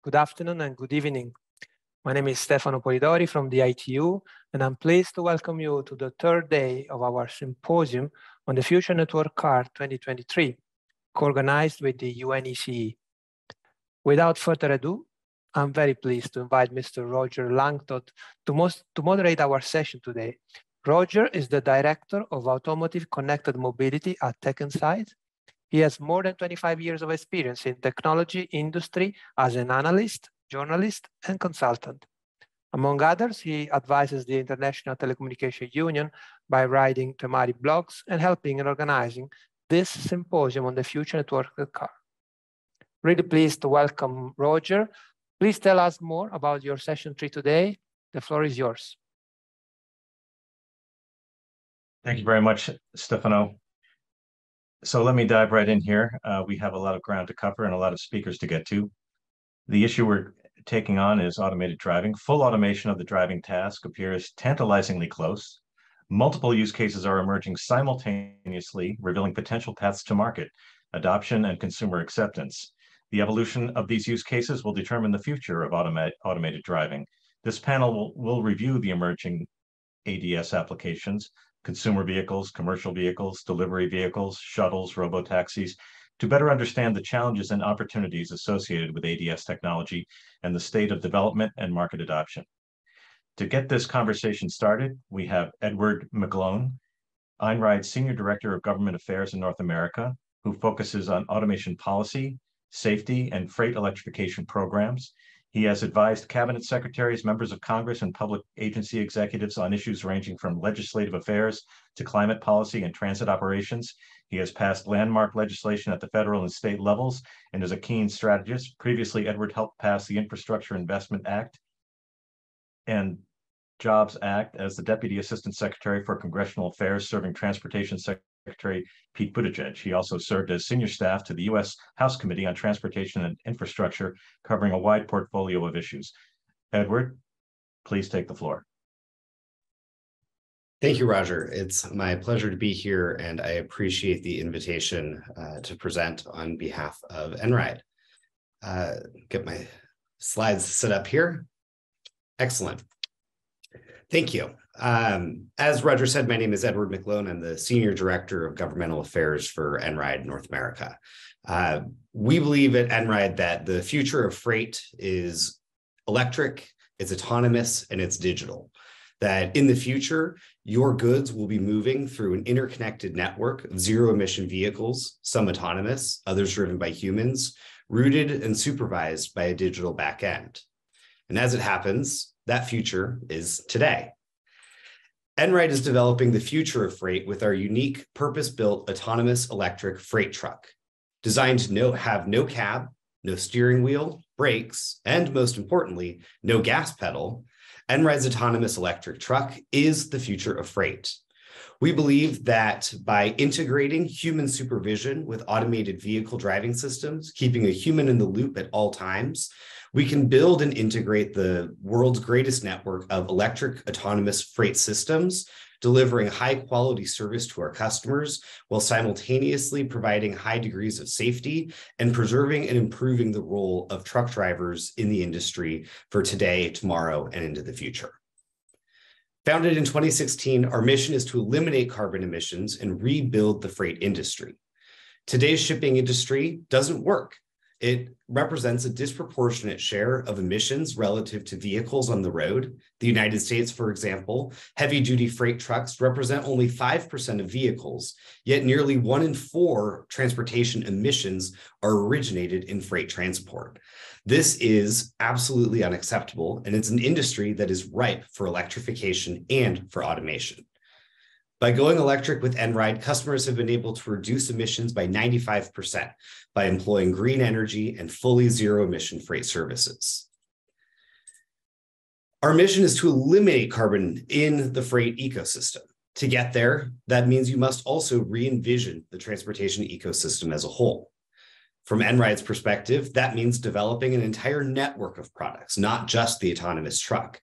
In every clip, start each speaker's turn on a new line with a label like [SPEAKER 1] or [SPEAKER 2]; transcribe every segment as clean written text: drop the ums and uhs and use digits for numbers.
[SPEAKER 1] good afternoon, and good evening. My name is Stefano Polidori from the ITU, and I'm pleased to welcome you to the third day of our symposium on the Future Network Car 2023, co-organized with the UNECE. Without further ado, I'm very pleased to invite Mr. Roger Langtot to moderate our session today. Roger is the Director of Automotive Connected Mobility at TechInsight. He has more than 25 years of experience in technology industry as an analyst, journalist, and consultant. Among others, he advises the International Telecommunication Union by writing thematic blogs and helping in organizing this symposium on the future networked car. Really pleased to welcome Roger. Please tell us more about your session 3 today. The floor is yours.
[SPEAKER 2] Thank you very much, Stefano. So let me dive right in here. We have a lot of ground to cover and a lot of speakers to get to. The issue we're taking on is automated driving. Full automation of the driving task appears tantalizingly close. Multiple use cases are emerging simultaneously, revealing potential paths to market, adoption, and consumer acceptance. The evolution of these use cases will determine the future of automated driving. This panel will review the emerging ADS applications, consumer vehicles, commercial vehicles, delivery vehicles, shuttles, robotaxis, to better understand the challenges and opportunities associated with ADS technology and the state of development and market adoption. To get this conversation started, we have Edward McGlone, Einride's Senior Director of Government Affairs in North America, who focuses on automation policy, safety, and freight electrification programs. He has advised cabinet secretaries, members of Congress, and public agency executives on issues ranging from legislative affairs to climate policy and transit operations. He has passed landmark legislation at the federal and state levels and is a keen strategist. Previously, Edward helped pass the Infrastructure Investment Act and Jobs Act as the Deputy Assistant Secretary for Congressional Affairs, serving Transportation Secretary Pete Buttigieg. He also served as senior staff to the U.S. House Committee on Transportation and Infrastructure, covering a wide portfolio of issues. Edward, please take the floor.
[SPEAKER 3] Thank you, Roger. It's my pleasure to be here, and I appreciate the invitation to present on behalf of Einride. Get my slides set up here. Excellent. Thank you. As Roger said, my name is Edward McGlone. I'm the Senior Director of Governmental Affairs for Einride North America. We believe at Einride that the future of freight is electric, it's autonomous, and it's digital. That in the future, your goods will be moving through an interconnected network of zero-emission vehicles, some autonomous, others driven by humans, rooted and supervised by a digital backend. And as it happens, that future is today. Einride is developing the future of freight with our unique purpose-built autonomous electric freight truck, designed to have no cab, no steering wheel, brakes, and most importantly, no gas pedal. Einride's autonomous electric truck is the future of freight. We believe that by integrating human supervision with automated vehicle driving systems, keeping a human in the loop at all times, we can build and integrate the world's greatest network of electric autonomous freight systems, delivering high quality service to our customers while simultaneously providing high degrees of safety and preserving and improving the role of truck drivers in the industry for today, tomorrow, and into the future. Founded in 2016, our mission is to eliminate carbon emissions and rebuild the freight industry. Today's shipping industry doesn't work. It represents a disproportionate share of emissions relative to vehicles on the road. The United States, for example, heavy-duty freight trucks represent only 5% of vehicles, yet nearly 1 in 4 transportation emissions are originated in freight transport. This is absolutely unacceptable, and it's an industry that is ripe for electrification and for automation. By going electric with Einride, customers have been able to reduce emissions by 95% by employing green energy and fully zero-emission freight services. Our mission is to eliminate carbon in the freight ecosystem. To get there, that means you must also re-envision the transportation ecosystem as a whole. From Einride's perspective, that means developing an entire network of products, not just the autonomous truck.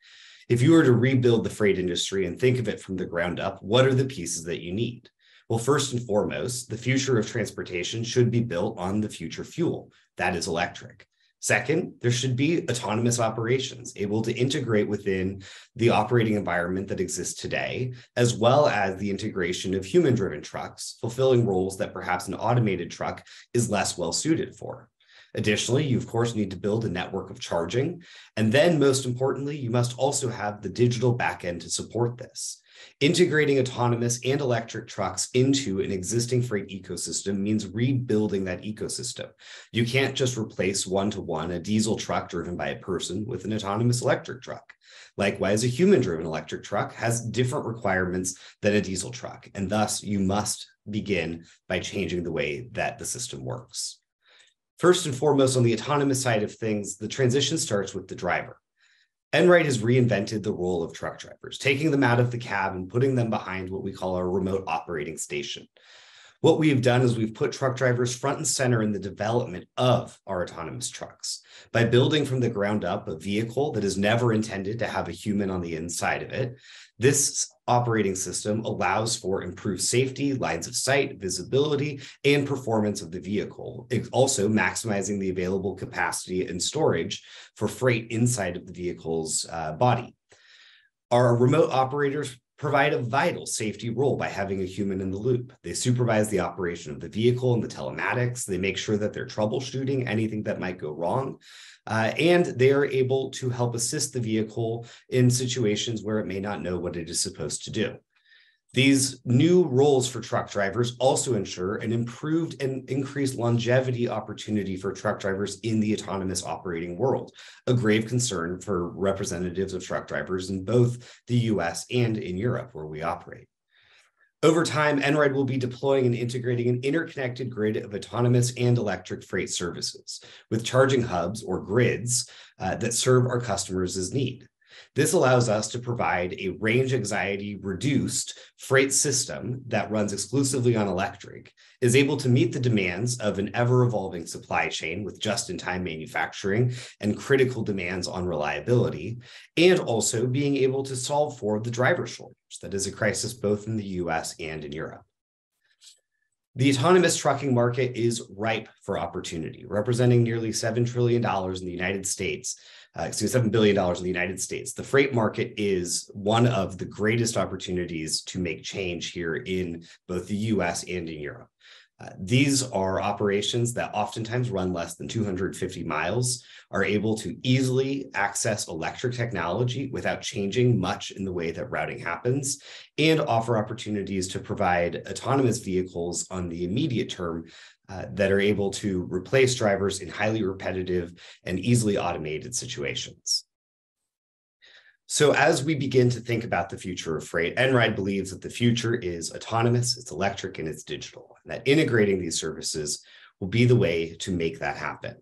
[SPEAKER 3] If you were to rebuild the freight industry and think of it from the ground up, what are the pieces that you need? Well, first and foremost, the future of transportation should be built on the future fuel. That is electric. Second, there should be autonomous operations able to integrate within the operating environment that exists today, as well as the integration of human-driven trucks, fulfilling roles that perhaps an automated truck is less well suited for. Additionally, you of course need to build a network of charging. And then most importantly, you must also have the digital backend to support this. Integrating autonomous and electric trucks into an existing freight ecosystem means rebuilding that ecosystem. You can't just replace one-to-one a diesel truck driven by a person with an autonomous electric truck. Likewise, a human-driven electric truck has different requirements than a diesel truck, and thus you must begin by changing the way that the system works. First and foremost, on the autonomous side of things, the transition starts with the driver. Enright has reinvented the role of truck drivers, taking them out of the cab and putting them behind what we call our remote operating station. What we've done is we've put truck drivers front and center in the development of our autonomous trucks by building from the ground up a vehicle that is never intended to have a human on the inside of it. This operating system allows for improved safety, lines of sight, visibility, and performance of the vehicle. It's also maximizing the available capacity and storage for freight inside of the vehicle's body. Our remote operators provide a vital safety role by having a human in the loop. They supervise the operation of the vehicle and the telematics. They make sure that they're troubleshooting anything that might go wrong. And they are able to help assist the vehicle in situations where it may not know what it is supposed to do. These new roles for truck drivers also ensure an improved and increased longevity opportunity for truck drivers in the autonomous operating world, a grave concern for representatives of truck drivers in both the US and in Europe, where we operate. Over time, Enright will be deploying and integrating an interconnected grid of autonomous and electric freight services with charging hubs or grids that serve our customers as need. This allows us to provide a range anxiety reduced freight system that runs exclusively on electric, is able to meet the demands of an ever-evolving supply chain with just-in-time manufacturing and critical demands on reliability, and also being able to solve for the driver shortage that is a crisis both in the US and in Europe. The autonomous trucking market is ripe for opportunity, representing nearly $7 trillion in the United States. $7 billion in the United States. The freight market is one of the greatest opportunities to make change here in both the US and in Europe. These are operations that oftentimes run less than 250 miles, are able to easily access electric technology without changing much in the way that routing happens, and offer opportunities to provide autonomous vehicles on the immediate term that are able to replace drivers in highly repetitive and easily automated situations. So as we begin to think about the future of freight, Enright believes that the future is autonomous, it's electric, and it's digital, and that integrating these services will be the way to make that happen.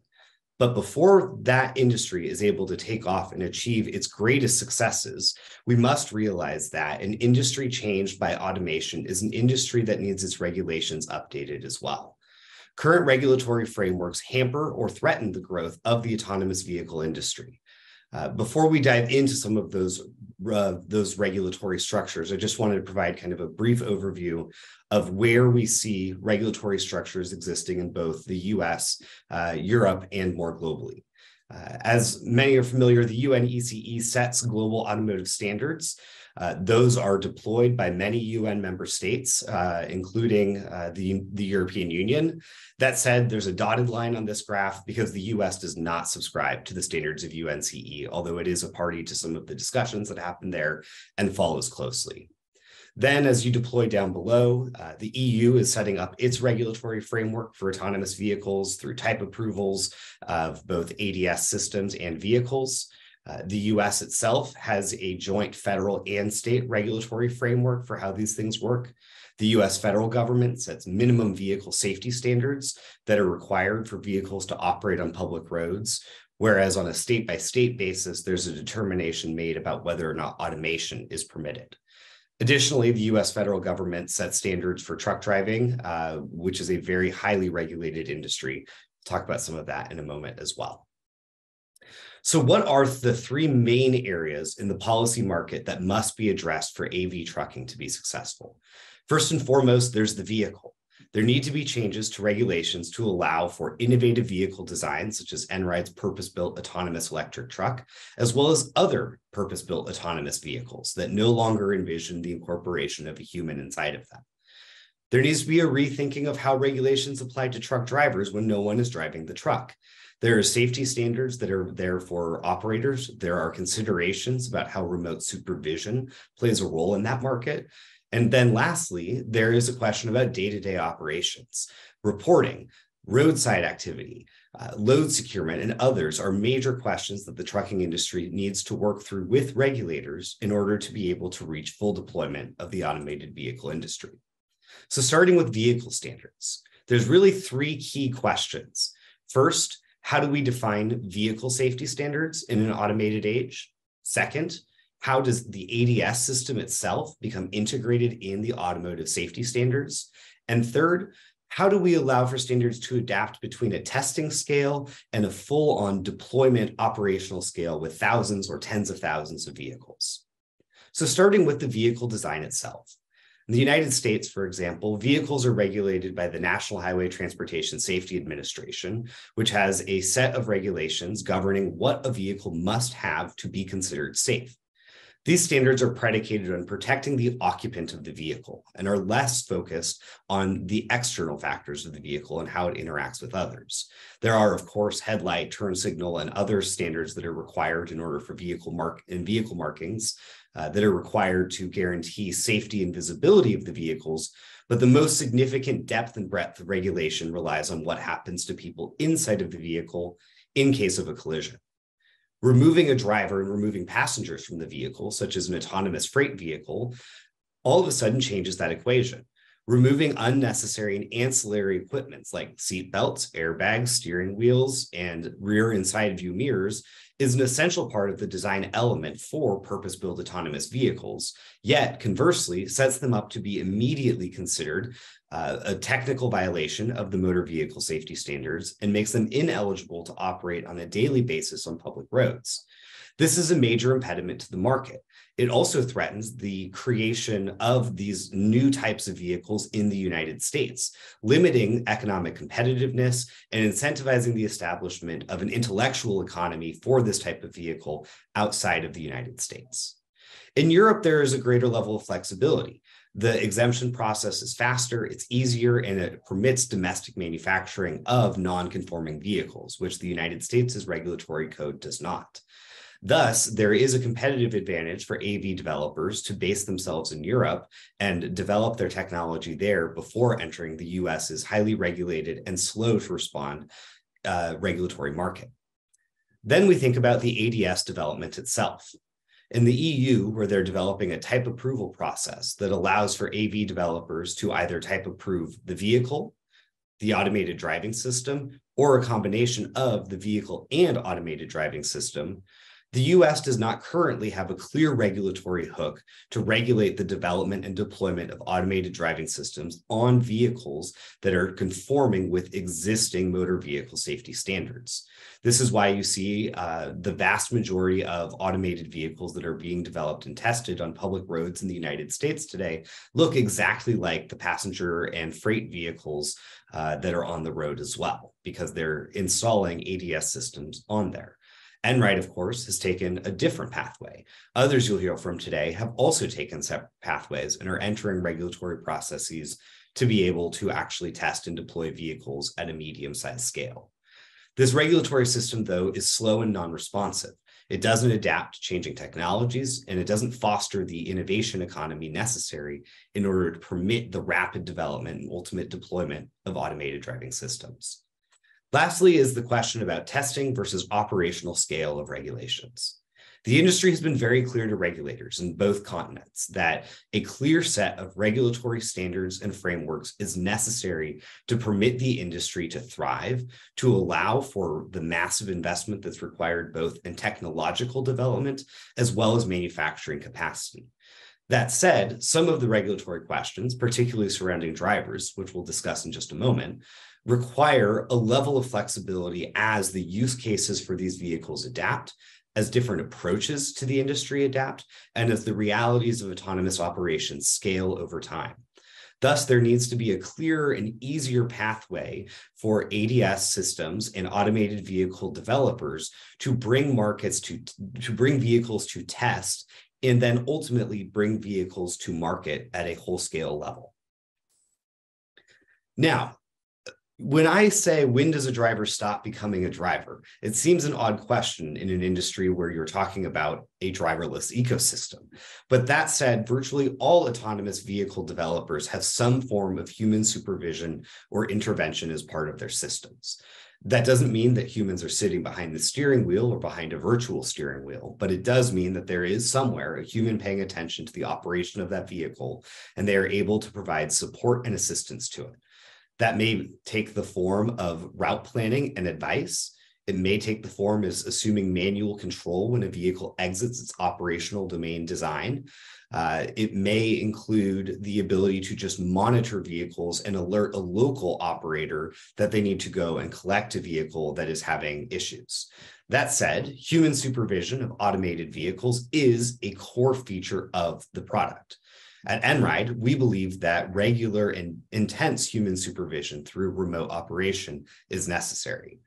[SPEAKER 3] But before that industry is able to take off and achieve its greatest successes, we must realize that an industry changed by automation is an industry that needs its regulations updated as well. Current regulatory frameworks hamper or threaten the growth of the autonomous vehicle industry. Before we dive into some of those regulatory structures, I just wanted to provide kind of a brief overview of where we see regulatory structures existing in both the US, Europe, and more globally. As many are familiar, the UNECE sets global automotive standards. Those are deployed by many UN member states, including the European Union. That said, there's a dotted line on this graph because the US does not subscribe to the standards of UNECE, although it is a party to some of the discussions that happen there and follows closely. Then as you deploy down below, the EU is setting up its regulatory framework for autonomous vehicles through type approvals of both ADS systems and vehicles. The US itself has a joint federal and state regulatory framework for how these things work. The US federal government sets minimum vehicle safety standards that are required for vehicles to operate on public roads, whereas on a state-by-state basis, there's a determination made about whether or not automation is permitted. Additionally, the US federal government sets standards for truck driving, which is a very highly regulated industry. We'll talk about some of that in a moment as well. So what are the three main areas in the policy market that must be addressed for AV trucking to be successful? First and foremost, there's the vehicle. There need to be changes to regulations to allow for innovative vehicle designs, such as NRIDE's purpose-built autonomous electric truck, as well as other purpose-built autonomous vehicles that no longer envision the incorporation of a human inside of them. There needs to be a rethinking of how regulations apply to truck drivers when no one is driving the truck. There are safety standards that are there for operators. There are considerations about how remote supervision plays a role in that market. And then lastly, there is a question about day-to-day operations. Reporting, roadside activity, load securement, and others are major questions that the trucking industry needs to work through with regulators in order to be able to reach full deployment of the automated vehicle industry. So starting with vehicle standards, there's really three key questions. First, how do we define vehicle safety standards in an automated age? Second, how does the ADS system itself become integrated in the automotive safety standards? And third, how do we allow for standards to adapt between a testing scale and a full-on deployment operational scale with thousands or tens of thousands of vehicles? So starting with the vehicle design itself. In the United States, for example, vehicles are regulated by the National Highway Transportation Safety Administration, which has a set of regulations governing what a vehicle must have to be considered safe. These standards are predicated on protecting the occupant of the vehicle and are less focused on the external factors of the vehicle and how it interacts with others. There are, of course, headlight, turn signal, and other standards that are required in order for vehicle markings that are required to guarantee safety and visibility of the vehicles. But the most significant depth and breadth of regulation relies on what happens to people inside of the vehicle in case of a collision. Removing a driver and removing passengers from the vehicle, such as an autonomous freight vehicle, all of a sudden changes that equation. Removing unnecessary and ancillary equipment like seat belts, airbags, steering wheels, and rear and side view mirrors is an essential part of the design element for purpose-built autonomous vehicles, yet conversely sets them up to be immediately considered a technical violation of the motor vehicle safety standards and makes them ineligible to operate on a daily basis on public roads. This is a major impediment to the market. It also threatens the creation of these new types of vehicles in the United States, limiting economic competitiveness and incentivizing the establishment of an intellectual economy for this type of vehicle outside of the United States. In Europe, there is a greater level of flexibility. The exemption process is faster, it's easier, and it permits domestic manufacturing of non-conforming vehicles, which the United States' regulatory code does not. Thus, there is a competitive advantage for AV developers to base themselves in Europe and develop their technology there before entering the US's highly regulated and slow to respond regulatory market. Then we think about the ADS development itself. In the EU, where they're developing a type approval process that allows for AV developers to either type approve the vehicle, the automated driving system, or a combination of the vehicle and automated driving system, the US does not currently have a clear regulatory hook to regulate the development and deployment of automated driving systems on vehicles that are conforming with existing motor vehicle safety standards. This is why you see the vast majority of automated vehicles that are being developed and tested on public roads in the United States today look exactly like the passenger and freight vehicles that are on the road as well, because they're installing ADS systems on there. NRIDE, of course, has taken a different pathway. Others you'll hear from today have also taken separate pathways and are entering regulatory processes to be able to actually test and deploy vehicles at a medium-sized scale. This regulatory system, though, is slow and non-responsive. It doesn't adapt to changing technologies, and it doesn't foster the innovation economy necessary in order to permit the rapid development and ultimate deployment of automated driving systems. Lastly is the question about testing versus operational scale of regulations. The industry has been very clear to regulators in both continents that a clear set of regulatory standards and frameworks is necessary to permit the industry to thrive, to allow for the massive investment that's required both in technological development as well as manufacturing capacity. That said, some of the regulatory questions, particularly surrounding drivers, which we'll discuss in just a moment, require a level of flexibility as the use cases for these vehicles adapt, as different approaches to the industry adapt, and as the realities of autonomous operations scale over time. Thus, there needs to be a clearer and easier pathway for ADS systems and automated vehicle developers to bring vehicles to test and then ultimately bring vehicles to market at a whole-scale level. Now, when I say, when does a driver stop becoming a driver? It seems an odd question in an industry where you're talking about a driverless ecosystem. But that said, virtually all autonomous vehicle developers have some form of human supervision or intervention as part of their systems. That doesn't mean that humans are sitting behind the steering wheel or behind a virtual steering wheel, but it does mean that there is somewhere a human paying attention to the operation of that vehicle, and they are able to provide support and assistance to it. That may take the form of route planning and advice. It may take the form as assuming manual control when a vehicle exits its operational domain design. It may include the ability to just monitor vehicles and alert a local operator that they need to go and collect a vehicle that is having issues. That said, human supervision of automated vehicles is a core feature of the product. At Enride, we believe that regular and intense human supervision through remote operation is necessary.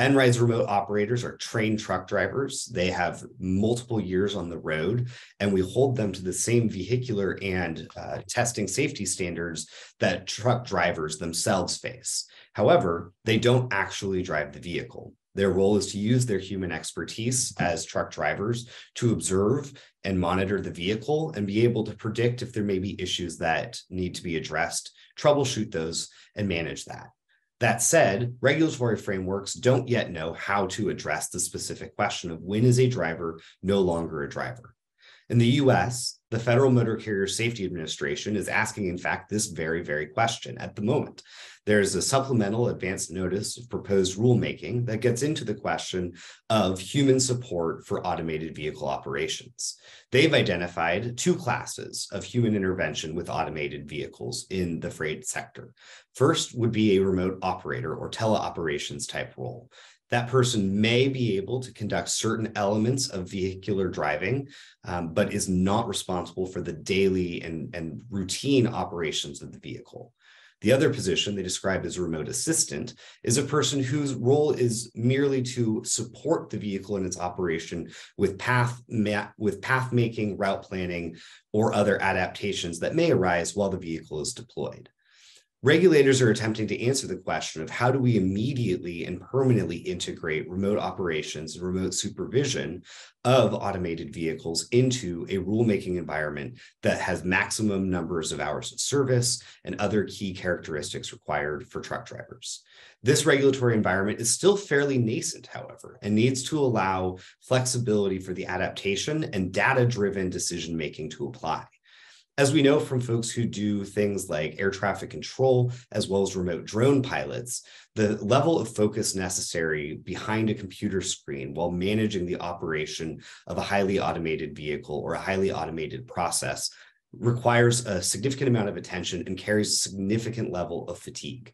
[SPEAKER 3] Enride's remote operators are trained truck drivers. They have multiple years on the road, and we hold them to the same vehicular and testing safety standards that truck drivers themselves face. However, they don't actually drive the vehicle. Their role is to use their human expertise as truck drivers to observe and monitor the vehicle and be able to predict if there may be issues that need to be addressed, troubleshoot those, and manage that. That said, regulatory frameworks don't yet know how to address the specific question of when is a driver no longer a driver. In the US, the Federal Motor Carrier Safety Administration is asking, in fact, this very question at the moment. There's a supplemental advance notice of proposed rulemaking that gets into the question of human support for automated vehicle operations. They've identified two classes of human intervention with automated vehicles in the freight sector. First would be a remote operator or teleoperations type role. That person may be able to conduct certain elements of vehicular driving, but is not responsible for the daily and routine operations of the vehicle. The other position they describe as remote assistant is a person whose role is merely to support the vehicle in its operation with path making, route planning, or other adaptations that may arise while the vehicle is deployed. Regulators are attempting to answer the question of how do we immediately and permanently integrate remote operations and remote supervision of automated vehicles into a rulemaking environment that has maximum numbers of hours of service and other key characteristics required for truck drivers. This regulatory environment is still fairly nascent, however, and needs to allow flexibility for the adaptation and data-driven decision-making to apply. As we know from folks who do things like air traffic control, as well as remote drone pilots, the level of focus necessary behind a computer screen while managing the operation of a highly automated vehicle or a highly automated process requires a significant amount of attention and carries a significant level of fatigue.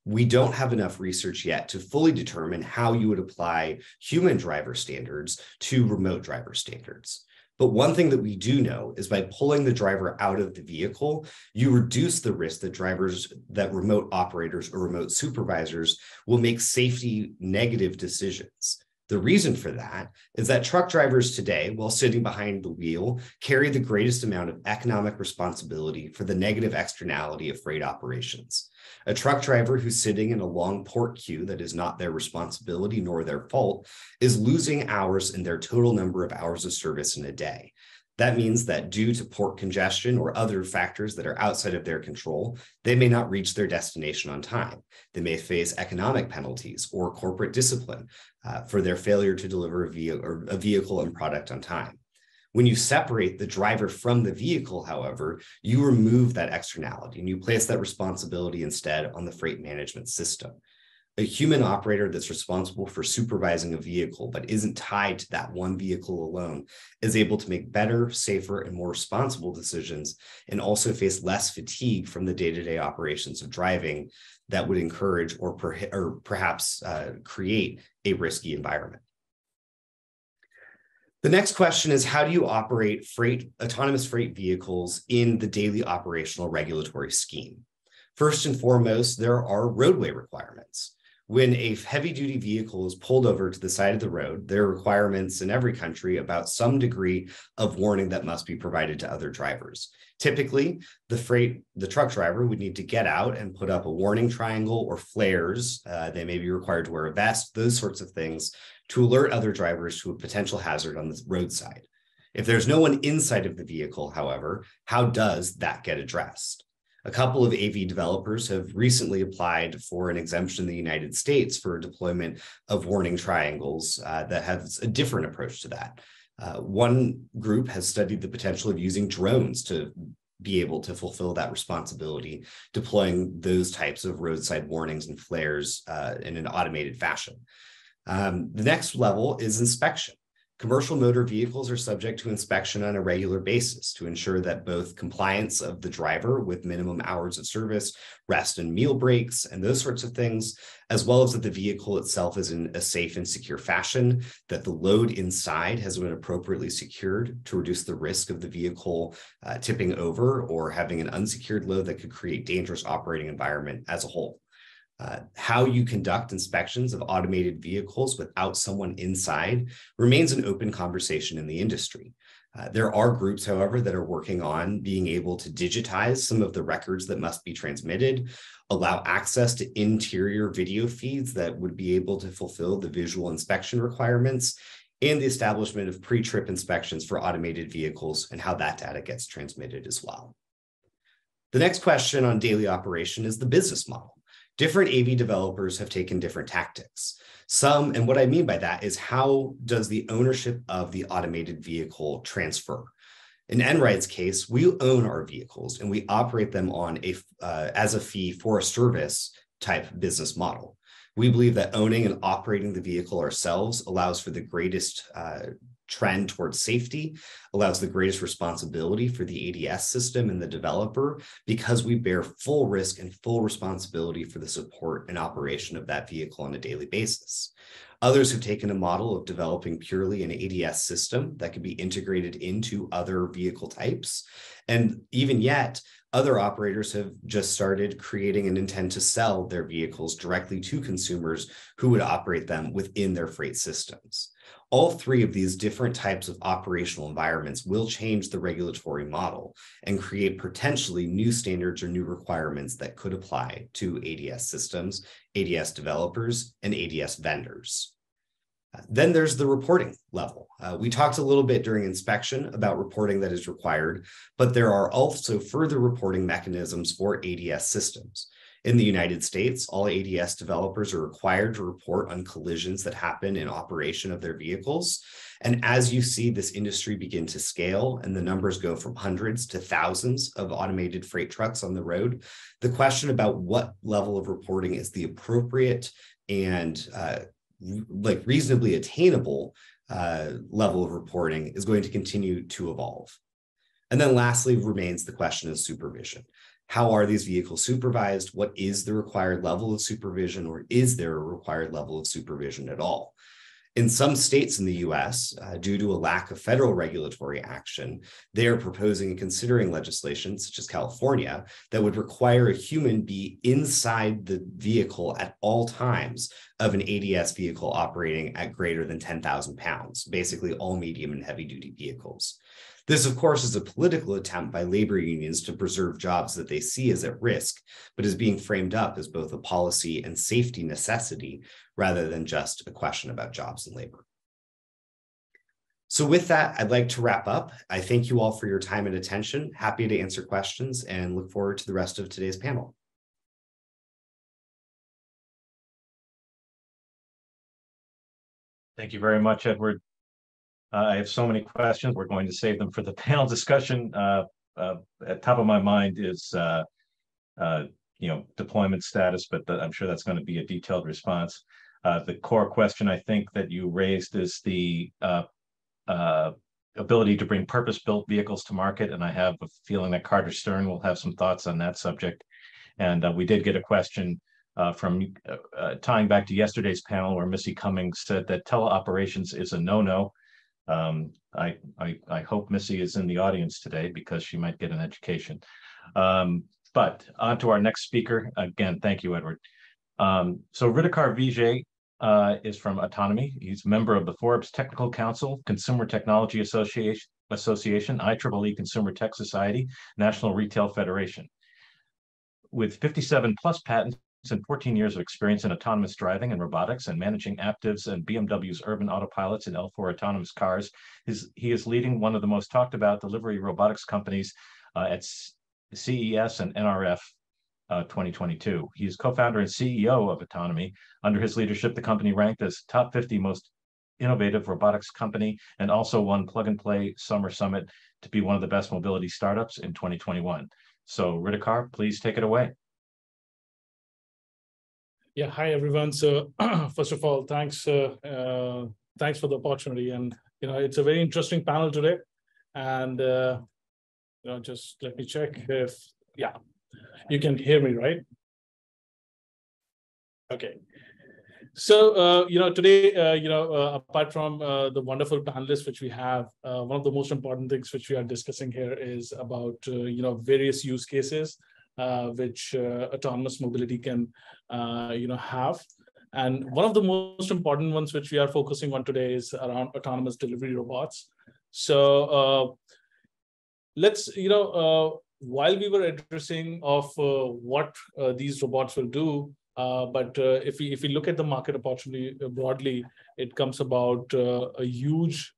[SPEAKER 3] We don't have enough research yet to fully determine how you would apply human driver standards to remote driver standards. But one thing that we do know is by pulling the driver out of the vehicle, you reduce the risk that remote operators or remote supervisors will make safety negative decisions. The reason for that is that truck drivers today, while sitting behind the wheel, carry the greatest amount of economic responsibility for the negative externality of freight operations. A truck driver who's sitting in a long port queue that is not their responsibility nor their fault is losing hours in their total number of hours of service in a day. That means that due to port congestion or other factors that are outside of their control, they may not reach their destination on time. They may face economic penalties or corporate discipline for their failure to deliver a vehicle and product on time. When you separate the driver from the vehicle, however, you remove that externality and you place that responsibility instead on the freight management system. A human operator that's responsible for supervising a vehicle but isn't tied to that one vehicle alone is able to make better, safer, and more responsible decisions and also face less fatigue from the day-to-day operations of driving that would encourage or perhaps create a risky environment. The next question is, how do you operate autonomous freight vehicles in the daily operational regulatory scheme? First and foremost, there are roadway requirements. When a heavy-duty vehicle is pulled over to the side of the road, there are requirements in every country about some degree of warning that must be provided to other drivers. Typically, the truck driver would need to get out and put up a warning triangle or flares. They may be required to wear a vest, those sorts of things, to alert other drivers to a potential hazard on the roadside. If there's no one inside of the vehicle, however, how does that get addressed? A couple of AV developers have recently applied for an exemption in the United States for deployment of warning triangles that has a different approach to that. One group has studied the potential of using drones to be able to fulfill that responsibility, deploying those types of roadside warnings and flares in an automated fashion. The next level is inspection. Commercial motor vehicles are subject to inspection on a regular basis to ensure that both compliance of the driver with minimum hours of service, rest and meal breaks, and those sorts of things, as well as that the vehicle itself is in a safe and secure fashion, that the load inside has been appropriately secured to reduce the risk of the vehicle tipping over or having an unsecured load that could create dangerous operating environment as a whole. How you conduct inspections of automated vehicles without someone inside remains an open conversation in the industry. There are groups, however, that are working on being able to digitize some of the records that must be transmitted, allow access to interior video feeds that would be able to fulfill the visual inspection requirements, and the establishment of pre-trip inspections for automated vehicles and how that data gets transmitted as well. The next question on daily operation is the business model. Different AV developers have taken different tactics. And what I mean by that is, how does the ownership of the automated vehicle transfer? In Enride's case, we own our vehicles and we operate them on as a fee for a service type business model. We believe that owning and operating the vehicle ourselves allows for the greatest trend towards safety, allows the greatest responsibility for the ADS system and the developer, because we bear full risk and full responsibility for the support and operation of that vehicle on a daily basis. Others have taken a model of developing purely an ADS system that can be integrated into other vehicle types. And even yet, other operators have just started creating and intend to sell their vehicles directly to consumers who would operate them within their freight systems. All three of these different types of operational environments will change the regulatory model and create potentially new standards or new requirements that could apply to ADS systems, ADS developers, and ADS vendors. Then there's the reporting level. We talked a little bit during inspection about reporting that is required, but there are also further reporting mechanisms for ADS systems. In the United States, all ADS developers are required to report on collisions that happen in operation of their vehicles. And as you see this industry begin to scale and the numbers go from hundreds to thousands of automated freight trucks on the road, the question about what level of reporting is the appropriate and reasonably attainable level of reporting is going to continue to evolve. And then lastly remains the question of supervision. How are these vehicles supervised? What is the required level of supervision, or is there a required level of supervision at all? In some states in the US, due to a lack of federal regulatory action, they are proposing and considering legislation, such as California, that would require a human be inside the vehicle at all times of an ADS vehicle operating at greater than 10,000 pounds, basically all medium and heavy duty vehicles. This, of course, is a political attempt by labor unions to preserve jobs that they see as at risk, but is being framed up as both a policy and safety necessity rather than just a question about jobs and labor. So with that, I'd like to wrap up. I thank you all for your time and attention. Happy to answer questions and look forward to the rest of today's panel.
[SPEAKER 2] Thank you very much, Edward. I have so many questions. We're going to save them for the panel discussion. At top of my mind is, deployment status, but I'm sure that's going to be a detailed response. The core question I think that you raised is the ability to bring purpose-built vehicles to market, and I have a feeling that Carter Stern will have some thoughts on that subject. And we did get a question from tying back to yesterday's panel where Missy Cummings said that teleoperations is a no-no. I hope Missy is in the audience today because she might get an education. But on to our next speaker. Again, thank you, Edward. So Ridhikar Vijay is from Autonomy. He's a member of the Forbes Technical Council, Consumer Technology Association, IEEE Consumer Tech Society, National Retail Federation. With 57 plus patents and 14 years of experience in autonomous driving and robotics and managing Aptiv's and BMW's urban autopilots and L4 autonomous cars, he is leading one of the most talked about delivery robotics companies at CES and NRF 2022. He is co-founder and CEO of Autonomy. Under his leadership, the company ranked as top 50 most innovative robotics company and also won Plug and Play Summer Summit to be one of the best mobility startups in 2021. So Ridhikar, please take it away.
[SPEAKER 4] Yeah, hi everyone. So first of all, thanks for the opportunity, and it's a very interesting panel today. And just let me check if you can hear me, right? Okay. So today, apart from the wonderful panelists which we have, one of the most important things which we are discussing here is about various use cases which autonomous mobility can have. And one of the most important ones which we are focusing on today is around autonomous delivery robots. So let's while we were addressing of what these robots will do, but if we look at the market opportunity broadly, it comes about a huge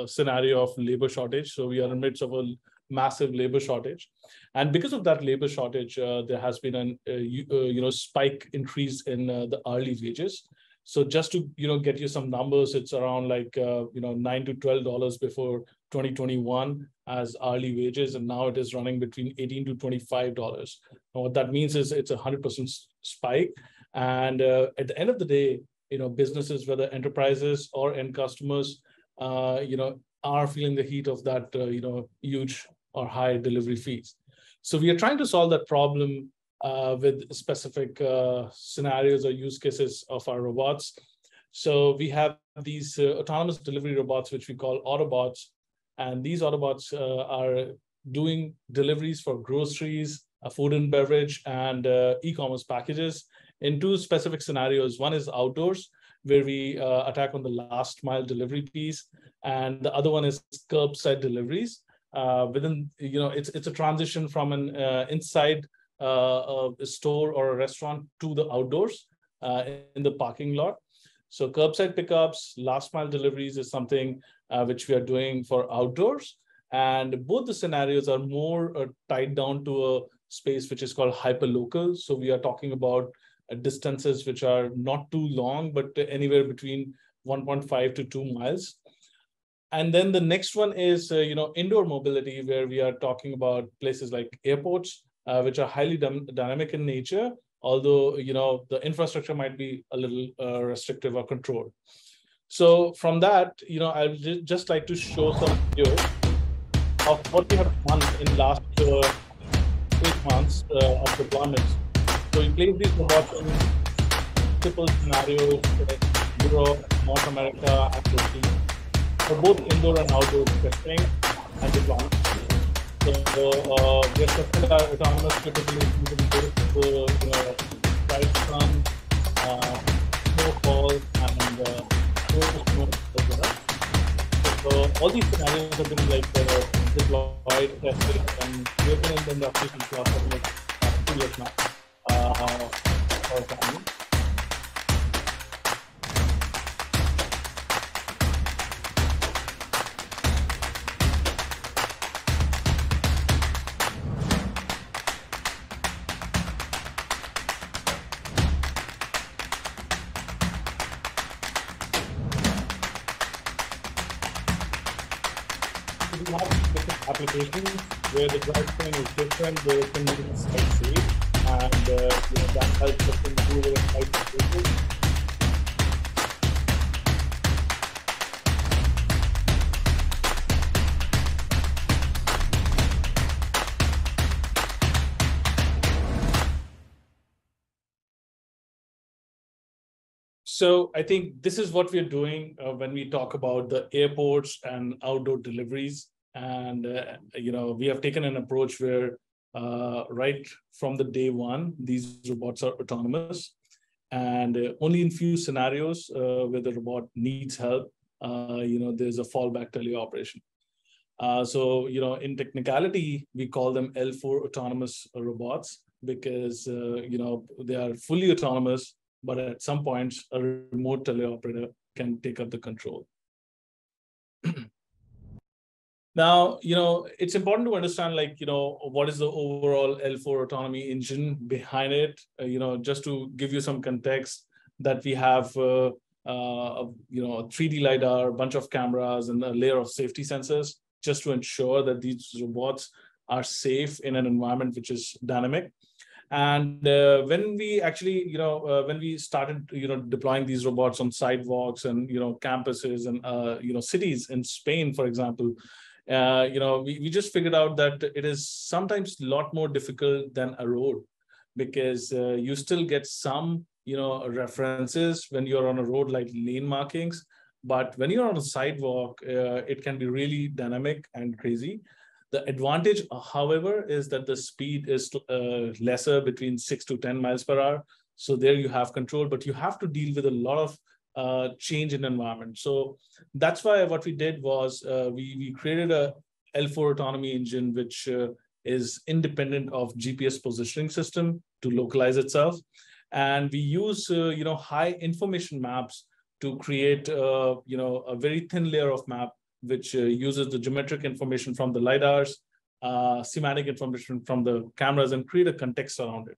[SPEAKER 4] scenario of labor shortage. So we are in the midst of a massive labor shortage, and because of that labor shortage, there has been a spike increase in the hourly wages. So just to get you some numbers, it's around like $9 to $12 before 2021 as hourly wages, and now it is running between $18 to $25. And what that means is it's a 100% spike. And at the end of the day, businesses, whether enterprises or end customers, are feeling the heat of that huge or high delivery fees. So we are trying to solve that problem with specific scenarios or use cases of our robots. So we have these autonomous delivery robots, which we call Autobots. And these Autobots are doing deliveries for groceries, food and beverage, and e-commerce packages in two specific scenarios. One is outdoors, where we attack on the last mile delivery piece. And the other one is curbside deliveries. It's a transition from an inside a store or a restaurant to the outdoors in the parking lot. So curbside pickups, last mile deliveries is something which we are doing for outdoors. And both the scenarios are more tied down to a space which is called hyperlocal. So we are talking about distances which are not too long, but anywhere between 1.5 to 2 miles. And then the next one is indoor mobility, where we are talking about places like airports, which are highly dynamic in nature, although the infrastructure might be a little restrictive or controlled. So from that, I would just like to show some videos of what we have done in last 8 months of deployments. So we place these robots in multiple scenarios in Europe, North America, and Turkey, for both indoor and outdoor testing and deployment. So we are testing our autonomous capabilities in both bright sun, snowfall, and snow as well. So all these scenarios have been deployed, tested, and we have been in the industry since last 2 years now. For example. We have different applications where the drivetrain is different, where it can be site safe, and that helps us improve our site safety. So I think this is what we're doing when we talk about the airports and outdoor deliveries. And, we have taken an approach where right from the day one, these robots are autonomous. And only in few scenarios where the robot needs help, there's a fallback teleoperation. So, in technicality, we call them L4 autonomous robots because, they are fully autonomous, but at some points, a remote teleoperator can take up the control. Now, it's important to understand, what is the overall L4 autonomy engine behind it. Just to give you some context, that we have, a 3D LiDAR, a bunch of cameras, and a layer of safety sensors, just to ensure that these robots are safe in an environment which is dynamic. And when we actually, when we started, deploying these robots on sidewalks and, campuses and, cities in Spain, for example, we just figured out that it is sometimes a lot more difficult than a road, because you still get some, references when you're on a road, like lane markings. But when you're on a sidewalk, it can be really dynamic and crazy. The advantage, however, is that the speed is lesser, between 6 to 10 miles per hour. So there you have control, but you have to deal with a lot of change in environment. So that's why what we did was we created a L4 autonomy engine, which is independent of GPS positioning system to localize itself. And we use, high information maps to create, a very thin layer of map, which uses the geometric information from the LiDARs, semantic information from the cameras, and create a context around it.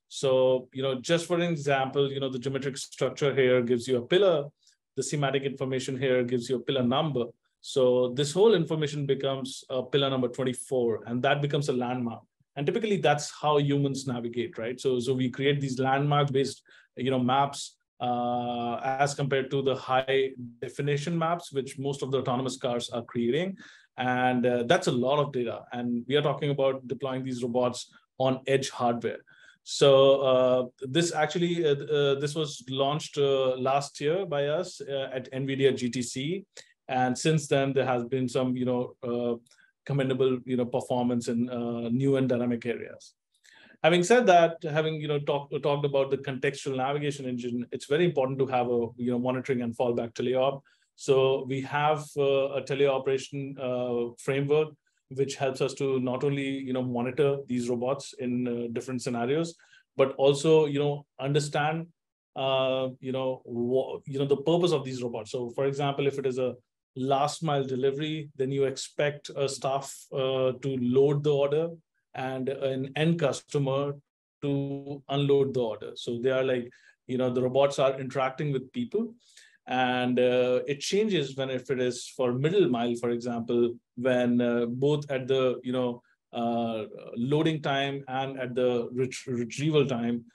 [SPEAKER 4] So, just for an example, the geometric structure here gives you a pillar. The semantic information here gives you a pillar number. So this whole information becomes a pillar number 24, and that becomes a landmark. And typically that's how humans navigate, right? So we create these landmark-based, maps, as compared to the high definition maps, which most of the autonomous cars are creating. And that's a lot of data. And we are talking about deploying these robots on edge hardware. So this actually, this was launched last year by us at NVIDIA GTC. And since then, there has been some, commendable, performance in new and dynamic areas. Having said that, having talked about the contextual navigation engine, it's very important to have a monitoring and fallback teleop. So we have a teleoperation framework, which helps us to not only monitor these robots in different scenarios, but also understand the purpose of these robots. So, for example, if it is a last mile delivery, then you expect a staff to load the order and an end customer to unload the order. So they are like, the robots are interacting with people. And it changes when, if it is for middle mile, for example, when both at the loading time and at the retrieval time,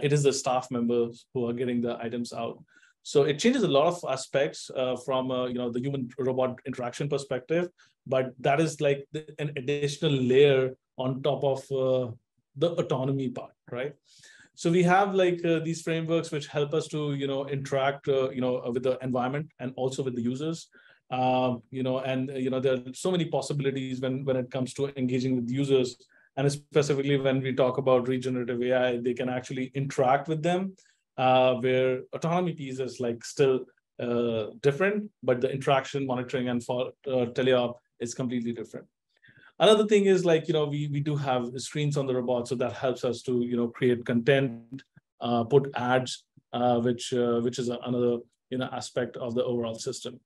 [SPEAKER 4] it is the staff members who are getting the items out. So it changes a lot of aspects from the human robot interaction perspective, but that is like an additional layer on top of the autonomy part, right? So we have like these frameworks which help us to interact with the environment and also with the users. There are so many possibilities when it comes to engaging with users, and specifically when we talk about regenerative AI, they can actually interact with them, where autonomy piece is like still different, but the interaction, monitoring, and teleop is completely different. Another thing is like, we do have screens on the robot, so that helps us to, create content, put ads, which is another, aspect of the overall system.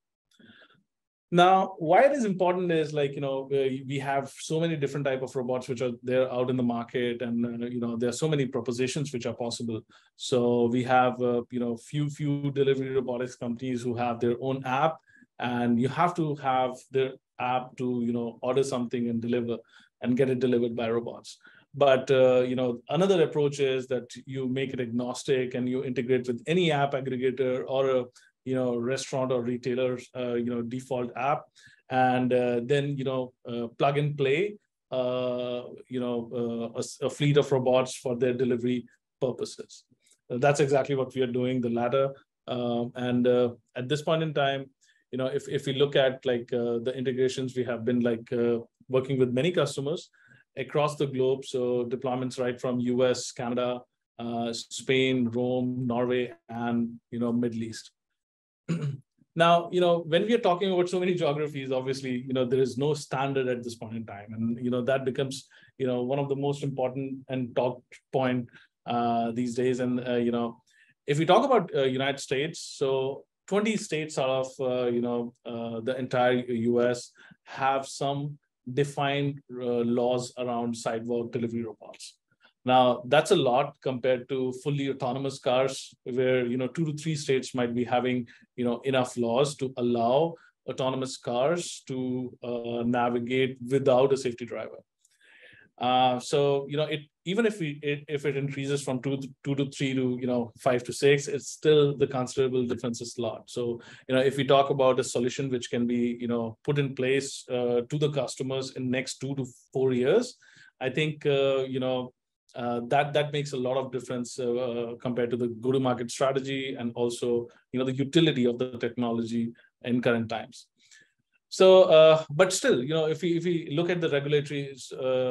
[SPEAKER 4] Now, why it is important is like, we have so many different type of robots which are there out in the market, and, there are so many propositions which are possible. So we have, few delivery robotics companies who have their own app, and you have to have their app to, order something and deliver and get it delivered by robots. But, another approach is that you make it agnostic and you integrate with any app aggregator or a, restaurant or retailer's, default app, and then, plug and play, a fleet of robots for their delivery purposes. That's exactly what we are doing, the latter. At this point in time, if we look at like the integrations, we have been like working with many customers across the globe. So deployments right from US, Canada, Spain, Rome, Norway, and Middle East. Now, when we are talking about so many geographies, obviously, there is no standard at this point in time, and that becomes one of the most important and talked point these days. And if we talk about United States, so 20 states out of the entire US have some defined laws around sidewalk delivery robots. Now, that's a lot compared to fully autonomous cars, where 2 to 3 states might be having enough laws to allow autonomous cars to navigate without a safety driver. So even if it increases from 2 to 3 to 5 to 6, it's still the considerable difference is a lot. So if we talk about a solution which can be put in place to the customers in next 2 to 4 years, I think that makes a lot of difference compared to the go-to-market strategy, and also the utility of the technology in current times. So, but still, if we look at the regulatory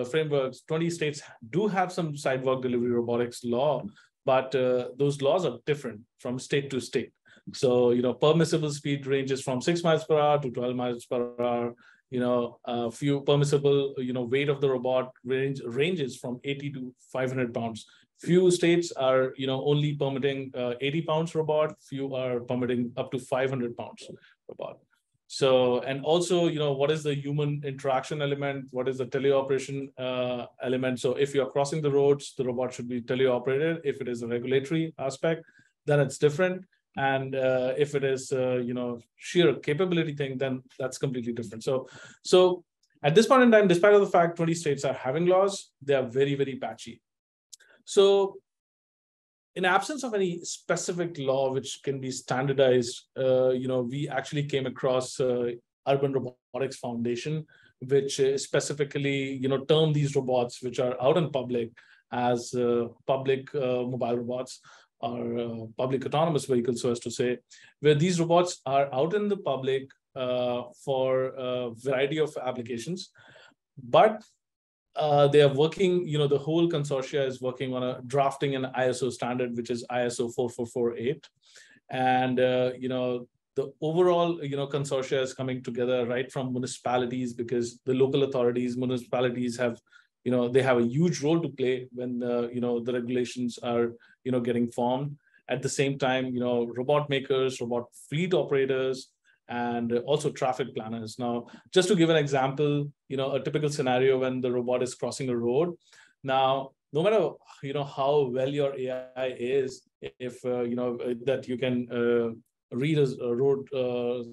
[SPEAKER 4] frameworks, 20 states do have some sidewalk delivery robotics law, but those laws are different from state to state. So, permissible speed ranges from 6 miles per hour to 12 miles per hour. Few permissible, weight of the robot ranges from 80 to 500 pounds. Few states are, only permitting 80 pounds robot. Few are permitting up to 500 pounds robot. So, and also, what is the human interaction element? What is the teleoperation element? So if you're crossing the roads, the robot should be teleoperated. If it is a regulatory aspect, then it's different. And if it is, sheer capability thing, then that's completely different. So at this point in time, despite of the fact 20 states are having laws, they are very, very patchy. So in absence of any specific law which can be standardized, we actually came across Urban Robotics Foundation, which specifically, term these robots which are out in public as public mobile robots, or public autonomous vehicles, so as to say, where these robots are out in the public for a variety of applications. But they are working, the whole consortia is working on drafting an ISO standard, which is ISO 4448. And, the overall, consortia is coming together right from municipalities, because the local authorities, municipalities have, they have a huge role to play when, the regulations are, getting formed. At the same time, robot makers, robot fleet operators, and also traffic planners. Now, just to give an example, a typical scenario when the robot is crossing a road. Now, no matter, how well your AI is, if, that you can read a road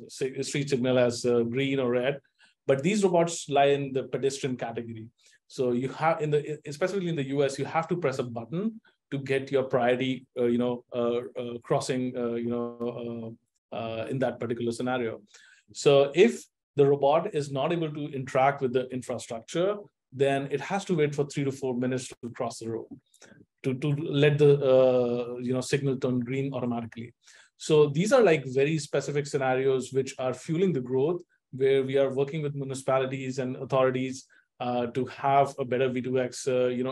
[SPEAKER 4] street signal as green or red, but these robots lie in the pedestrian category. So you have, especially in the US, you have to press a button to get your priority, crossing, in that particular scenario. So if the robot is not able to interact with the infrastructure, then it has to wait for 3 to 4 minutes to cross the road to let the signal turn green automatically. So these are like very specific scenarios which are fueling the growth, where we are working with municipalities and authorities to have a better V2X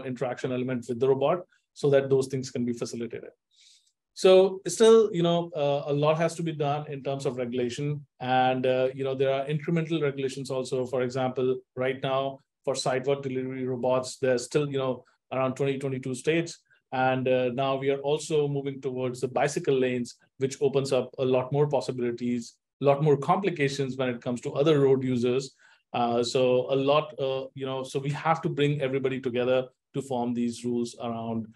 [SPEAKER 4] interaction element with the robot, so that those things can be facilitated. So still, a lot has to be done in terms of regulation. And, there are incremental regulations also. For example, right now for sidewalk delivery robots, there's still, around 22 states. And now we are also moving towards the bicycle lanes, which opens up a lot more possibilities, a lot more complications when it comes to other road users. So a lot, so we have to bring everybody together to form these rules around,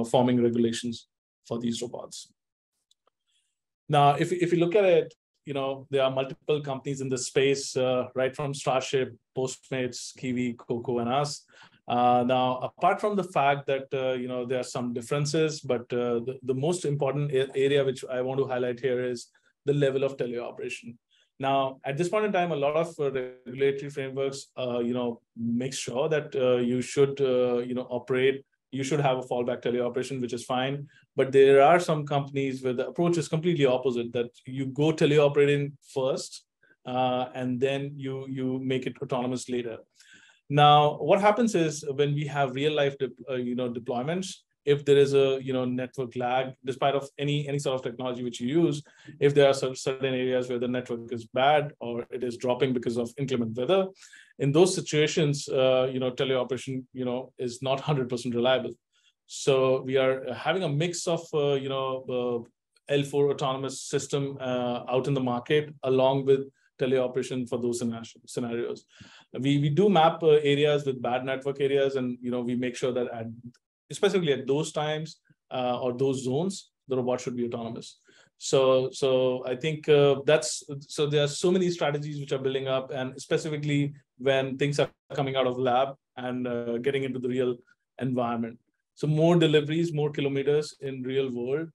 [SPEAKER 4] forming regulations for these robots. Now, if you look at it, there are multiple companies in this space, right from Starship, Postmates, Kiwi, Coco, and us. Now, apart from the fact that, there are some differences, but the most important area which I want to highlight here is the level of teleoperation. Now, at this point in time, a lot of regulatory frameworks, make sure that you should, operate you should have a fallback teleoperation, which is fine. But there are some companies where the approach is completely opposite, that you go teleoperating first, and then you make it autonomous later. Now, what happens is when we have real life deployments, if there is a network lag, despite of any sort of technology which you use, if there are certain areas where the network is bad or it is dropping because of inclement weather, in those situations, teleoperation is not 100% reliable. So we are having a mix of L4 autonomous system out in the market, along with teleoperation for those scenarios. We do map areas with bad network areas, and we make sure that specifically at those times or those zones, the robot should be autonomous. So I think there are so many strategies which are building up, and specifically when things are coming out of lab and getting into the real environment. So more deliveries, more kilometers in real world.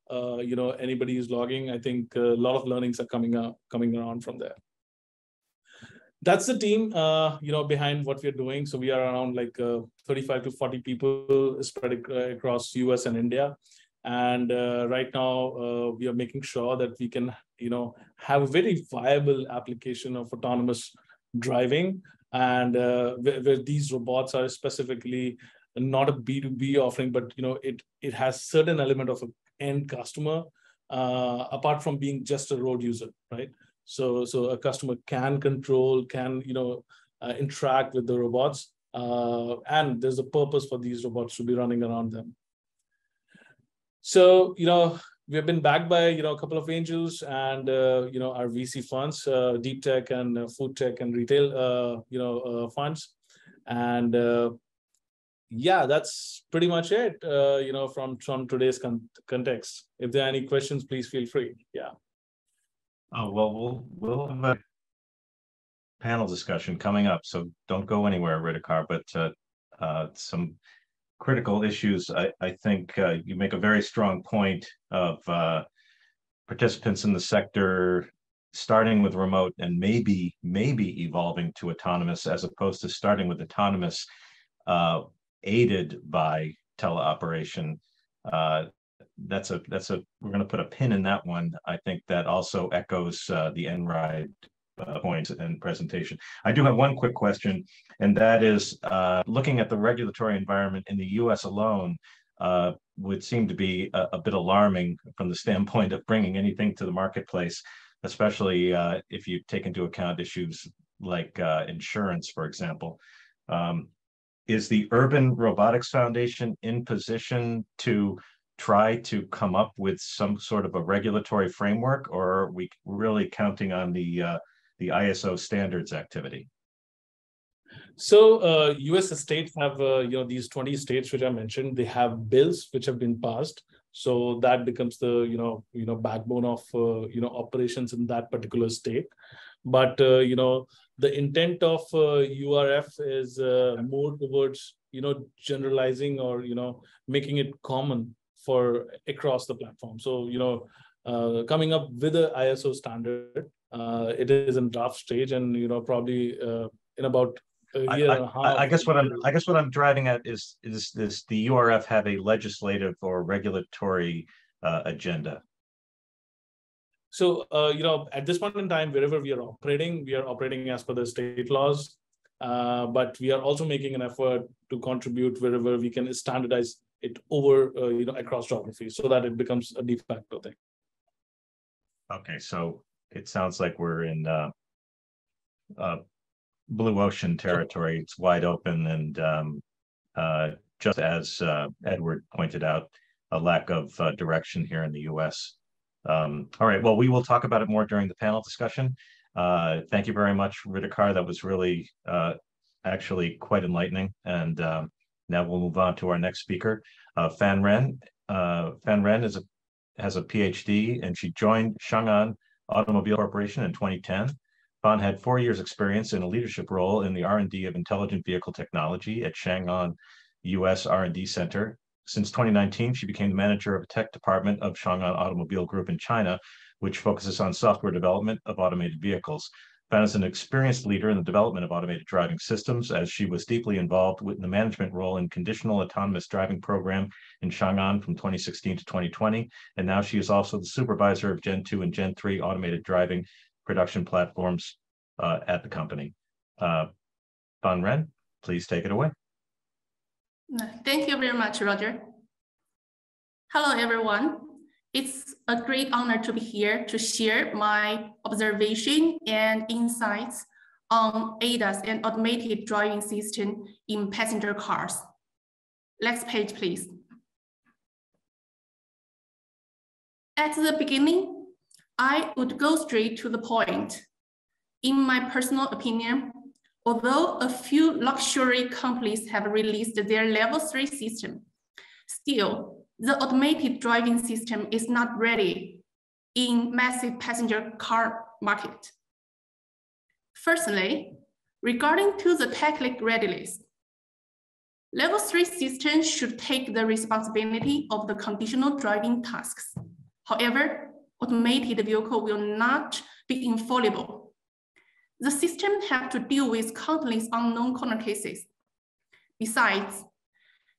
[SPEAKER 4] Anybody is logging. I think a lot of learnings are coming around from there. That's the team, behind what we're doing. So we are around 35 to 40 people spread across US and India. And right now we are making sure that we can, have a very viable application of autonomous driving, and where these robots are specifically not a B2B offering, but it has certain element of an end customer, apart from being just a road user, right? So a customer can control, interact with the robots, and there's a purpose for these robots to be running around them. So, we have been backed by, a couple of angels and, our VC funds, deep tech and food tech and retail, funds. And yeah, that's pretty much it, from today's context. If there are any questions, please feel free. Yeah.
[SPEAKER 2] Oh, well, we'll have a panel discussion coming up, so don't go anywhere, Ridhikar, but some critical issues. I think you make a very strong point of participants in the sector starting with remote and maybe evolving to autonomous, as opposed to starting with autonomous aided by teleoperation. We're going to put a pin in that one. I think that also echoes the NRIDE point and presentation. I do have one quick question, and that is looking at the regulatory environment in the US alone would seem to be a bit alarming from the standpoint of bringing anything to the marketplace, especially if you take into account issues like insurance, for example. Is the Urban Robotics Foundation in position to try to come up with some sort of a regulatory framework, or are we really counting on the ISO standards activity?
[SPEAKER 4] So US states have, these 20 states which I mentioned, they have bills which have been passed. So that becomes the, backbone of, operations in that particular state. But, the intent of URF is more towards, generalizing or, making it common for across the platform. So, coming up with a ISO standard, it is in draft stage, and, probably in about a year and a half.
[SPEAKER 2] I guess what I'm driving at is this: the URF have a legislative or regulatory agenda?
[SPEAKER 4] So, at this point in time, wherever we are operating as per the state laws, but we are also making an effort to contribute wherever we can standardize it over, across geographies, so that it becomes a de facto thing.
[SPEAKER 2] Okay, so it sounds like we're in blue ocean territory. It's wide open, and just as Edward pointed out, a lack of direction here in the US. All right, well, we will talk about it more during the panel discussion. Thank you very much, Ridhikar. That was really actually quite enlightening. And now we'll move on to our next speaker, Fan Ren. Fan Ren has a PhD, and she joined Chang'an Automobile Corporation in 2010. Fan had 4 years experience in a leadership role in the R&D of intelligent vehicle technology at Chang'an US R&D Center. Since 2019, she became the manager of a tech department of Chang'an Automobile Group in China, which focuses on software development of automated vehicles. Fan is an experienced leader in the development of automated driving systems, as she was deeply involved with the management role in conditional autonomous driving program in Chang'an from 2016 to 2020. And now she is also the supervisor of Gen 2 and Gen 3 automated driving production platforms at the company. Van Ren, please take it away.
[SPEAKER 5] Thank you very much, Roger. Hello, everyone. It's a great honor to be here to share my observation and insights on ADAS and automated driving system in passenger cars. Next page, please. At the beginning, I would go straight to the point. In my personal opinion, although a few luxury companies have released their level 3 system, still, the automated driving system is not ready in massive passenger car market. Firstly, regarding to the technical readiness, level 3 system should take the responsibility of the conditional driving tasks. However, automated vehicle will not be infallible. The system have to deal with countless unknown corner cases. Besides,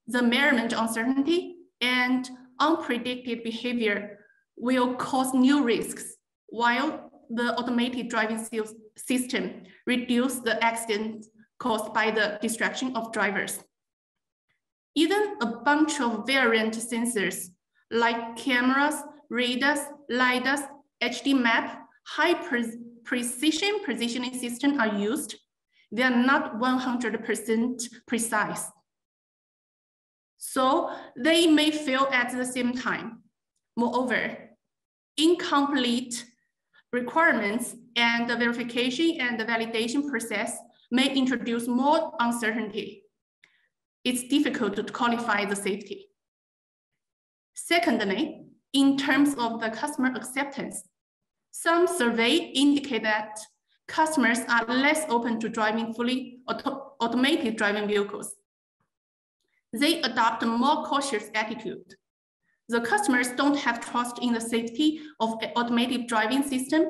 [SPEAKER 5] the measurement uncertainty and unpredicted behavior will cause new risks, while the automated driving system reduce the accidents caused by the distraction of drivers. Even a bunch of variant sensors like cameras, radars, LiDARs, HD map, high precision positioning system are used. They are not 100% precise. So they may fail at the same time. Moreover, incomplete requirements and the verification and the validation process may introduce more uncertainty. It's difficult to qualify the safety. Secondly, in terms of the customer acceptance, some surveys indicate that customers are less open to driving fully automated driving vehicles. They adopt a more cautious attitude. The customers don't have trust in the safety of an automated driving system.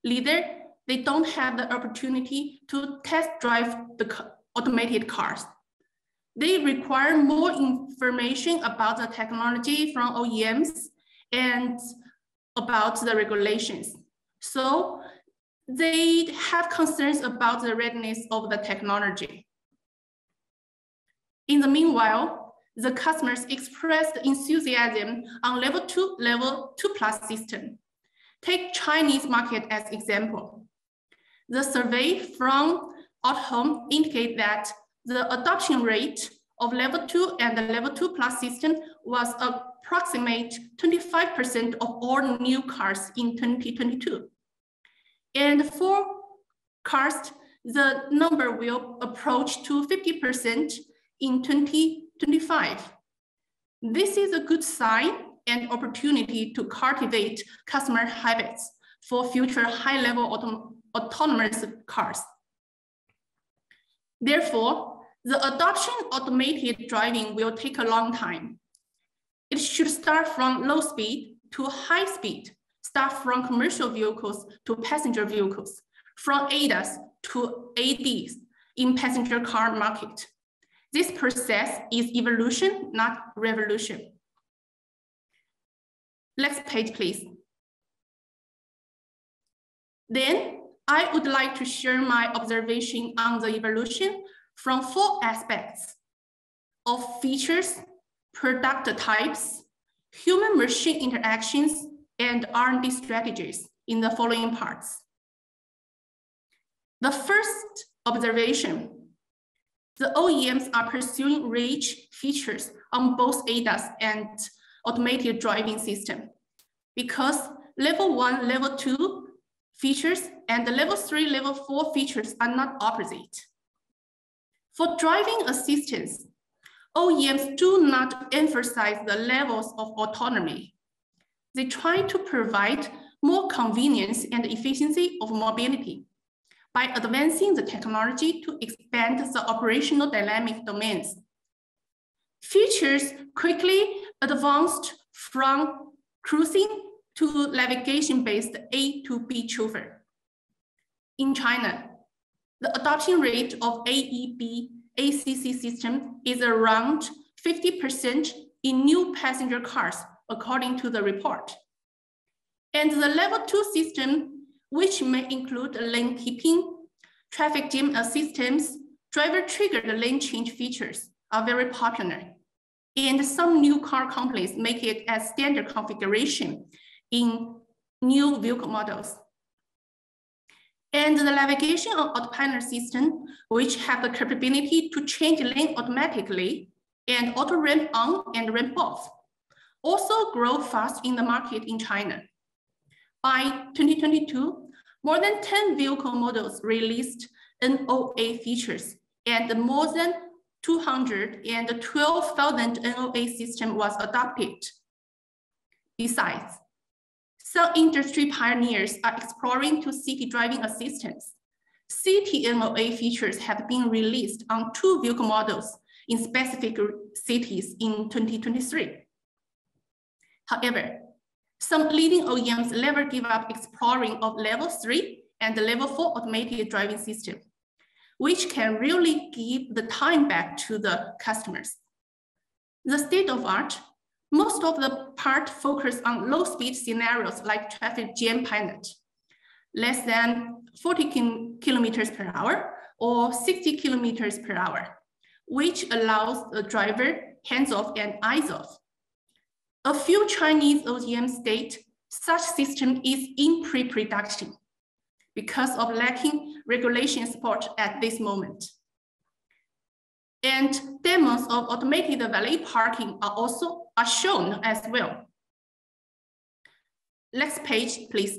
[SPEAKER 5] Neither, they don't have the opportunity to test drive the automated cars. They require more information about the technology from OEMs and about the regulations. So they have concerns about the readiness of the technology. In the meanwhile, the customers expressed enthusiasm on level 2+ system. Take Chinese market as example. The survey from Authom indicate that the adoption rate of level 2 and the level 2+ system was approximate 25% of all new cars in 2022. And for cars, the number will approach to 50% in 2025. This is a good sign and opportunity to cultivate customer habits for future high-level autonomous cars. Therefore, the adoption of automated driving will take a long time. It should start from low speed to high speed, start from commercial vehicles to passenger vehicles, from ADAS to ADs in passenger car market. This process is evolution, not revolution. Next page, please. Then I would like to share my observation on the evolution from 4 aspects of features, product types, human-machine interactions, and R&D strategies in the following parts. The first observation, the OEMs are pursuing rich features on both ADAS and automated driving system because level 1, level 2 features and the level 3, level 4 features are not opposite. For driving assistance, OEMs do not emphasize the levels of autonomy. They try to provide more convenience and efficiency of mobility by advancing the technology to expand the operational dynamic domains. Features quickly advanced from cruising to navigation-based A to B chauffeur. In China, the adoption rate of AEB ACC system is around 50% in new passenger cars, according to the report. And the level 2 system, which may include lane keeping, traffic jam assistance, driver-triggered lane change features, are very popular. And some new car companies make it as standard configuration in new vehicle models. And the navigation on autopilot system, which have the capability to change lane automatically and auto ramp on and ramp off, also grow fast in the market in China. By 2022, more than 10 vehicle models released NOA features, and more than 212,000 NOA system was adopted. Besides, some industry pioneers are exploring to city driving assistance. City NOA features have been released on 2 vehicle models in specific cities in 2023. However, some leading OEMs never give up exploring of level 3 and level 4 automated driving system, which can really give the time back to the customers. The state of art, most of the part focus on low speed scenarios like traffic jam pilot, less than 40 kilometers per hour or 60 kilometers per hour, which allows the driver hands off and eyes off. A few Chinese OEMs state such system is in pre-production because of lacking regulation support at this moment. And demos of automated valet parking are shown as well. Next page, please.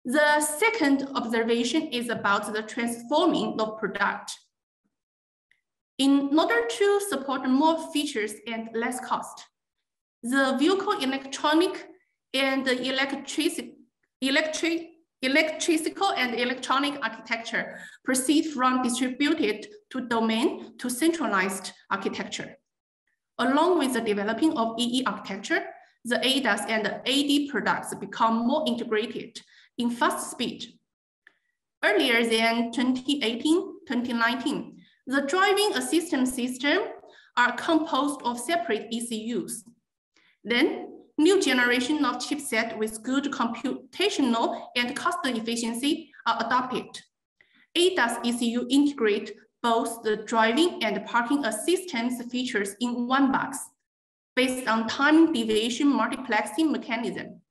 [SPEAKER 5] The second observation is about the transforming of product. In order to support more features and less cost, the vehicle electronic and electrical and electronic architecture proceed from distributed to domain to centralized architecture. Along with the developing of EE architecture, the ADAS and AD products become more integrated in fast speed. Earlier than 2018-2019, the driving assistance system are composed of separate ECUs. Then, new generation of chipset with good computational and cost efficiency are adopted. ADAS ECU integrate both the driving and parking assistance features in one box based on time deviation multiplexing mechanism.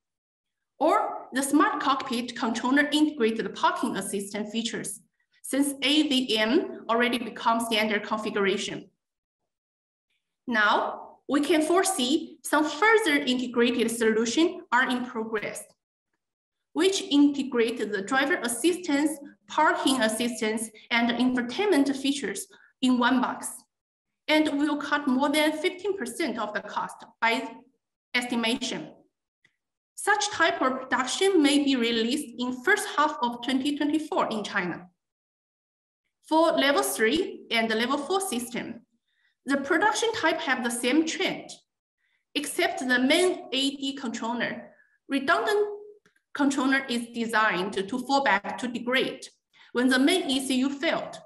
[SPEAKER 5] Or the smart cockpit controller integrates the parking assistance features since AVM already becomes standard configuration. Now, we can foresee some further integrated solutions are in progress, which integrate the driver assistance, parking assistance, and infotainment features in one box, and will cut more than 15% of the cost by estimation. Such type of production may be released in first half of 2024 in China. For level 3 and the level 4 system, the production type have the same trend, except the main AD controller. Redundant controller is designed to fall back to degrade when the main ECU failed.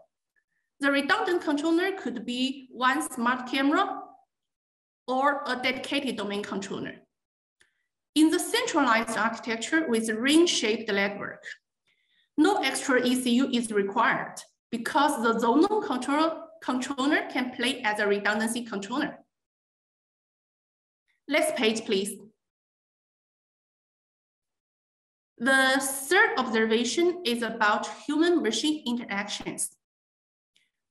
[SPEAKER 5] The redundant controller could be one smart camera or a dedicated domain controller. In the centralized architecture with ring-shaped network, no extra ECU is required because the zonal controller can play as a redundancy controller. Next page, please. The third observation is about human-machine interactions.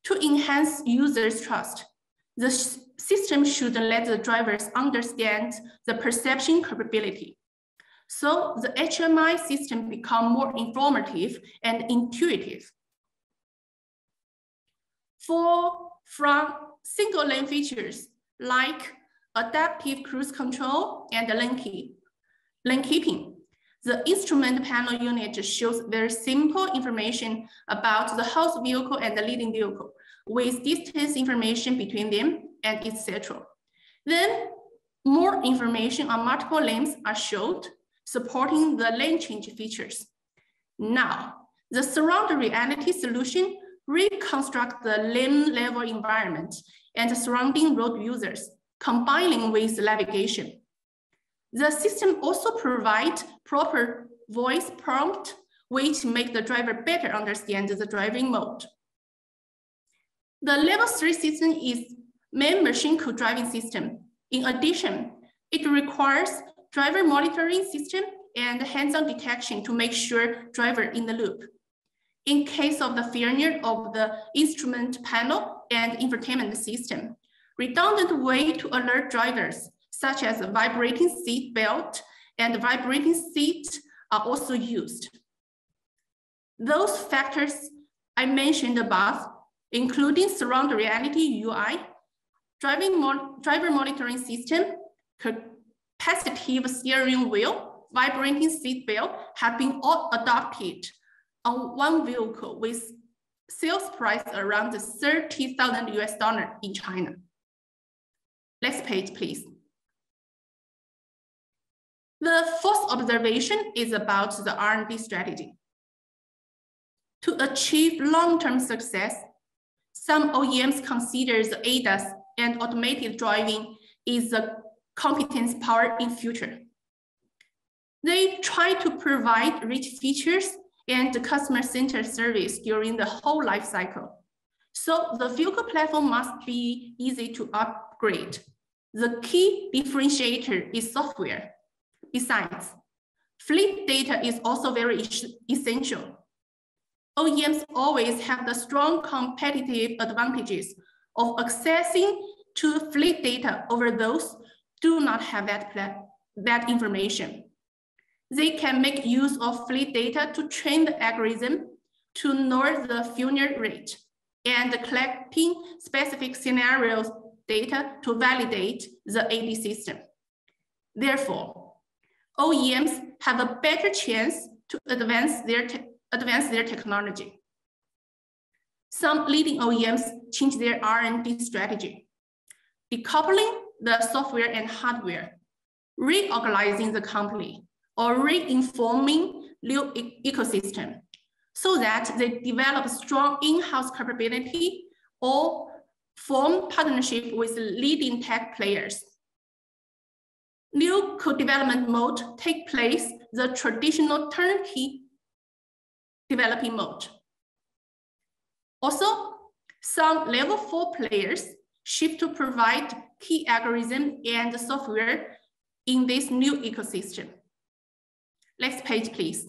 [SPEAKER 5] To enhance users' trust, the system should let the drivers understand the perception capability. So the HMI system become more informative and intuitive. From single lane features like adaptive cruise control and lane keeping, the instrument panel unit shows very simple information about the host vehicle and the leading vehicle with distance information between them and etc. Then more information on multiple lanes are showed supporting the lane change features. Now, the surround reality solution reconstructs the lane level environment and surrounding road users, combining with navigation. The system also provides proper voice prompt, which make the driver better understand the driving mode. The level 3 system is main machine co-driving system. In addition, it requires driver monitoring system and hands-on detection to make sure driver in the loop. In case of the failure of the instrument panel and infotainment system, redundant way to alert drivers, such as vibrating seat belt and vibrating seat, are also used. Those factors I mentioned above, including surround reality UI, driver monitoring system, capacitive steering wheel, vibrating seat belt, have been all adopted on one vehicle with sales price around $30,000 US in China. Next page, please. The fourth observation is about the R&D strategy. To achieve long-term success, some OEMs consider the ADAS and automated driving is the competence power in future. They try to provide rich features and customer-centered service during the whole life cycle. So the vehicle platform must be easy to upgrade. The key differentiator is software. Besides, fleet data is also very essential. OEMs always have the strong competitive advantages of accessing to fleet data over those do not have that information. They can make use of fleet data to train the algorithm to know the failure rate and collecting specific scenarios data to validate the AD system. Therefore, OEMs have a better chance to advance their technology. Some leading OEMs change their R&D strategy, decoupling the software and hardware, reorganizing the company, or reinforming new ecosystem so that they develop strong in-house capability or form partnership with leading tech players. New co-development mode take place the traditional turnkey developing mode. Also, some level 4 players shift to provide key algorithm and software in this new ecosystem. Next page, please.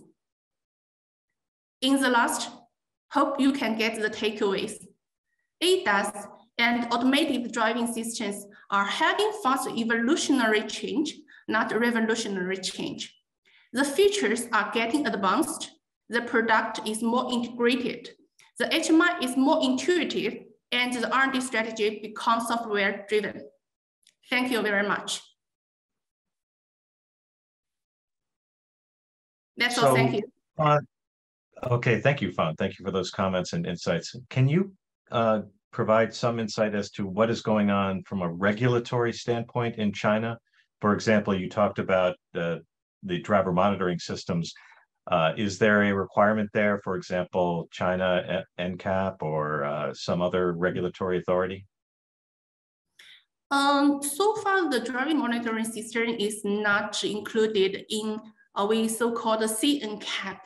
[SPEAKER 5] In the last, hope you can get the takeaways. ADAS and automated driving systems are having fast evolutionary change, not revolutionary change. The features are getting advanced. The product is more integrated. The HMI is more intuitive, and the R&D strategy becomes software driven. Thank you very much. That's all, thank you.
[SPEAKER 2] Okay, thank you, Fan. Thank you for those comments and insights. Can you provide some insight as to what is going on from a regulatory standpoint in China? For example, you talked about the driver monitoring systems. Is there a requirement there, for example, China NCAP or some other regulatory authority?
[SPEAKER 5] So far, the driving monitoring system is not included in our so-called CNCAP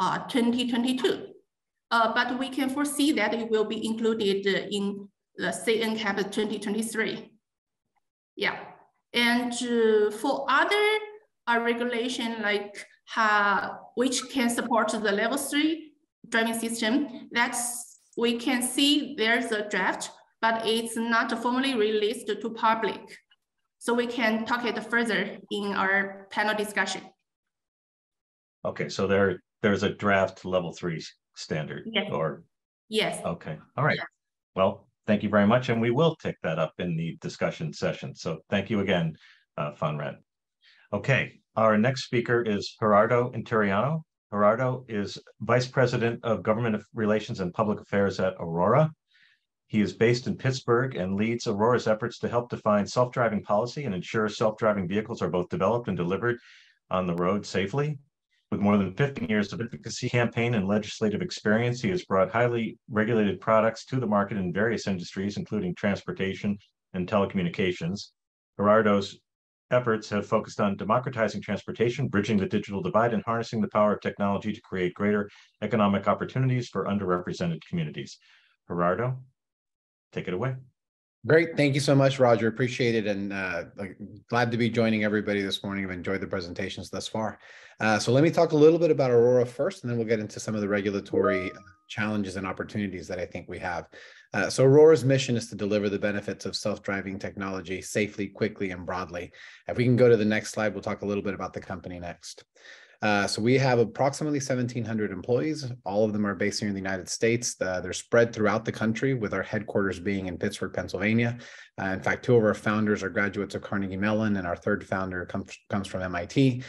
[SPEAKER 5] 2022. But we can foresee that it will be included in the CNCAP 2023. Yeah, and for other regulation like which can support the level 3 driving system, we can see there's a draft, but it's not formally released to public. So we can talk it further in our panel discussion.
[SPEAKER 2] Okay, so there's a draft level 3 standard.
[SPEAKER 5] Yes.
[SPEAKER 2] Or
[SPEAKER 5] yes.
[SPEAKER 2] Okay, all right. Well, thank you very much, and we will take that up in the discussion session. So thank you again, Fanren. Okay, our next speaker is Gerardo Interiano. Gerardo is Vice President of Government Relations and Public Affairs at Aurora. He is based in Pittsburgh and leads Aurora's efforts to help define self-driving policy and ensure self-driving vehicles are both developed and delivered on the road safely. With more than 15 years of advocacy, campaign, and legislative experience, he has brought highly regulated products to the market in various industries, including transportation and telecommunications. Gerardo's efforts have focused on democratizing transportation, bridging the digital divide, and harnessing the power of technology to create greater economic opportunities for underrepresented communities. Gerardo, take it away.
[SPEAKER 6] Great. Thank you so much, Roger. Appreciate it. And glad to be joining everybody this morning. I've enjoyed the presentations thus far. So let me talk a little bit about Aurora first, and then we'll get into some of the regulatory challenges and opportunities that I think we have. So Aurora's mission is to deliver the benefits of self-driving technology safely, quickly, and broadly. If we can go to the next slide, we'll talk a little bit about the company next. So we have approximately 1,700 employees. All of them are based here in the United States. They're spread throughout the country, with our headquarters being in Pittsburgh, Pennsylvania. In fact, 2 of our founders are graduates of Carnegie Mellon, and our 3rd founder comes from MIT.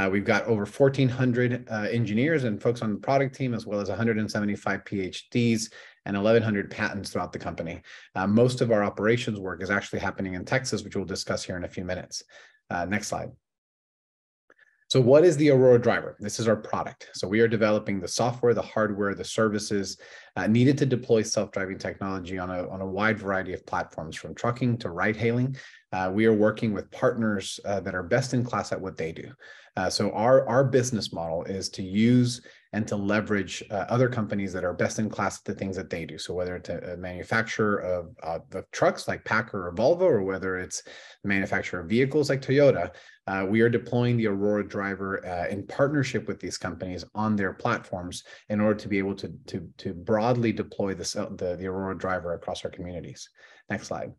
[SPEAKER 6] We've got over 1,400 engineers and folks on the product team, as well as 175 PhDs and 1,100 patents throughout the company. Most of our operations work is actually happening in Texas, which we'll discuss here in a few minutes. Next slide. So what is the Aurora Driver? This is our product. So we are developing the software, the hardware, the services needed to deploy self-driving technology on a wide variety of platforms, from trucking to ride-hailing. We are working with partners that are best in class at what they do. So our business model is to use and to leverage other companies that are best in class at the things that they do. So whether it's a manufacturer of trucks like Packer or Volvo, or whether it's the manufacturer of vehicles like Toyota, we are deploying the Aurora Driver in partnership with these companies on their platforms in order to be able to broadly deploy the Aurora Driver across our communities. Next slide.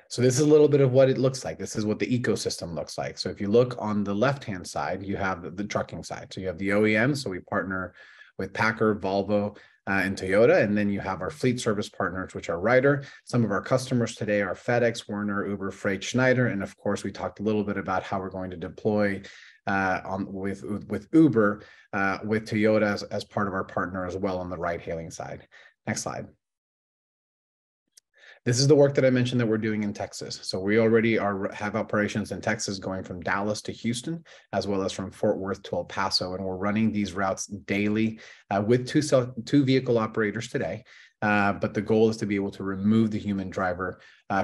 [SPEAKER 6] So this is a little bit of what it looks like. This is what the ecosystem looks like. So if you look on the left-hand side, you have the trucking side. So you have the OEM. So we partner with Packer, Volvo, and Toyota. And then you have our fleet service partners, which are Ryder. Some of our customers today are FedEx, Werner, Uber, Freight, Schneider. And of course, we talked a little bit about how we're going to deploy with Uber, with Toyota as part of our partner as well on the ride-hailing side. Next slide. This is the work that I mentioned that we're doing in Texas. So we already have operations in Texas going from Dallas to Houston, as well as from Fort Worth to El Paso. And we're running these routes daily with two vehicle operators today. But the goal is to be able to remove the human driver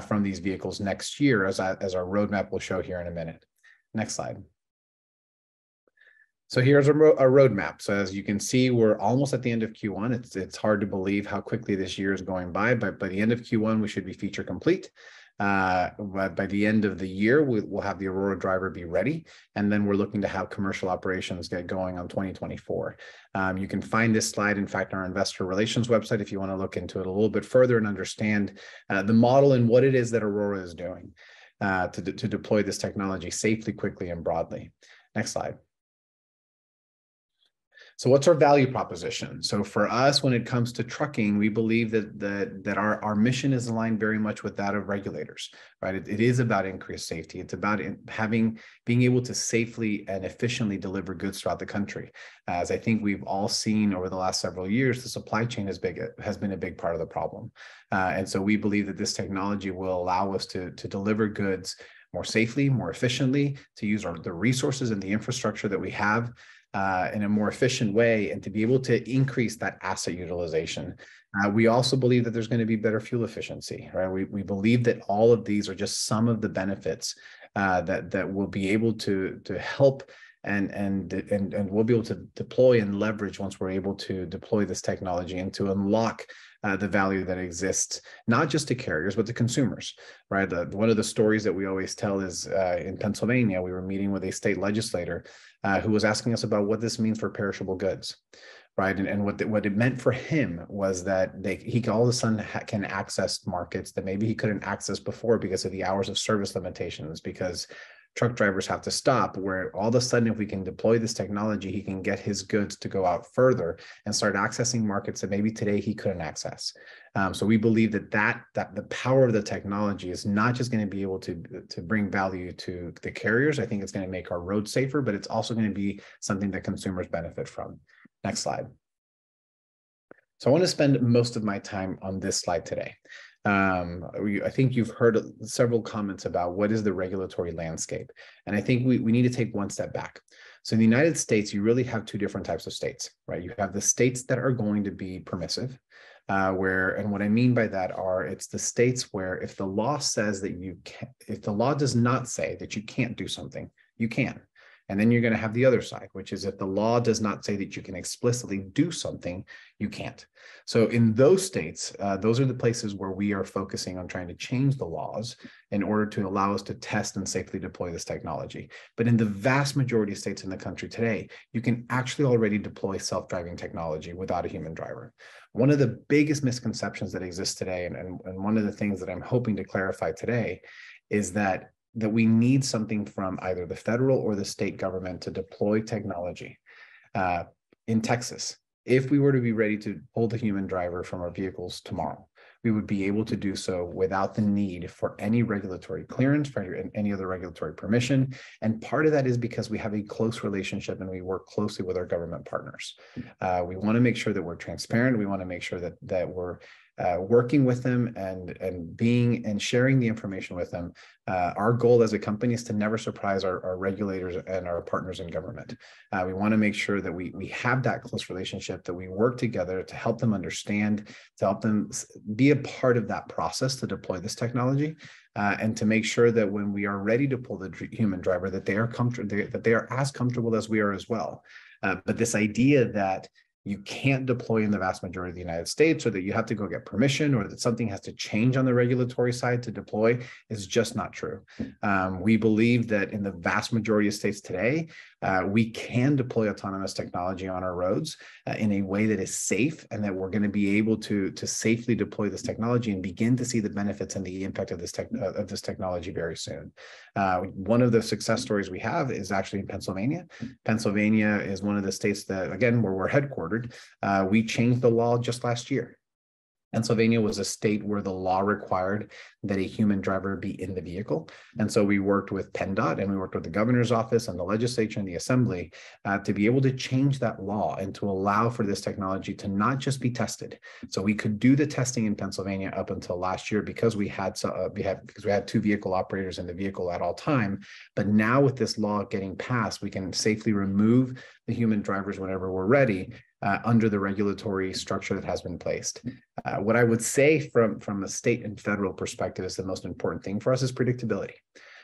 [SPEAKER 6] from these vehicles next year, as our roadmap will show here in a minute. Next slide. So here's a roadmap. So as you can see, we're almost at the end of Q1. It's hard to believe how quickly this year is going by, but by the end of Q1, we should be feature complete. But by the end of the year, we'll have the Aurora Driver be ready. And then we're looking to have commercial operations get going on 2024. You can find this slide, in fact, on our investor relations website, if you want to look into it a little bit further and understand the model and what it is that Aurora is doing to deploy this technology safely, quickly, and broadly. Next slide. So what's our value proposition? So for us, when it comes to trucking, we believe that our mission is aligned very much with that of regulators, right? It is about increased safety. It's about being able to safely and efficiently deliver goods throughout the country. As I think we've all seen over the last several years, the supply chain has been a big part of the problem. And so we believe that this technology will allow us to deliver goods more safely, more efficiently, to use the resources and the infrastructure that we have in a more efficient way, and to be able to increase that asset utilization. We also believe that there's going to be better fuel efficiency, right? We believe that all of these are just some of the benefits that will be able to help and we'll be able to deploy and leverage once we're able to deploy this technology and to unlock the value that exists, not just to carriers, but to consumers, right? One of the stories that we always tell is in Pennsylvania, we were meeting with a state legislator who was asking us about what this means for perishable goods, right? And what it meant for him was that he all of a sudden can access markets that maybe he couldn't access before because of the hours of service limitations, because truck drivers have to stop, where all of a sudden, if we can deploy this technology, he can get his goods to go out further and start accessing markets that maybe today he couldn't access. So we believe that the power of the technology is not just going to be able to bring value to the carriers. I think it's going to make our roads safer, but it's also going to be something that consumers benefit from. Next slide. So I want to spend most of my time on this slide today. I think you've heard several comments about what is the regulatory landscape. And I think we need to take one step back. So in the United States, you really have two different types of states, right? You have the states that are going to be permissive, and what I mean by that it's the states where if the law says that if the law does not say that you can't do something, you can. And then you're going to have the other side, which is if the law does not say that you can explicitly do something, you can't. So in those states, those are the places where we are focusing on trying to change the laws in order to allow us to test and safely deploy this technology. But in the vast majority of states in the country today, you can actually already deploy self-driving technology without a human driver. One of the biggest misconceptions that exists today, and one of the things that I'm hoping to clarify today, is that we need something from either the federal or the state government to deploy technology. In Texas, if we were to be ready to pull the human driver from our vehicles tomorrow, we would be able to do so without the need for any regulatory clearance, for any other regulatory permission. And part of that is because we have a close relationship and we work closely with our government partners. We want to make sure that we're transparent. We want to make sure that we're working with them and sharing the information with them. Our goal as a company is to never surprise our regulators and our partners in government. We want to make sure that we have that close relationship, that we work together to help them understand, to help them be a part of that process to deploy this technology, and to make sure that when we are ready to pull the human driver, that they are comfortable, that they are as comfortable as we are as well. But this idea that you can't deploy in the vast majority of the United States, or that you have to go get permission, or that something has to change on the regulatory side to deploy is just not true. We believe that in the vast majority of states today, we can deploy autonomous technology on our roads in a way that is safe, and that we're going to be able to safely deploy this technology and begin to see the benefits and the impact of this technology very soon. One of the success stories we have is actually in Pennsylvania. Pennsylvania is one of the states that, again, where we're headquartered. We changed the law just last year. Pennsylvania was a state where the law required that a human driver be in the vehicle. And so we worked with PennDOT, and we worked with the governor's office and the legislature and the assembly to be able to change that law and to allow for this technology to not just be tested. So we could do the testing in Pennsylvania up until last year because we had two vehicle operators in the vehicle at all time. But now with this law getting passed, we can safely remove the human drivers whenever we're ready, under the regulatory structure that has been placed. What I would say from a state and federal perspective is the most important thing for us is predictability.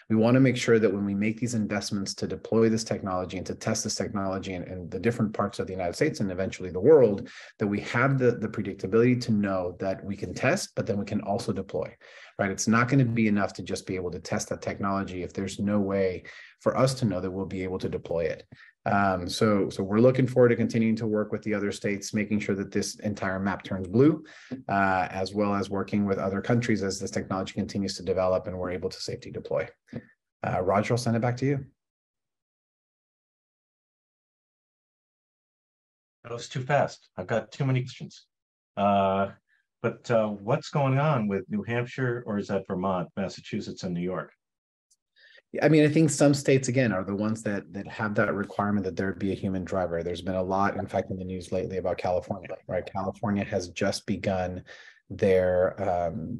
[SPEAKER 6] We want to make sure that when we make these investments to deploy this technology and to test this technology in the different parts of the United States and eventually the world, that we have the predictability to know that we can test, but then we can also deploy, right? It's not going to be enough to just be able to test that technology if there's no way for us to know that we'll be able to deploy it. So we're looking forward to continuing to work with the other states, making sure that this entire map turns blue, as well as working with other countries as this technology continues to develop and we're able to safely deploy. Roger, I'll send it back to you.
[SPEAKER 2] That was too fast. I've got too many questions. But what's going on with New Hampshire, or is that Vermont, Massachusetts, and New York?
[SPEAKER 6] I mean, I think some states, again, are the ones that have that requirement that there be a human driver. There's been a lot, in fact, in the news lately about California, right? California has just begun their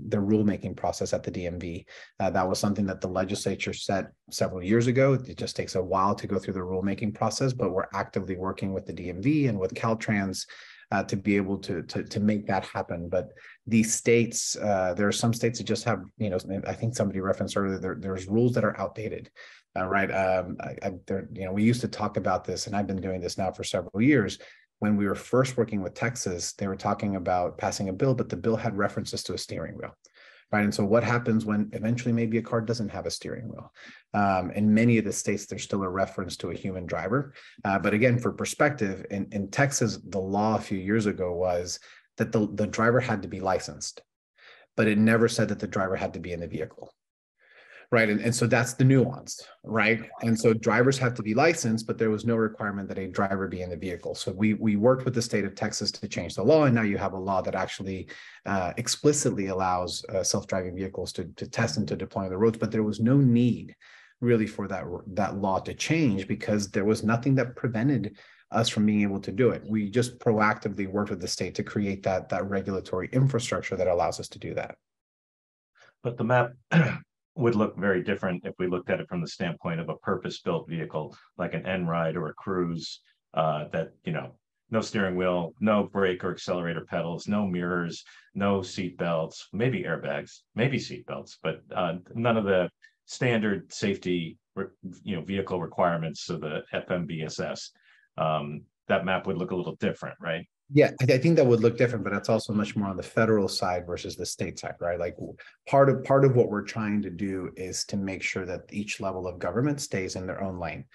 [SPEAKER 6] rulemaking process at the DMV. That was something that the legislature set several years ago. It just takes a while to go through the rulemaking process, but we're actively working with the DMV and with Caltrans to be able to make that happen. But these states, there are some states that just have, I think somebody referenced earlier, there's rules that are outdated, right? We used to talk about this, and I've been doing this now for several years. When we were first working with Texas, they were talking about passing a bill, but the bill had references to a steering wheel. Right. And so what happens when eventually maybe a car doesn't have a steering wheel? In many of the states, there's still a reference to a human driver. But again, for perspective, in Texas, the law a few years ago was that the driver had to be licensed, but it never said that the driver had to be in the vehicle. Right. And so that's the nuance, right? And so drivers have to be licensed, but there was no requirement that a driver be in the vehicle. So we worked with the state of Texas to change the law. And now you have a law that actually explicitly allows self-driving vehicles to test and to deploy on the roads. But there was no need really for that law to change because there was nothing that prevented us from being able to do it. We just proactively worked with the state to create that regulatory infrastructure that allows us to do that.
[SPEAKER 2] But the map would look very different if we looked at it from the standpoint of a purpose-built vehicle, like an N-Ride or a Cruise, that, you know, no steering wheel, no brake or accelerator pedals, no mirrors, no seat belts, maybe airbags, maybe seat belts, but none of the standard safety, you know, vehicle requirements of the FMVSS. That map would look a little different, right?
[SPEAKER 6] Yeah, I think that would look different, but that's also much more on the federal side versus the state side, right? Like part of what we're trying to do is to make sure that each level of government stays in their own lane.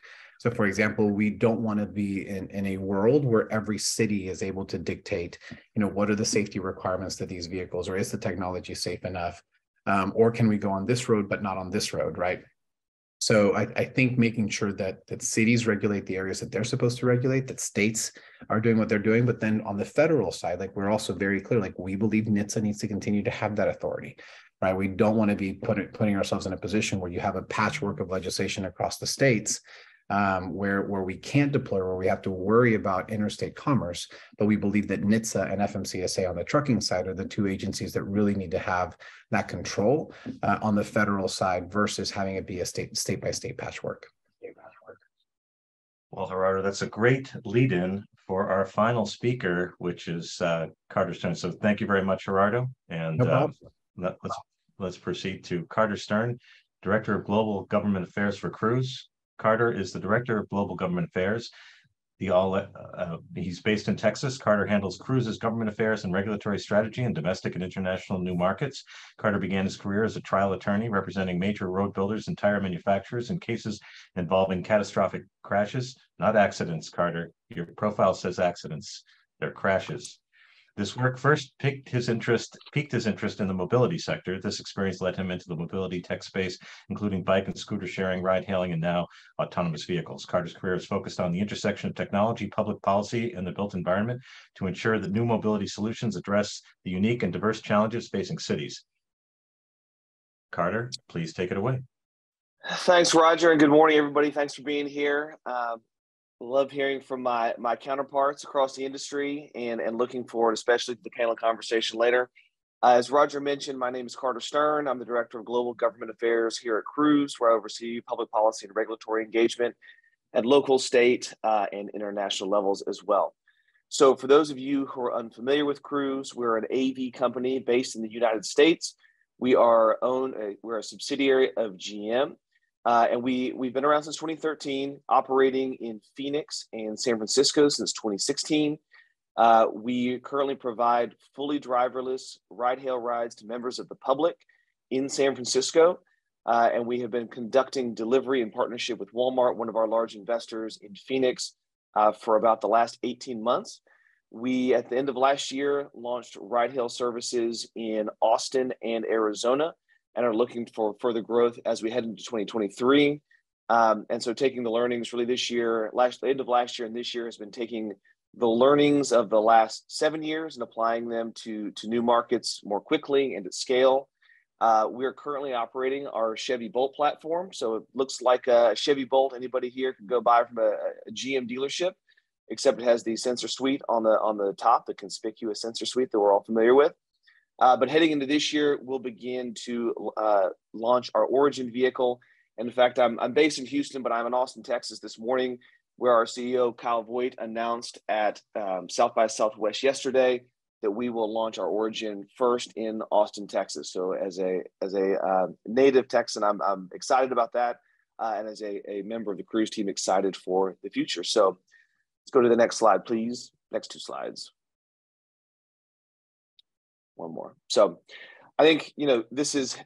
[SPEAKER 6] So for example, we don't want to be in a world where every city is able to dictate, you know, what are the safety requirements to these vehicles, or is the technology safe enough? Or can we go on this road, but not on this road, right? So I think making sure that cities regulate the areas that they're supposed to regulate, that states are doing what they're doing, but then on the federal side, like we're also very clear, like we believe NHTSA needs to continue to have that authority, right? We don't want to be putting ourselves in a position where you have a patchwork of legislation across the states, where we can't deploy, where we have to worry about interstate commerce. But we believe that NHTSA and FMCSA on the trucking side are the two agencies that really need to have that control on the federal side versus having it be a state by state patchwork.
[SPEAKER 2] Well, Gerardo, that's a great lead-in for our final speaker, which is Carter Stern. So thank you very much, Gerardo. And
[SPEAKER 6] No
[SPEAKER 2] let's proceed to Carter Stern, Director of Global Government Affairs for Cruise. Carter is the Director of Global Government Affairs. He's based in Texas. Carter handles Cruise's government affairs and regulatory strategy in domestic and international new markets. Carter began his career as a trial attorney representing major road builders and tire manufacturers in cases involving catastrophic crashes, not accidents, Carter. Your profile says accidents. They're crashes. This work first piqued his interest in the mobility sector. This experience led him into the mobility tech space, including bike and scooter sharing, ride hailing, and now autonomous vehicles. Carter's career is focused on the intersection of technology, public policy, and the built environment to ensure that new mobility solutions address the unique and diverse challenges facing cities. Carter, please take it away.
[SPEAKER 7] Thanks, Roger, and good morning, everybody. Thanks for being here. Love hearing from my counterparts across the industry and looking forward, especially to the panel conversation later. As Roger mentioned, my name is Carter Stern. I'm the Director of Global Government Affairs here at Cruise, where I oversee public policy and regulatory engagement at local, state, and international levels as well. So for those of you who are unfamiliar with Cruise, we're an AV company based in the United States. We're a subsidiary of GM. And we've been around since 2013, operating in Phoenix and San Francisco since 2016. We currently provide fully driverless ride-hail rides to members of the public in San Francisco. And we have been conducting delivery in partnership with Walmart, one of our large investors in Phoenix, for about the last 18 months. We, at the end of last year, launched ride-hail services in Austin and Arizona, and are looking for further growth as we head into 2023. And so taking the learnings really this year, the end of last year and this year has been taking the learnings of the last 7 years and applying them to new markets more quickly and at scale. We are currently operating our Chevy Bolt platform. So it looks like a Chevy Bolt anybody here can go buy from a GM dealership, except it has the sensor suite on the top, the conspicuous sensor suite that we're all familiar with. But heading into this year, we'll begin to launch our Origin vehicle. And in fact, I'm based in Houston, but I'm in Austin, Texas this morning, where our CEO, Kyle Voigt, announced at South by Southwest yesterday that we will launch our Origin first in Austin, Texas. So as a native Texan, I'm excited about that. And as a member of the Cruise team, excited for the future. So let's go to the next slide, please. Next two slides. One more. So I think, this is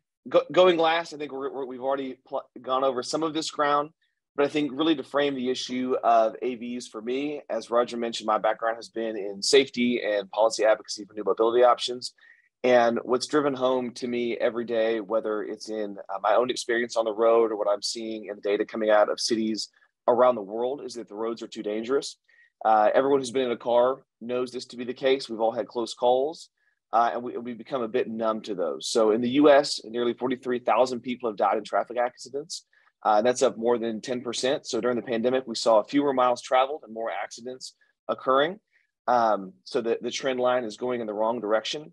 [SPEAKER 7] going last. I think we've already gone over some of this ground, but I think really to frame the issue of AVs for me, as Roger mentioned, my background has been in safety and policy advocacy for new mobility options. And what's driven home to me every day, whether it's in my own experience on the road or what I'm seeing in the data coming out of cities around the world, is that the roads are too dangerous. Everyone who's been in a car knows this to be the case. We've all had close calls. And we become a bit numb to those. So in the US, nearly 43,000 people have died in traffic accidents. And that's up more than 10%. So during the pandemic, we saw fewer miles traveled and more accidents occurring. So the trend line is going in the wrong direction.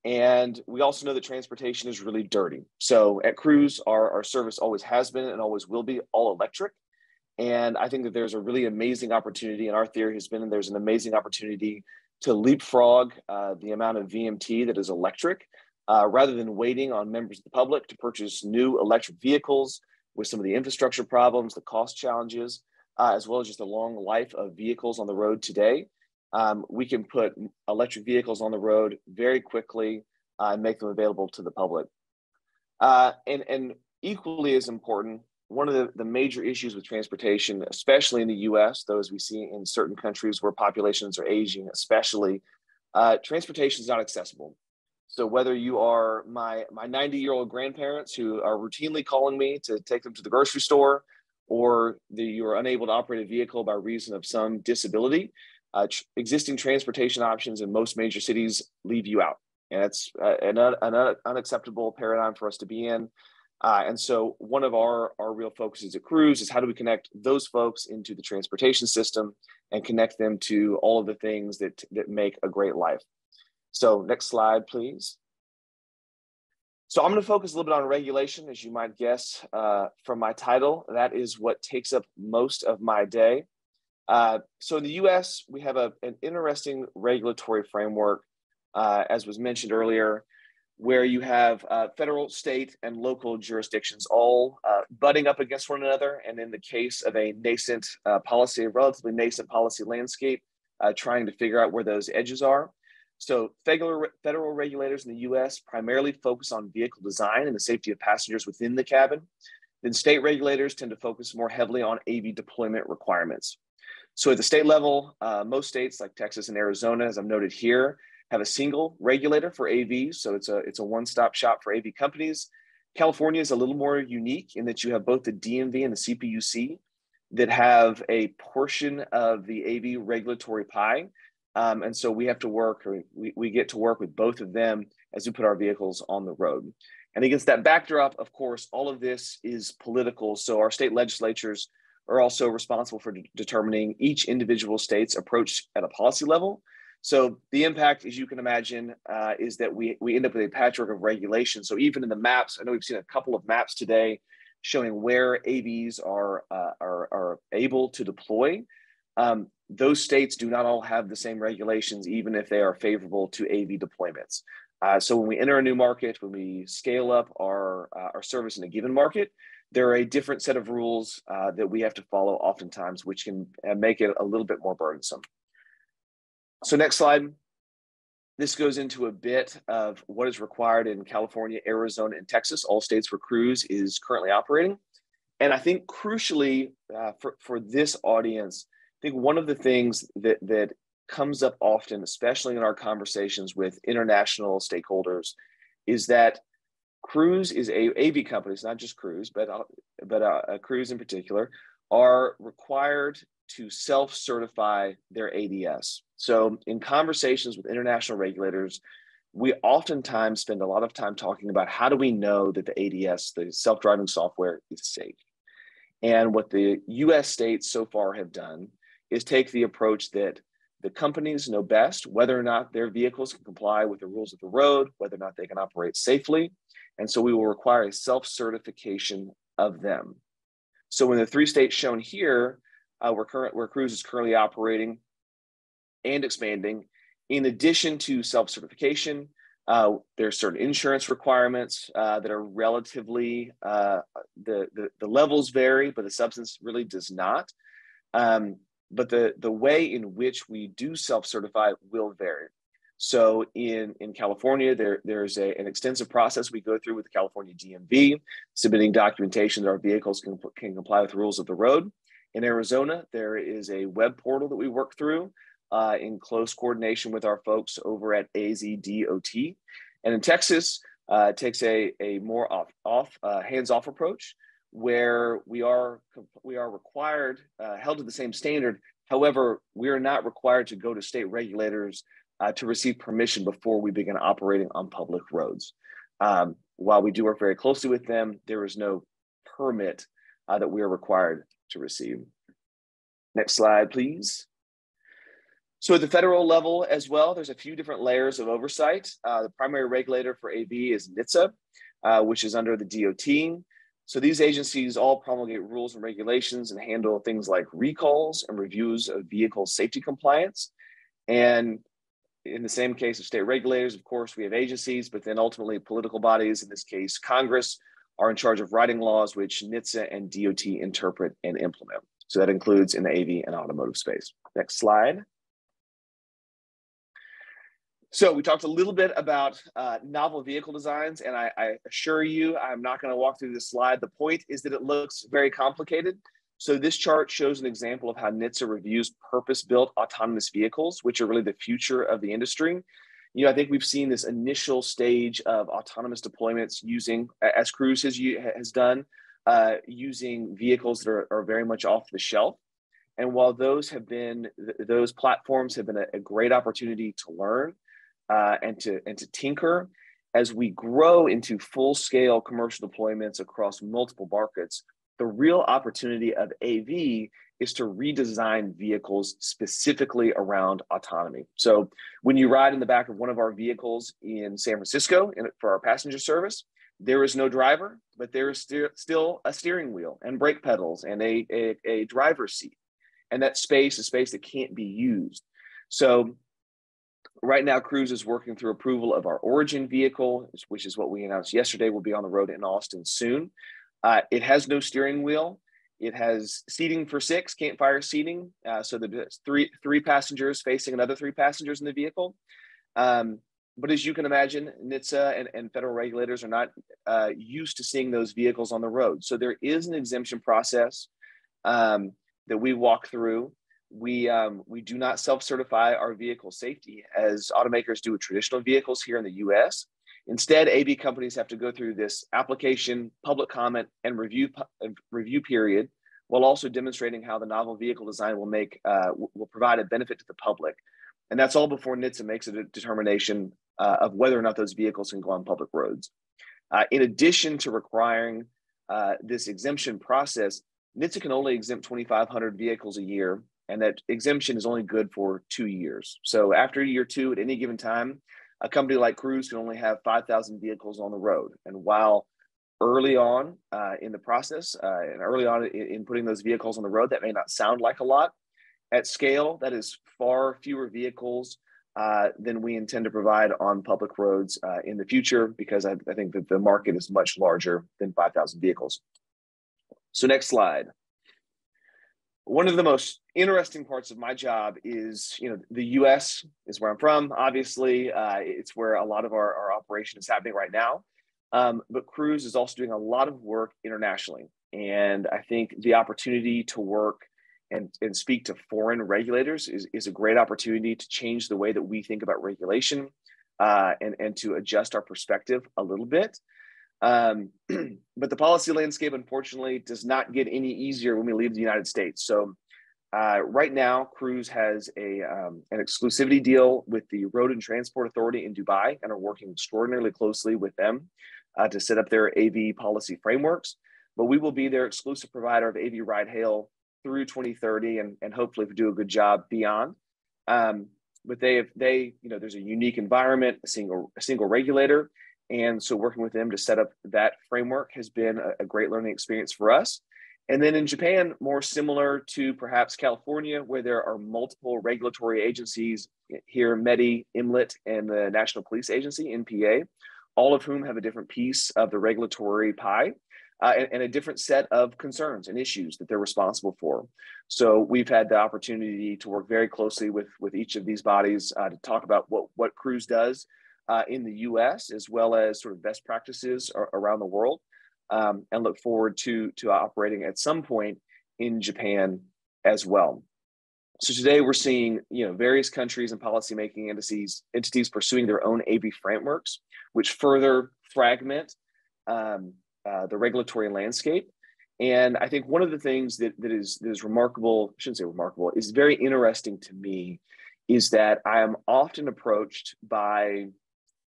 [SPEAKER 7] And we also know that transportation is really dirty. So at Cruise, our service always has been and always will be all electric. And I think that there's a really amazing opportunity, and our theory has been that there's an amazing opportunity to leapfrog the amount of VMT that is electric, rather than waiting on members of the public to purchase new electric vehicles with some of the infrastructure problems, the cost challenges, as well as just the long life of vehicles on the road today. We can put electric vehicles on the road very quickly and make them available to the public. And equally as important, one of the major issues with transportation, especially in the US, though as we see in certain countries where populations are aging, especially, transportation is not accessible. So whether you are my 90-year-old grandparents who are routinely calling me to take them to the grocery store, or you are unable to operate a vehicle by reason of some disability, existing transportation options in most major cities leave you out. And it's an unacceptable paradigm for us to be in. And so one of our real focuses at Cruise is how do we connect those folks into the transportation system and connect them to all of the things that make a great life. So next slide, please. So I'm going to focus a little bit on regulation, as you might guess from my title. That is what takes up most of my day. So in the US, we have an interesting regulatory framework, as was mentioned earlier, where you have federal, state, and local jurisdictions all butting up against one another. And in the case of a relatively nascent policy landscape, trying to figure out where those edges are. So federal regulators in the US primarily focus on vehicle design and the safety of passengers within the cabin. Then state regulators tend to focus more heavily on AV deployment requirements. So at the state level, most states like Texas and Arizona, as I've noted here, have a single regulator for AVs. So it's a one-stop shop for AV companies. California is a little more unique in that you have both the DMV and the CPUC that have a portion of the AV regulatory pie. And so we have to work, or we get to work with both of them as we put our vehicles on the road. And against that backdrop, of course, all of this is political. So our state legislatures are also responsible for determining each individual state's approach at a policy level. So the impact, as you can imagine, is that we end up with a patchwork of regulation. So even in the maps, I know we've seen a couple of maps today showing where AVs are able to deploy. Those states do not all have the same regulations, even if they are favorable to AV deployments. So when we enter a new market, when we scale up our service in a given market, there are a different set of rules that we have to follow oftentimes, which can make it a little bit more burdensome. So next slide. This goes into a bit of what is required in California, Arizona, and Texas, all states where Cruise is currently operating. And I think crucially for this audience, I think one of the things that comes up often, especially in our conversations with international stakeholders, is that Cruise is AV companies, not just Cruise, but Cruise in particular, are required to self-certify their ADS. So in conversations with international regulators, we oftentimes spend a lot of time talking about how do we know that the ADS, the self-driving software, is safe. And what the US states so far have done is take the approach that the companies know best whether or not their vehicles can comply with the rules of the road, whether or not they can operate safely. And so we will require a self-certification of them. So in the 3 states shown here, where Cruise is currently operating and expanding, in addition to self-certification, there are certain insurance requirements that are relatively, the levels vary, but the substance really does not. But the way in which we do self-certify will vary. So in California, there's an extensive process we go through with the California DMV, submitting documentation that our vehicles can comply with the rules of the road. In Arizona, there is a web portal that we work through in close coordination with our folks over at AZDOT. And in Texas, it takes a more hands-off approach, where we are required, held to the same standard. However, we are not required to go to state regulators to receive permission before we begin operating on public roads. While we do work very closely with them, there is no permit that we are required to receive. Next slide, please. So at the federal level as well, there's a few different layers of oversight. The primary regulator for AV is NHTSA, which is under the DOT. So these agencies all promulgate rules and regulations and handle things like recalls and reviews of vehicle safety compliance. And in the same case of state regulators, of course, we have agencies, but then ultimately political bodies, in this case, Congress, are in charge of writing laws which NHTSA and DOT interpret and implement. So that includes in the AV and automotive space. Next slide. So we talked a little bit about novel vehicle designs, and I assure you, I'm not going to walk through this slide. The point is that it looks very complicated. So this chart shows an example of how NHTSA reviews purpose-built autonomous vehicles, which are really the future of the industry. You know, I think we've seen this initial stage of autonomous deployments using, as Cruise has done, using vehicles that are very much off the shelf. And while those platforms have been a great opportunity to learn and to tinker, as we grow into full-scale commercial deployments across multiple markets, the real opportunity of AV is to redesign vehicles specifically around autonomy. So when you ride in the back of one of our vehicles in San Francisco for our passenger service, there is no driver, but there is still a steering wheel and brake pedals and a driver's seat. And that space is space that can't be used. So right now, Cruise is working through approval of our Origin vehicle, which is what we announced yesterday. Will be on the road in Austin soon. It has no steering wheel. It has seating for 6, campfire seating. So there's three passengers facing another 3 passengers in the vehicle. But as you can imagine, NHTSA and federal regulators are not used to seeing those vehicles on the road. So there is an exemption process that we walk through. We do not self-certify our vehicle safety as automakers do with traditional vehicles here in the US. Instead, AV companies have to go through this application, public comment, and review period, while also demonstrating how the novel vehicle design will provide a benefit to the public. And that's all before NHTSA makes a determination of whether or not those vehicles can go on public roads. In addition to requiring this exemption process, NHTSA can only exempt 2,500 vehicles a year, and that exemption is only good for 2 years. So after year 2, at any given time, a company like Cruise can only have 5,000 vehicles on the road. And while early on in the process and early on in putting those vehicles on the road, that may not sound like a lot, at scale, that is far fewer vehicles than we intend to provide on public roads in the future, because I think that the market is much larger than 5,000 vehicles. So next slide. One of the most interesting parts of my job is, you know, the US is where I'm from. Obviously, it's where a lot of our operation is happening right now. But Cruise is also doing a lot of work internationally. And I think the opportunity to work and speak to foreign regulators is a great opportunity to change the way that we think about regulation and to adjust our perspective a little bit. But the policy landscape, unfortunately, does not get any easier when we leave the United States. So right now, Cruise has an exclusivity deal with the Road and Transport Authority in Dubai, and are working extraordinarily closely with them to set up their AV policy frameworks. But we will be their exclusive provider of AV ride-hail through 2030, and hopefully do a good job beyond. But there's a unique environment, a single regulator. And so working with them to set up that framework has been a great learning experience for us. And then in Japan, more similar to perhaps California, where there are multiple regulatory agencies here, METI, IMLIT, and the National Police Agency, NPA, all of whom have a different piece of the regulatory pie and a different set of concerns and issues that they're responsible for. So we've had the opportunity to work very closely with each of these bodies to talk about what Cruise does in the US, as well as sort of best practices around the world, and look forward to operating at some point in Japan as well. So today we're seeing, various countries and policymaking entities pursuing their own AV frameworks, which further fragment the regulatory landscape. And I think one of the things that is remarkable, I shouldn't say remarkable, is very interesting to me, is that I am often approached by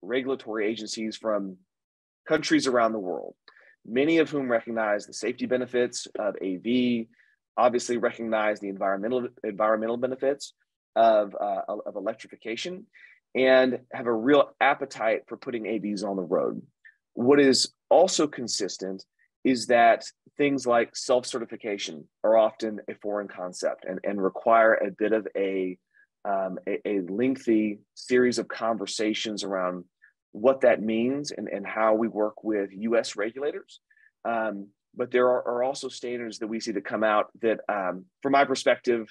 [SPEAKER 7] regulatory agencies from countries around the world, many of whom recognize the safety benefits of AV, obviously recognize the environmental benefits, of electrification and have a real appetite for putting AVs on the road. What is also consistent is that things like self-certification are often a foreign concept and require a bit of a lengthy series of conversations around what that means and how we work with US regulators. But there are also standards that we see that come out that, from my perspective,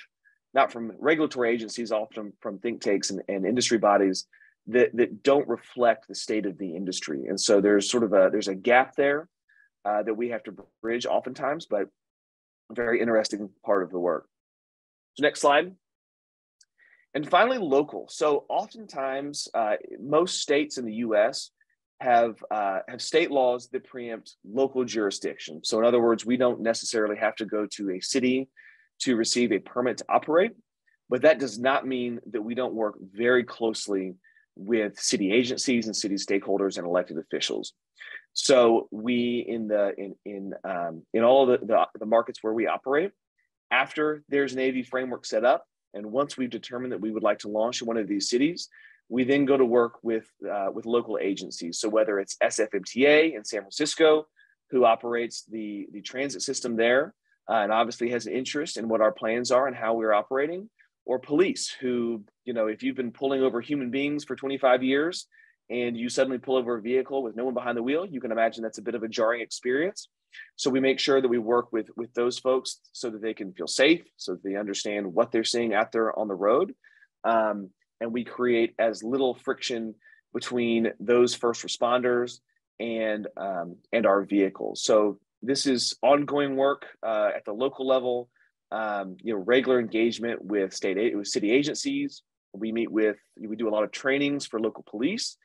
[SPEAKER 7] not from regulatory agencies, often from think tanks and industry bodies, that don't reflect the state of the industry. And so there's sort of there's a gap there that we have to bridge oftentimes, but a very interesting part of the work. So next slide. And finally, local. So oftentimes, most states in the US have state laws that preempt local jurisdiction. So in other words, we don't necessarily have to go to a city to receive a permit to operate, but that does not mean that we don't work very closely with city agencies and city stakeholders and elected officials. So we in all of the markets where we operate, after there's an AV framework set up, and once we've determined that we would like to launch in one of these cities, we then go to work with local agencies. So whether it's SFMTA in San Francisco, who operates the transit system there, and obviously has an interest in what our plans are and how we're operating, or police, who, if you've been pulling over human beings for 25 years and you suddenly pull over a vehicle with no one behind the wheel, you can imagine that's a bit of a jarring experience. So we make sure that we work with those folks so that they can feel safe, so that they understand what they're seeing out there on the road. And we create as little friction between those first responders and our vehicles. So this is ongoing work at the local level, regular engagement with city agencies. We do a lot of trainings for local police.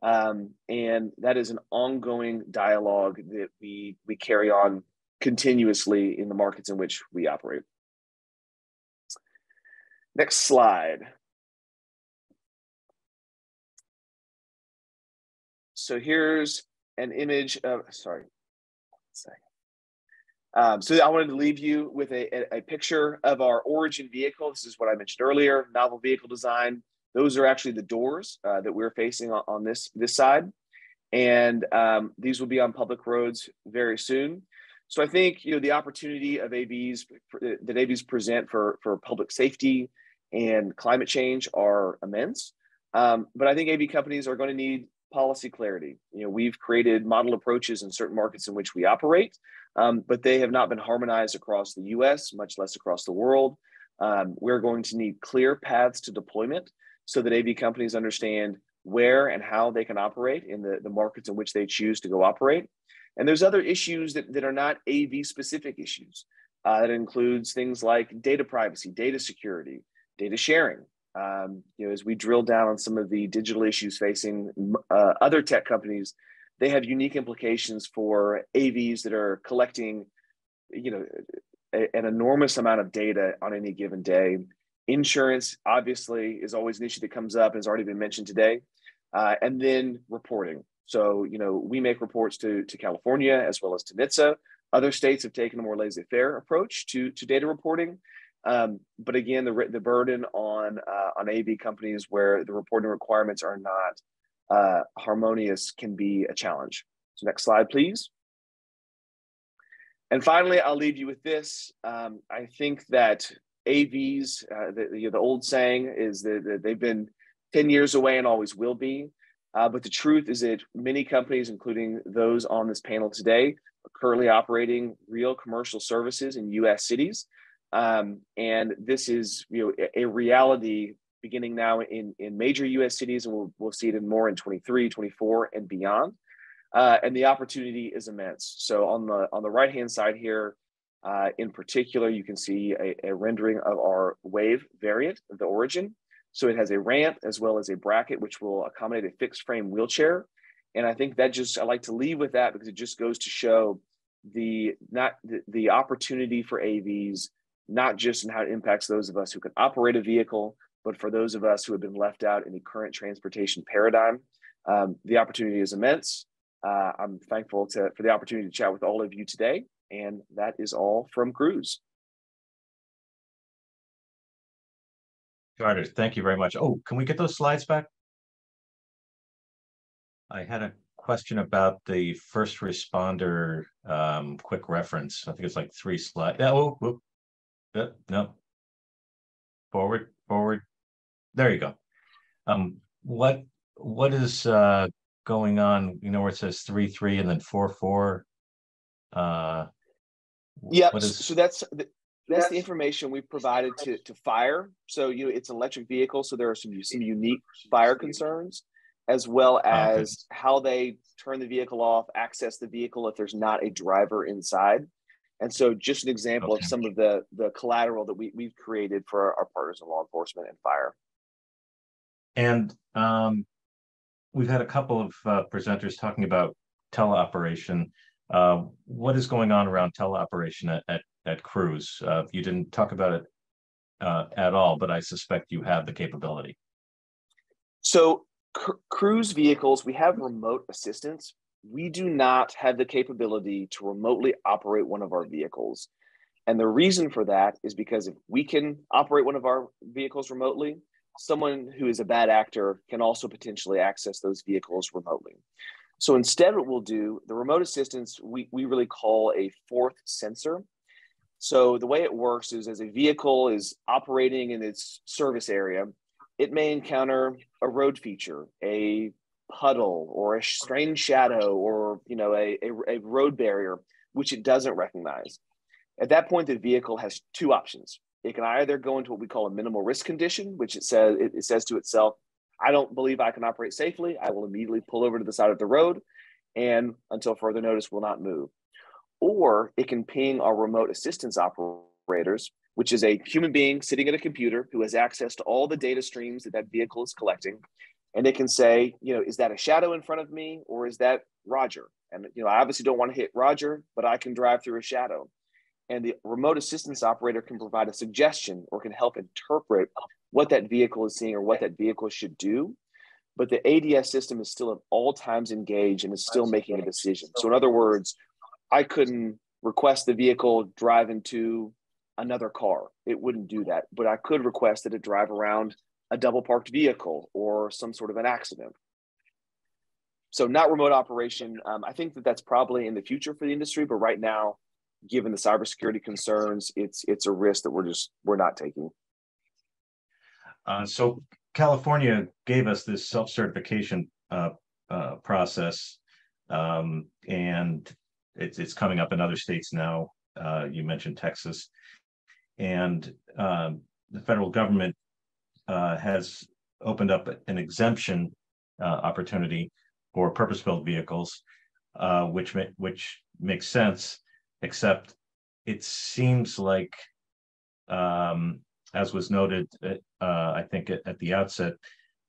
[SPEAKER 7] And that is an ongoing dialogue that we carry on continuously in the markets in which we operate. Next slide. So here's an image of, sorry, 1 second. So I wanted to leave you with a picture of our origin vehicle. This is what I mentioned earlier, novel vehicle design. Those are actually the doors that we're facing on this side. And these will be on public roads very soon. So I think, the opportunity of AVs that AVs present for public safety and climate change are immense. But I think AV companies are going to need policy clarity. We've created model approaches in certain markets in which we operate, but they have not been harmonized across the US, much less across the world. We're going to need clear paths to deployment so that AV companies understand where and how they can operate in the markets in which they choose to go operate. And there's other issues that are not AV specific issues. That includes things like data privacy, data security, data sharing. As we drill down on some of the digital issues facing other tech companies, they have unique implications for AVs that are collecting, an enormous amount of data on any given day. Insurance, obviously, is always an issue that comes up, has already been mentioned today. And then reporting. So, we make reports to California as well as to NHTSA. Other states have taken a more laissez-faire approach to data reporting. But again, the burden on AV companies where the reporting requirements are not harmonious can be a challenge. So next slide, please. And finally, I'll leave you with this. I think that AVs, the old saying is that they've been 10 years away and always will be. But the truth is that many companies, including those on this panel today, are currently operating real commercial services in US cities. And this is a reality beginning now in major US cities, and we'll see it more in 23, 24, and beyond. And the opportunity is immense. So on the right-hand side here, in particular, you can see a rendering of our Wave variant of the Origin. So it has a ramp as well as a bracket, which will accommodate a fixed frame wheelchair. And I think that I like to leave with that because it just goes to show the opportunity for AVs, not just in how it impacts those of us who can operate a vehicle, but for those of us who have been left out in the current transportation paradigm. The opportunity is immense. I'm thankful for the opportunity to chat with all of you today. And that is all from Cruise.
[SPEAKER 2] Carter, thank you very much. Oh, can we get those slides back? I had a question about the first responder quick reference. I think it's like 3 slides. Oh, no. Forward. There you go. What is going on? You know, where it says 3.3 and then 4.4.
[SPEAKER 7] Yeah, so that's the information we provided to fire. So it's an electric vehicle, so there are some unique fire concerns, as well as how they turn the vehicle off, access the vehicle if there's not a driver inside. And so just an example of some of the collateral that we've created for our partners in law enforcement and fire.
[SPEAKER 2] And we've had a couple of presenters talking about teleoperation. What is going on around teleoperation at Cruise? You didn't talk about it at all, but I suspect you have the capability.
[SPEAKER 7] So Cruise vehicles, we have remote assistance. We do not have the capability to remotely operate one of our vehicles. And the reason for that is because if we can operate one of our vehicles remotely, someone who is a bad actor can also potentially access those vehicles remotely. So instead, what we'll do, the remote assistance, we really call a fourth sensor. So the way it works is as a vehicle is operating in its service area, it may encounter a road feature, a puddle or a strange shadow, or a road barrier, which it doesn't recognize. At that point, the vehicle has 2 options. It can either go into what we call a minimal risk condition, which it says to itself, I don't believe I can operate safely. I will immediately pull over to the side of the road and until further notice will not move. Or it can ping our remote assistance operators, which is a human being sitting at a computer who has access to all the data streams that vehicle is collecting. And it can say, is that a shadow in front of me or is that Roger? And, I obviously don't want to hit Roger, but I can drive through a shadow. And the remote assistance operator can provide a suggestion or can help interpret what that vehicle is seeing or what that vehicle should do. But the ADS system is still at all times engaged and is still making a decision. So in other words, I couldn't request the vehicle drive into another car. It wouldn't do that. But I could request that it drive around a double parked vehicle or some sort of an accident. So not remote operation. I think that's probably in the future for the industry, but right now, given the cybersecurity concerns, it's a risk that we're not taking.
[SPEAKER 2] So California gave us this self-certification process, and it's coming up in other states now. You mentioned Texas, and the federal government has opened up an exemption opportunity for purpose-built vehicles, which makes sense. Except it seems like, as was noted, I think at the outset,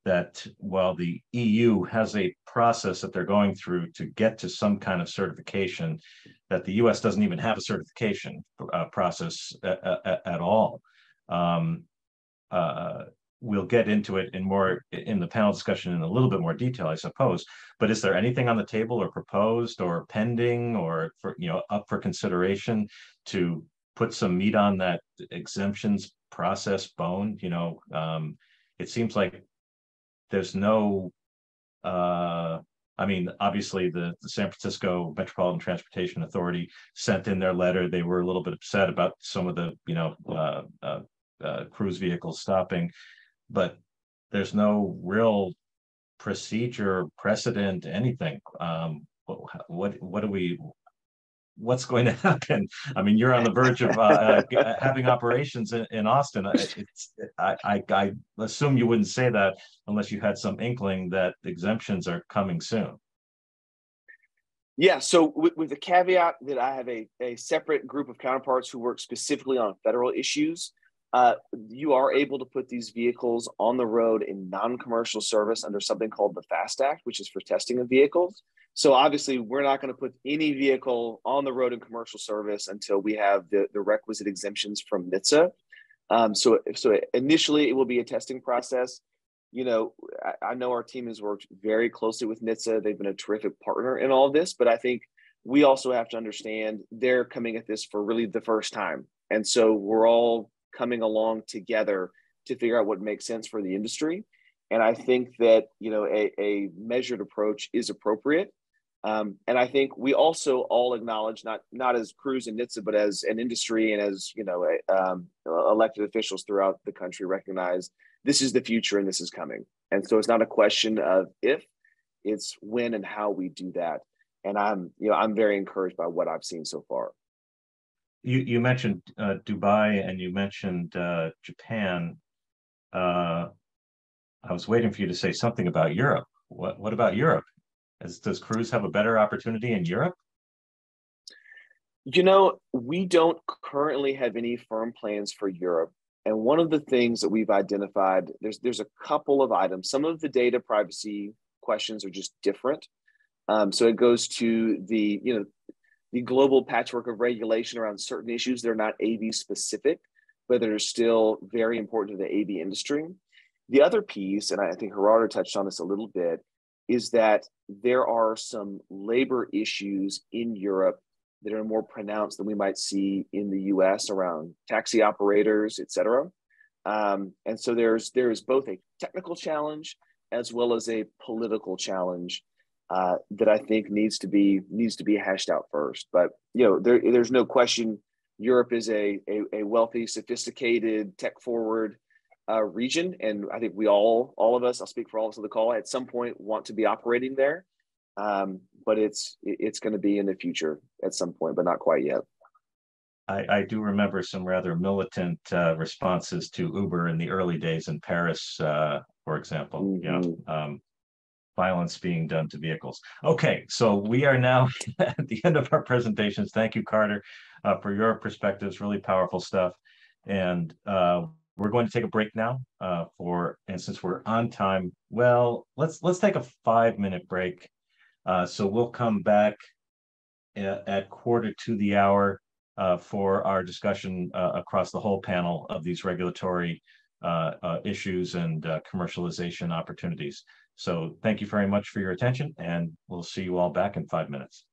[SPEAKER 2] that while the EU has a process that they're going through to get to some kind of certification, that the US doesn't even have a certification process at all. We'll get into it in the panel discussion in a little bit more detail, I suppose. But is there anything on the table or proposed or pending or up for consideration to put some meat on that exemptions process bone? It seems like there's no. Obviously, the San Francisco Metropolitan Transportation Authority sent in their letter. They were a little bit upset about some of the cruise vehicles stopping. But there's no real procedure, precedent, anything. What's going to happen? I mean, you're on the verge of having operations in Austin. I assume you wouldn't say that unless you had some inkling that exemptions are coming soon.
[SPEAKER 7] Yeah, so with the caveat that I have a separate group of counterparts who work specifically on federal issues. You are able to put these vehicles on the road in non-commercial service under something called the FAST Act, which is for testing of vehicles. So obviously, we're not going to put any vehicle on the road in commercial service until we have the requisite exemptions from NHTSA. So initially, it will be a testing process. I know our team has worked very closely with NHTSA. They've been a terrific partner in all of this, but I think we also have to understand they're coming at this for really the first time. And so we're all coming along together to figure out what makes sense for the industry. And I think that, you know, a measured approach is appropriate. And I think we also all acknowledge, not as Cruise and NHTSA, but as an industry and as, you know, elected officials throughout the country recognize this is the future and this is coming. And so it's not a question of if, it's when and how we do that. And I'm very encouraged by what I've seen so far.
[SPEAKER 2] You mentioned Dubai and you mentioned Japan. I was waiting for you to say something about Europe. What about Europe? Does Cruise have a better opportunity in Europe?
[SPEAKER 7] You know, we don't currently have any firm plans for Europe. And one of the things that we've identified, there's a couple of items. Some of the data privacy questions are just different. So it goes to the global patchwork of regulation around certain issues. They're not AV specific, but they're still very important to the AV industry. The other piece, and I think Gerardo touched on this a little bit, is that there are some labor issues in Europe that are more pronounced than we might see in the US around taxi operators, et cetera. And so there is both a technical challenge as well as a political challenge that I think needs to be hashed out first. But you know, there's no question Europe is a wealthy, sophisticated, tech-forward region, and I think we all of us, I'll speak for all of us on the call, at some point want to be operating there. But it's going to be in the future at some point, but not quite yet.
[SPEAKER 2] I do remember some rather militant responses to Uber in the early days in Paris, for example. Mm-hmm. You know, violence being done to vehicles. Okay, so we are now at the end of our presentations. Thank you, Carter, for your perspectives. Really powerful stuff. And we're going to take a break now. And since we're on time, well, let's take a 5-minute break. So we'll come back at 1:45 for our discussion across the whole panel of these regulatory issues and commercialization opportunities. So thank you very much for your attention, and we'll see you all back in 5 minutes.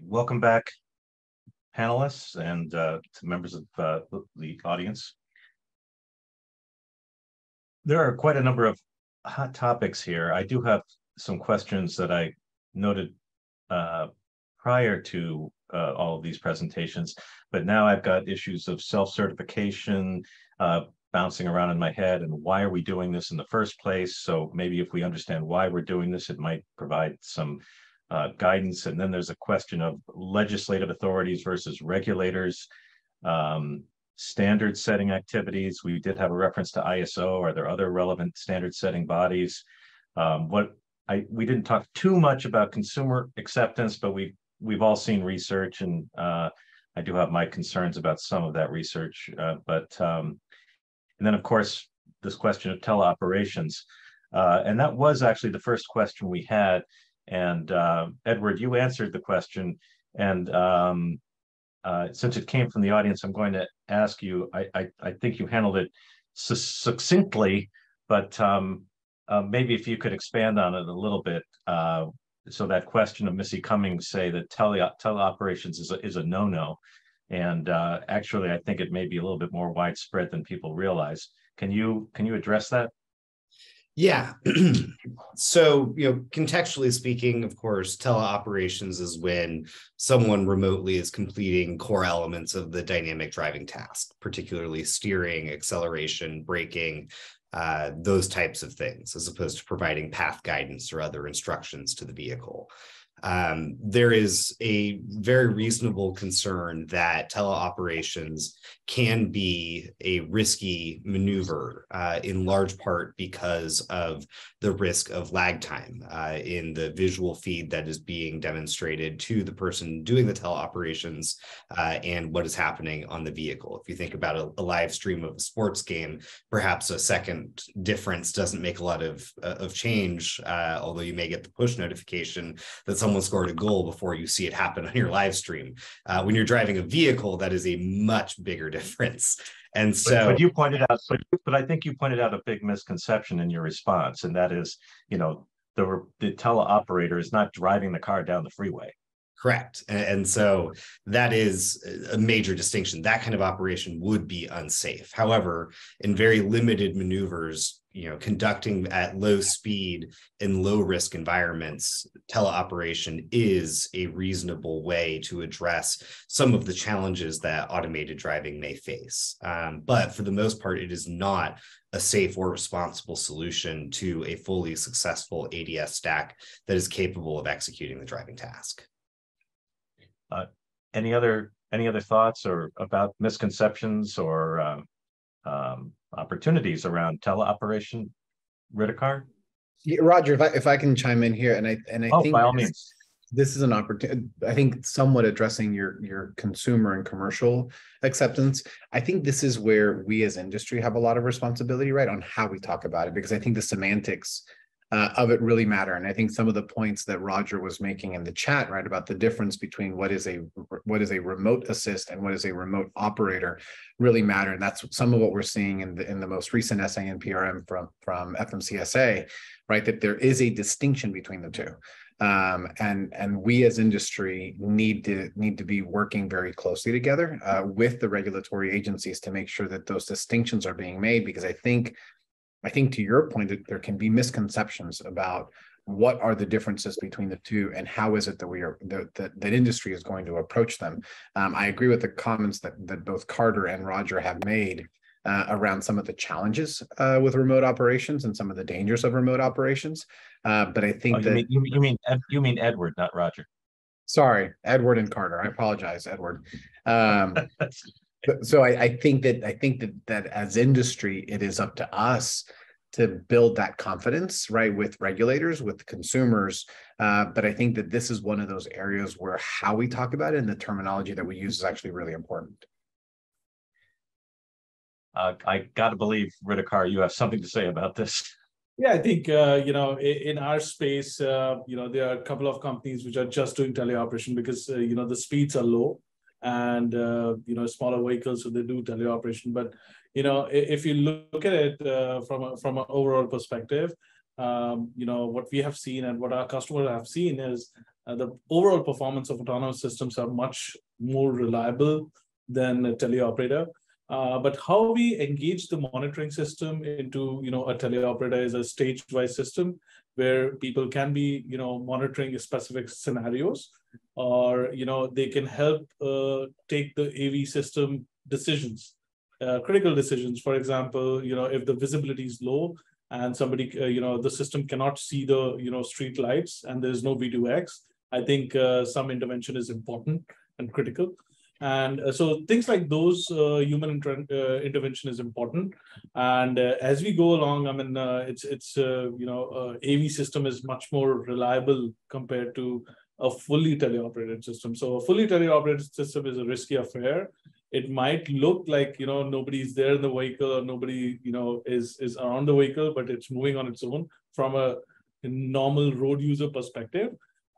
[SPEAKER 2] Welcome back, panelists and to members of the audience. There are quite a number of hot topics here. I do have some questions that I noted prior to all of these presentations, but now I've got issues of self-certification bouncing around in my head, and why are we doing this in the first place? So maybe if we understand why we're doing this, it might provide some guidance. And then there's a question of legislative authorities versus regulators, standard setting activities. We did have a reference to ISO. Are there other relevant standard setting bodies? We didn't talk too much about consumer acceptance, but we've all seen research, and I do have my concerns about some of that research. And then of course, this question of teleoperations. And that was actually the first question we had. And Edward, you answered the question, and since it came from the audience, I'm going to ask you. I think you handled it succinctly, but maybe if you could expand on it a little bit. So that question of Missy Cummings say that teleoperations is a no-no, and actually I think it may be a little bit more widespread than people realize. Can you address that?
[SPEAKER 3] Yeah. So, contextually speaking, of course, teleoperations is when someone remotely is completing core elements of the dynamic driving task, particularly steering, acceleration, braking, those types of things, as opposed to providing path guidance or other instructions to the vehicle. There is a very reasonable concern that teleoperations can be a risky maneuver, in large part because of the risk of lag time in the visual feed that is being demonstrated to the person doing the teleoperations and what is happening on the vehicle. If you think about a live stream of a sports game, perhaps a second difference doesn't make a lot of change, although you may get the push notification that someone scored a goal before you see it happen on your live stream. When you're driving a vehicle, that is a much bigger difference. And so,
[SPEAKER 2] but you pointed out, but I think you pointed out a big misconception in your response, and that is, the teleoperator is not driving the car down the freeway.
[SPEAKER 3] Correct. And so that is a major distinction. That kind of operation would be unsafe. However, in very limited maneuvers, conducting at low speed in low risk environments, teleoperation is a reasonable way to address some of the challenges that automated driving may face. But for the most part, it is not a safe or responsible solution to a fully successful ADS stack that is capable of executing the driving task.
[SPEAKER 2] Any other thoughts or about misconceptions or opportunities around teleoperation, Ridikar?
[SPEAKER 6] Yeah, Roger, if I can chime in here, and I think
[SPEAKER 2] by all means,
[SPEAKER 6] this is an opportunity. I think somewhat addressing your consumer and commercial acceptance. I think this is where we as industry have a lot of responsibility, right, on how we talk about it, because I think the semantics of it really matter. And I think some of the points that Roger was making in the chat, right, about the difference between what is a remote assist and what is a remote operator really matter. And that's some of what we're seeing in the most recent SANPRM from FMCSA, right, that there is a distinction between the two. And we as industry need to be working very closely together with the regulatory agencies to make sure that those distinctions are being made, because I think to your point that there can be misconceptions about what are the differences between the two and how is it that that industry is going to approach them. I agree with the comments that both Carter and Roger have made around some of the challenges with remote operations and some of the dangers of remote operations. But I think
[SPEAKER 2] you mean Edward, not Roger.
[SPEAKER 6] Sorry, Edward and Carter. I apologize, Edward. So I think that as industry, it is up to us to build that confidence, right, with regulators, with consumers. But I think that this is one of those areas where how we talk about it and the terminology that we use is actually really important.
[SPEAKER 2] I got to believe, Ridikar, you have something to say about this.
[SPEAKER 4] Yeah, I think, in our space, there are a couple of companies which are just doing teleoperation because, the speeds are low. And smaller vehicles, so they do teleoperation. But if you look at it from an overall perspective, what we have seen and what our customers have seen is the overall performance of autonomous systems are much more reliable than a teleoperator. But how we engage the monitoring system into a teleoperator is a stage-wise system where people can be monitoring specific scenarios, or they can help take the AV system decisions, critical decisions. For example, if the visibility is low and somebody the system cannot see the street lights and there's no V2X, I think some intervention is important and critical. And so things like those, human intervention is important. And as we go along, I mean, AV system is much more reliable compared to a fully teleoperated system. So a fully teleoperated system is a risky affair. It might look like, nobody's there in the vehicle or nobody, is around the vehicle, but it's moving on its own from a normal road user perspective.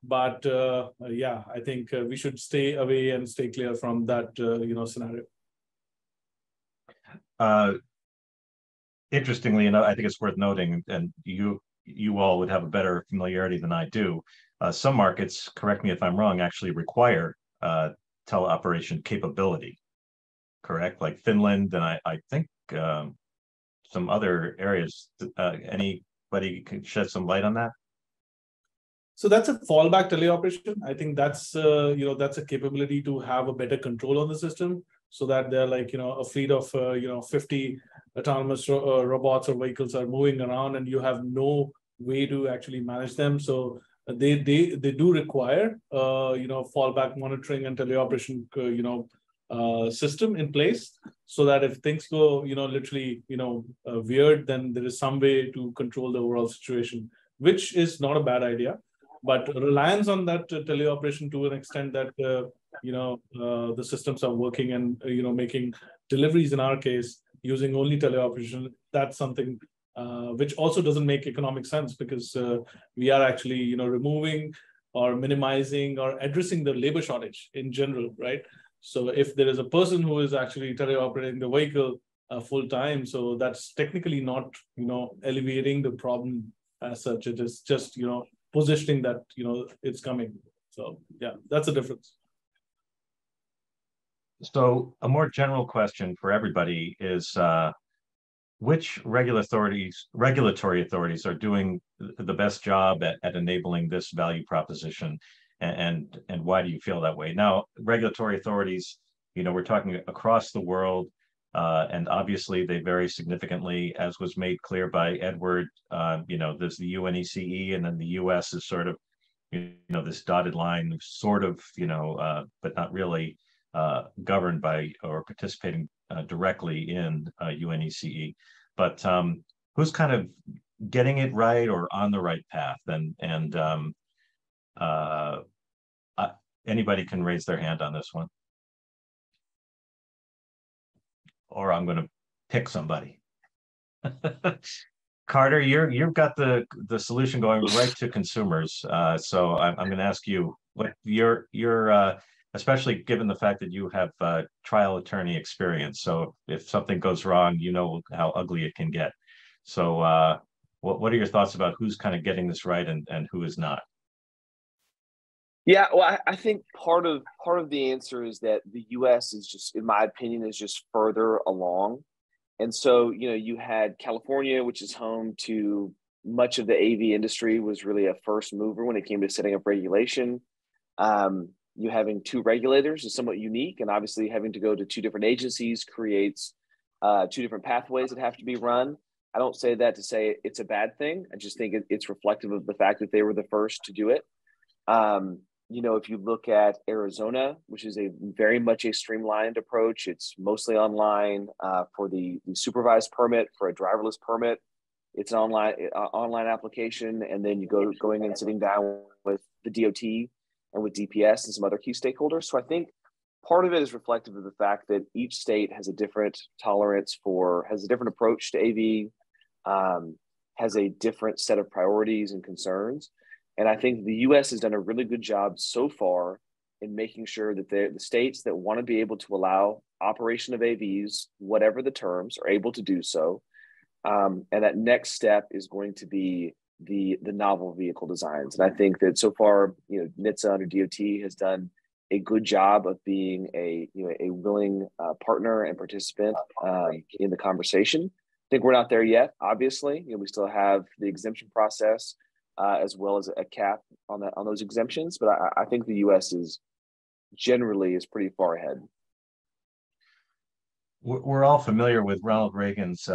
[SPEAKER 4] But I think we should stay away and stay clear from that, scenario.
[SPEAKER 2] Interestingly enough, I think it's worth noting, and you all would have a better familiarity than I do. Some markets, correct me if I'm wrong, actually require teleoperation capability, correct? Like Finland, and I think some other areas. Anybody can shed some light on that?
[SPEAKER 4] So that's a fallback teleoperation. I think that's that's a capability to have a better control on the system, so that they're like a fleet of 50 autonomous robots or vehicles are moving around, and you have no way to actually manage them. So they do require fallback monitoring and teleoperation system in place, so that if things go literally weird, then there is some way to control the overall situation, which is not a bad idea. But reliance on that teleoperation to an extent that the systems are working and making deliveries in our case using only teleoperation, that's something which also doesn't make economic sense, because we are actually removing or minimizing or addressing the labor shortage in general, right? So if there is a person who is actually teleoperating the vehicle full time, so that's technically not alleviating the problem as such. It is just positioning that it's coming. So yeah, that's the difference.
[SPEAKER 2] So a more general question for everybody is, which regulatory authorities are doing the best job at enabling this value proposition, and why do you feel that way? Now, regulatory authorities, we're talking across the world, and obviously they vary significantly, as was made clear by Edward. There's the UNECE, and then the US is sort of this dotted line, sort of but not really governed by or participating directly in UNECE. But who's kind of getting it right or on the right path? And anybody can raise their hand on this one, or I'm going to pick somebody. Carter, you've got the solution going right to consumers. So I'm going to ask you, what your especially given the fact that you have trial attorney experience. So if something goes wrong, you know how ugly it can get. So what are your thoughts about who's kind of getting this right and who is not?
[SPEAKER 7] Yeah, well, I think part of the answer is that the U.S. is just, in my opinion, is just further along. And so, you had California, which is home to much of the AV industry, was really a first mover when it came to setting up regulation. You having two regulators is somewhat unique, and obviously having to go to two different agencies creates two different pathways that have to be run. I don't say that to say it's a bad thing. I just think it's reflective of the fact that they were the first to do it. If you look at Arizona, which is a very much a streamlined approach, it's mostly online. For the supervised permit, for a driverless permit, it's an online application, and then you going and sitting down with the DOT and with DPS and some other key stakeholders. So I think part of it is reflective of the fact that each state has a different tolerance has a different approach to AV, has a different set of priorities and concerns. And I think the U.S. has done a really good job so far in making sure that the states that want to be able to allow operation of AVs, whatever the terms, are able to do so. And that next step is going to be the novel vehicle designs. And I think that so far, NHTSA under DOT has done a good job of being a willing partner and participant in the conversation. I think we're not there yet. Obviously, we still have the exemption process, as well as a cap on those exemptions. But I think the U.S. is pretty far ahead.
[SPEAKER 2] We're all familiar with Ronald Reagan's,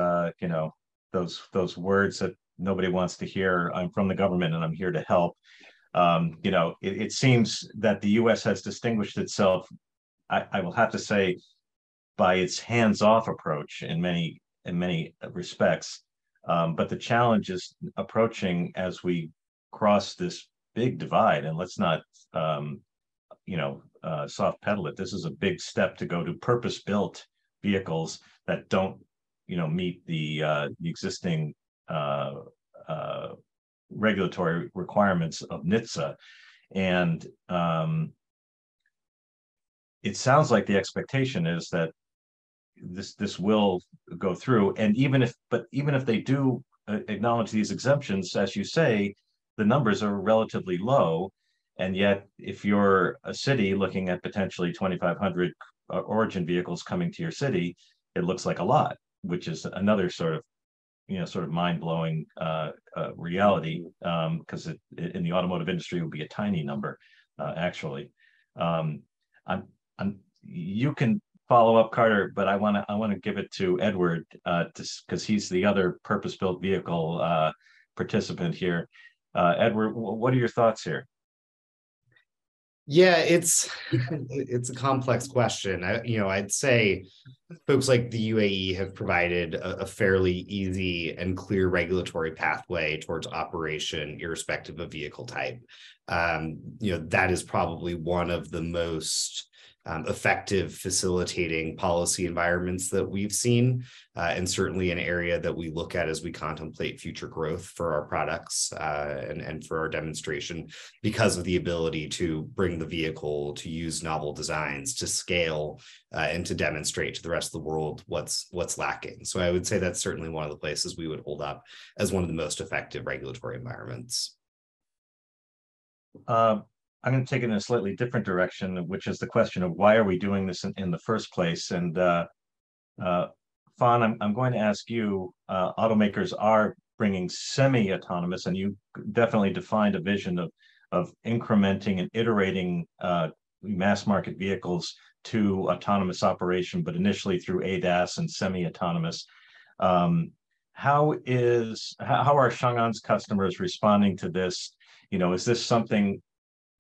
[SPEAKER 2] those words that nobody wants to hear. I'm from the government and I'm here to help. It seems that the U.S. has distinguished itself, I will have to say, by its hands-off approach in many respects. But the challenge is approaching as we cross this big divide, and let's not, soft pedal it. This is a big step to go to purpose-built vehicles that don't, meet the existing regulatory requirements of NHTSA. And it sounds like the expectation is that this will go through. And even if they do acknowledge these exemptions, as you say, the numbers are relatively low. And yet, if you're a city looking at potentially 2,500 origin vehicles coming to your city, it looks like a lot, which is another sort of mind-blowing reality, because in the automotive industry it would be a tiny number, actually. You can follow up, Carter, but I want to give it to Edward, because he's the other purpose-built vehicle participant here. Edward, what are your thoughts here?
[SPEAKER 3] Yeah, it's a complex question. I'd say folks like the UAE have provided a fairly easy and clear regulatory pathway towards operation, irrespective of vehicle type. That is probably one of the most effective facilitating policy environments that we've seen, and certainly an area that we look at as we contemplate future growth for our products and for our demonstration, because of the ability to bring the vehicle, to use novel designs, to scale, and to demonstrate to the rest of the world what's lacking. So I would say that's certainly one of the places we would hold up as one of the most effective regulatory environments.
[SPEAKER 2] I'm going to take it in a slightly different direction, which is the question of why are we doing this in the first place? And Fawn, I'm going to ask you, automakers are bringing semi-autonomous, and you definitely defined a vision of incrementing and iterating mass market vehicles to autonomous operation, but initially through ADAS and semi-autonomous. How are Chang'an's customers responding to this? Is this something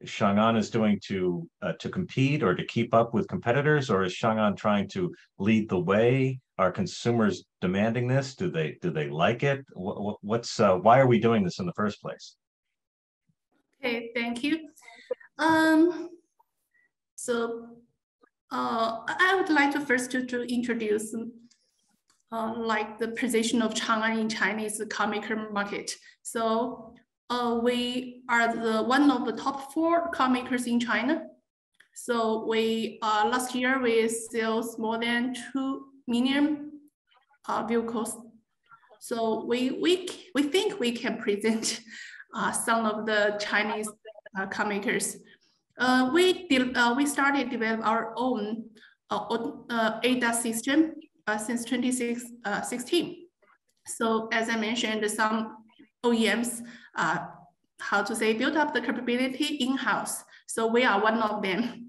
[SPEAKER 2] Chang'an is doing to compete or to keep up with competitors, or is Chang'an trying to lead the way? Are consumers demanding this? Do they like it? Why are we doing this in the first place?
[SPEAKER 5] Okay, thank you. I would like to first to introduce like the position of Chang'an in Chinese car maker market. So we are one of the top 4 car makers in China. So we last year we sold more than 2 million vehicles. So we think we can present some of the Chinese car makers. We started develop our own ADAS system since 2016. So as I mentioned, some OEMs, built up the capability in-house. So we are one of them.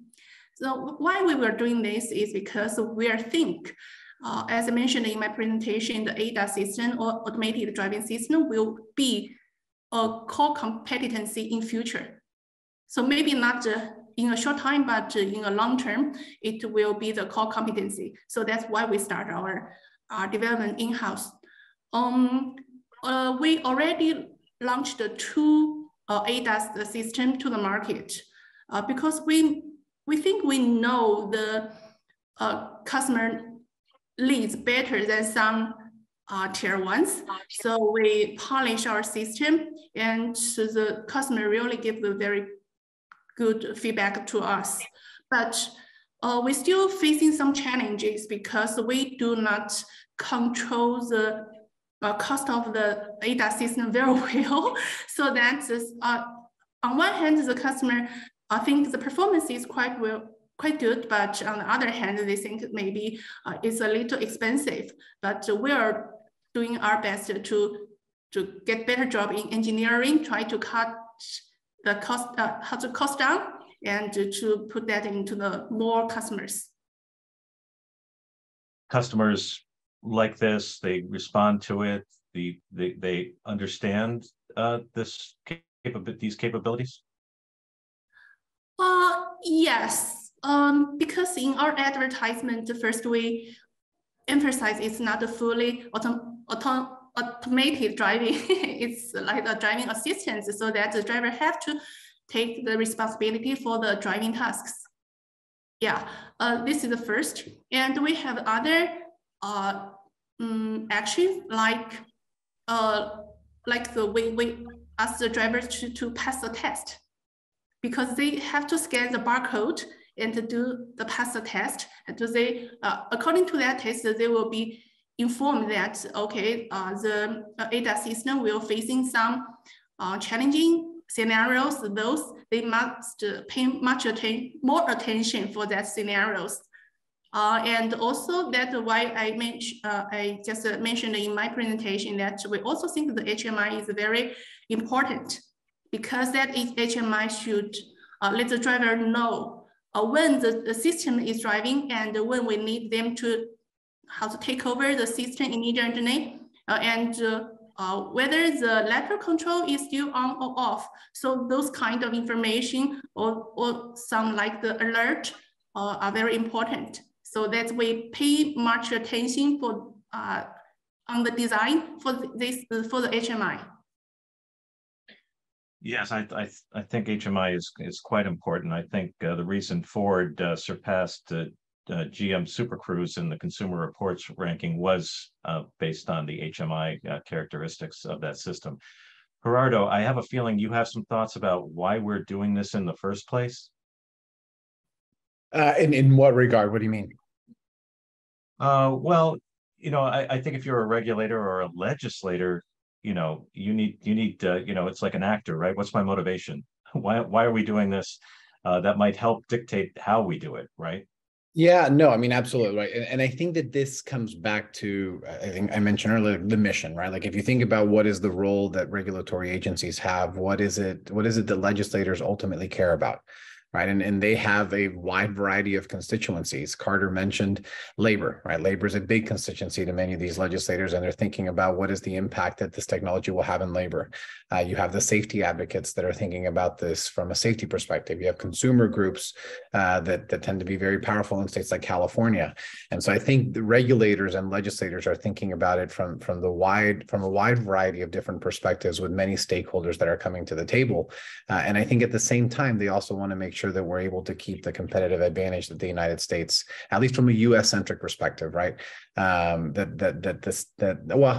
[SPEAKER 5] So why we were doing this is because we think, as I mentioned in my presentation, the ADAS system or automated driving system will be a core competency in future. So maybe not in a short time, but in a long term, it will be the core competency. So that's why we start our development in-house. We already launched 2 ADAS system to the market because we think we know the customer needs better than some tier 1s. So we polish our system, and so the customer really give a very good feedback to us. But we're still facing some challenges because we do not control the cost of the ADAS system very well. So that's on one hand, the customer think the performance is quite good, but on the other hand, they think maybe it's a little expensive. But we are doing our best to get better job in engineering, try to cut the cost down, and to put that into the more customers.
[SPEAKER 2] Customers like this, they respond to it, they understand these capabilities?
[SPEAKER 5] Yes, because in our advertisement, first we emphasize it's not a fully automated driving. It's like a driving assistance, so that the driver have to take the responsibility for the driving tasks. Yeah, this is the first. And we have other actions like the way we ask the drivers to pass the test, because they have to scan the barcode and to do the pass the test. And they, according to that test, they will be informed that, okay, the ADAS system will facing some challenging scenarios. Those they must pay more attention for that scenarios. And also that's why I just mentioned in my presentation that we also think the HMI is very important, because that HMI should let the driver know when the system is driving and when we need them to take over the system immediately, and whether the lateral control is still on or off. So those kind of information or some like the alert are very important. So that we pay much attention for on the design for this for the HMI.
[SPEAKER 2] Yes, I think HMI is quite important. I think the reason Ford surpassed GM Super Cruise in the Consumer Reports ranking was based on the HMI characteristics of that system. Gerardo, I have a feeling you have some thoughts about why we're doing this in the first place.
[SPEAKER 6] In what regard? What do you mean?
[SPEAKER 2] Well, I think if you're a regulator or a legislator, you need it's like an actor, right? What's my motivation? Why are we doing this? That might help dictate how we do it, right?
[SPEAKER 6] Yeah, no, I mean, absolutely right. And I think that this comes back to, I think I mentioned earlier, the mission, right? Like if you think about what is the role that regulatory agencies have, what is it that legislators ultimately care about? Right. And they have a wide variety of constituencies. Carter mentioned labor, right? Labor is a big constituency to many of these legislators, and they're thinking about what is the impact that this technology will have in labor. You have the safety advocates that are thinking about this from a safety perspective. You have consumer groups that tend to be very powerful in states like California. And so I think the regulators and legislators are thinking about it from a wide variety of different perspectives with many stakeholders that are coming to the table. And I think at the same time, they also want to make sure that we're able to keep the competitive advantage that the United States, at least from a U.S.-centric perspective, right? Well,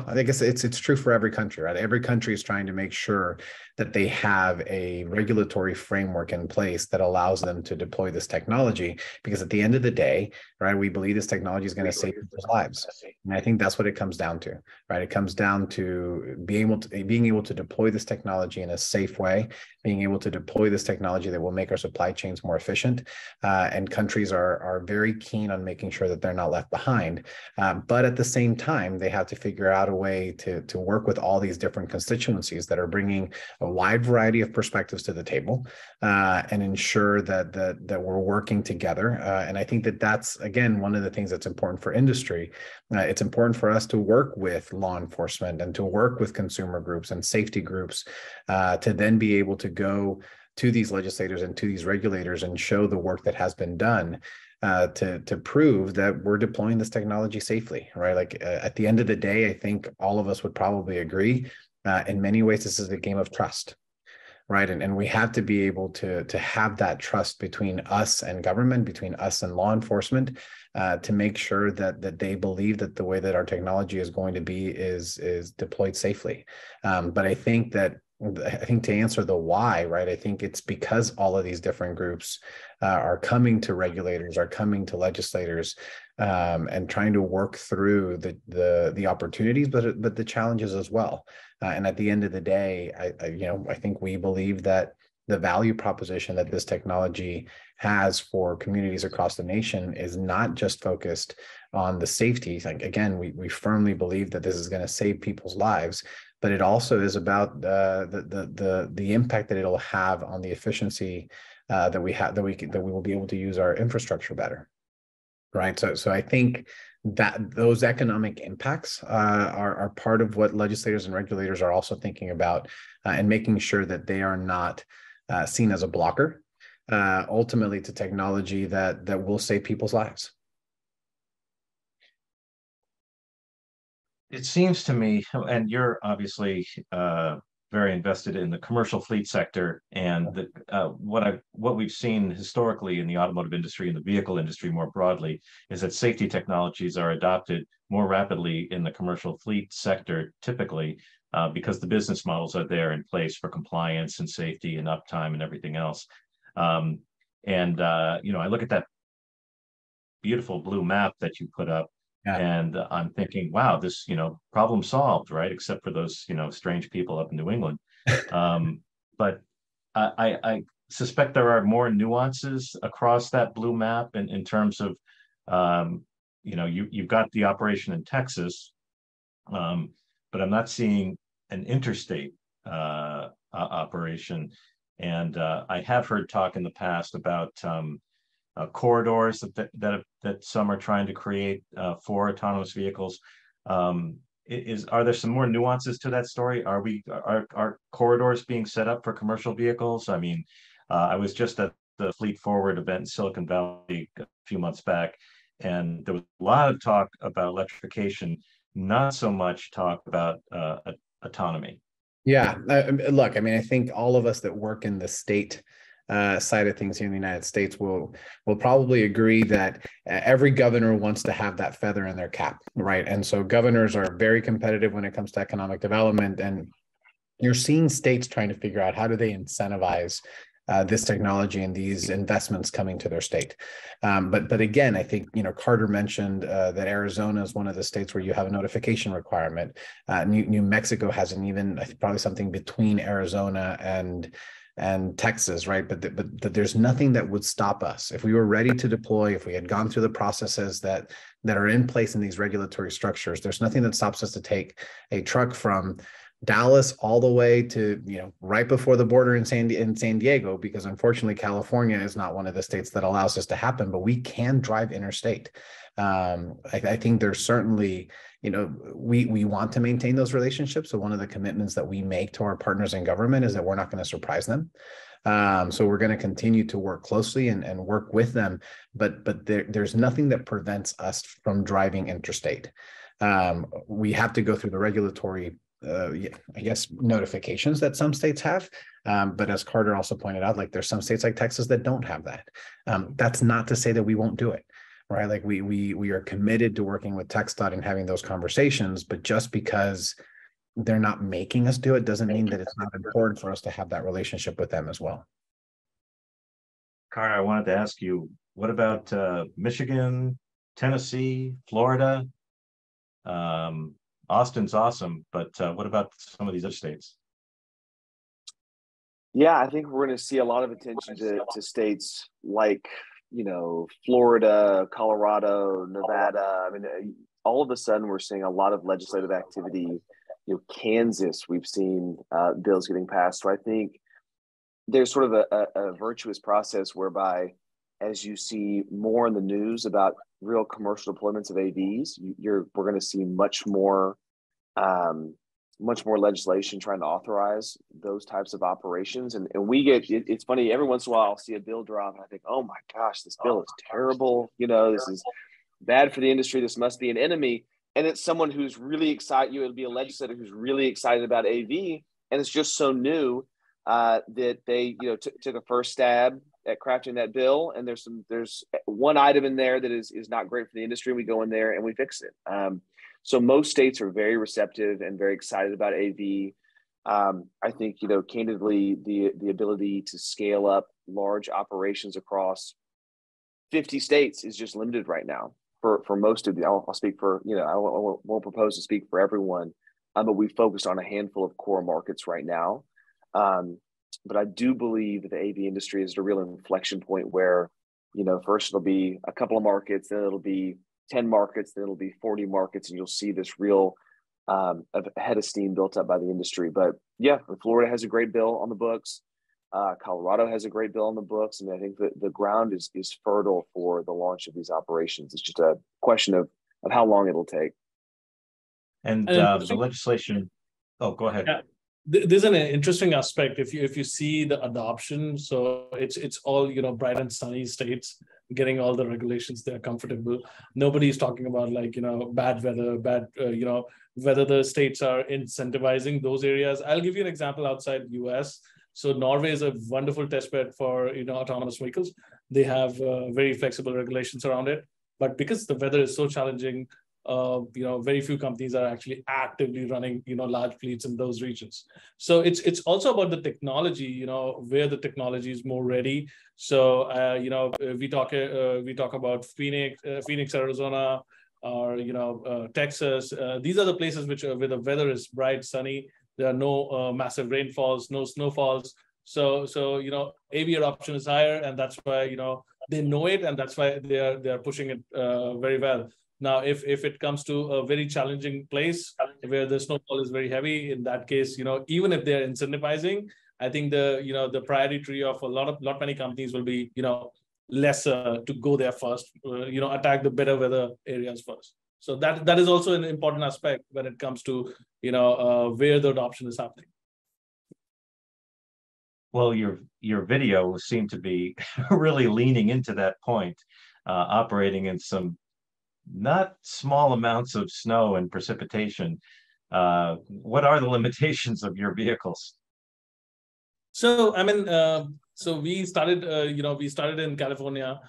[SPEAKER 6] I guess it's true for every country, right? Every country is trying to make sure that they have a regulatory framework in place that allows them to deploy this technology, because at the end of the day, right, we believe this technology is going to save people's lives. And I think that's what it comes down to, right? It comes down to being able to deploy this technology in a safe way, being able to deploy this technology that will make our supply chains more efficient. And countries are very keen on making sure that they're not left behind. But at the same time, they have to figure out a way to work with all these different constituencies that are bringing a wide variety of perspectives to the table, and ensure that we're working together. And I think that that's, again, one of the things that's important for industry. It's important for us to work with law enforcement and to work with consumer groups and safety groups to then be able to go to these legislators and to these regulators and show the work that has been done to prove that we're deploying this technology safely, right? Like at the end of the day, I think all of us would probably agree. In many ways, this is a game of trust, right? And we have to be able to have that trust between us and government, between us and law enforcement, to make sure that they believe that the way that our technology is going to be is deployed safely. But I think to answer the why, right, I think it's because all of these different groups are coming to regulators, are coming to legislators, and trying to work through the opportunities, but the challenges as well. And at the end of the day, I think we believe that the value proposition that this technology has for communities across the nation is not just focused on the safety. Like, again, we firmly believe that this is going to save people's lives, but it also is about the impact that it'll have on the efficiency that we will be able to use our infrastructure better, right? So I think that those economic impacts are part of what legislators and regulators are also thinking about, and making sure that they are not seen as a blocker, ultimately, to technology that will save people's lives.
[SPEAKER 2] It seems to me, and you're obviously very invested in the commercial fleet sector, and what we've seen historically in the automotive industry and the vehicle industry more broadly is that safety technologies are adopted more rapidly in the commercial fleet sector, typically because the business models are there in place for compliance and safety and uptime and everything else. I look at that beautiful blue map that you put up. Yeah. And I'm thinking, wow, this, problem solved, right? Except for those, strange people up in New England. But I suspect there are more nuances across that blue map in terms of, you've got the operation in Texas, but I'm not seeing an interstate operation. And I have heard talk in the past about corridors that some are trying to create for autonomous vehicles. are there some more nuances to that story? Are corridors being set up for commercial vehicles? I mean, I was just at the Fleet Forward event in Silicon Valley a few months back, and there was a lot of talk about electrification, not so much talk about autonomy.
[SPEAKER 6] Yeah, look, I mean, I think all of us that work in the state side of things here in the United States will probably agree that every governor wants to have that feather in their cap, right? And so governors are very competitive when it comes to economic development, and you're seeing states trying to figure out how do they incentivize this technology and these investments coming to their state. But again, I think, Carter mentioned that Arizona is one of the states where you have a notification requirement. New Mexico has probably something between Arizona and Texas, right? But there's nothing that would stop us. If we were ready to deploy, if we had gone through the processes that are in place in these regulatory structures, there's nothing that stops us to take a truck from Dallas all the way to, right before the border in San Diego, because unfortunately California is not one of the states that allows this to happen, but we can drive interstate. I think there's certainly, we want to maintain those relationships. So one of the commitments that we make to our partners in government is that we're not going to surprise them. So we're going to continue to work closely and work with them, but there's nothing that prevents us from driving interstate. We have to go through the regulatory notifications that some states have. But as Carter also pointed out, like there's some states like Texas that don't have that. That's not to say that we won't do it, right? Like we are committed to working with TxDOT and having those conversations, but just because they're not making us do it doesn't mean that it's not important for us to have that relationship with them as well.
[SPEAKER 2] Carter, I wanted to ask you, what about Michigan, Tennessee, Florida? Austin's awesome, but what about some of these other states?
[SPEAKER 7] Yeah, I think we're going to see a lot of attention to states like, Florida, Colorado, Nevada. I mean, all of a sudden we're seeing a lot of legislative activity. Kansas, we've seen bills getting passed. So I think there's sort of a virtuous process whereby as you see more in the news about real commercial deployments of AVs, we're going to see much more legislation trying to authorize those types of operations. And we get, it's funny, every once in a while I'll see a bill drop and I think, oh my gosh, this bill is terrible. This is bad for the industry. This must be an enemy. And it's someone who's really excited. It'll be a legislator who's really excited about AV. And it's just so new that they, took a first stab at crafting that bill. And there's one item in there that is not great for the industry. We go in there and we fix it. So most states are very receptive and very excited about AV. I think, candidly, the ability to scale up large operations across 50 states is just limited right now for most of the, I'll speak for, I won't propose to speak for everyone, but we focused on a handful of core markets right now. But I do believe that the AV industry is at a real inflection point where, first it'll be a couple of markets, then it'll be 10 markets, then it'll be 40 markets, and you'll see this real head of steam built up by the industry. But yeah, Florida has a great bill on the books. Colorado has a great bill on the books. And I think that the ground is fertile for the launch of these operations. It's just a question of how long it'll take.
[SPEAKER 2] And the legislation, oh, go ahead.
[SPEAKER 4] Yeah. There's an interesting aspect if you see the adoption. So it's all bright and sunny states getting all the regulations they're comfortable. Nobody's talking about bad weather, whether the states are incentivizing those areas. I'll give you an example outside the US. So Norway is a wonderful test bed for autonomous vehicles. They have very flexible regulations around it, but because the weather is so challenging, very few companies are actually actively running, large fleets in those regions. So it's also about the technology, where the technology is more ready. So, we talk about Phoenix, Arizona, or, Texas. These are the places where the weather is bright, sunny. There are no massive rainfalls, no snowfalls. So AV adoption is higher, and that's why, they know it, and that's why they are pushing it very well. Now, if it comes to a very challenging place where the snowfall is very heavy, in that case, even if they're incentivizing, I think the priority tree of many companies will be, lesser to go there first, attack the better weather areas first. So that is also an important aspect when it comes to where the adoption is happening.
[SPEAKER 2] Well, your video seemed to be really leaning into that point, operating in some not small amounts of snow and precipitation. What are the limitations of your vehicles?
[SPEAKER 4] So I mean, so we started in California,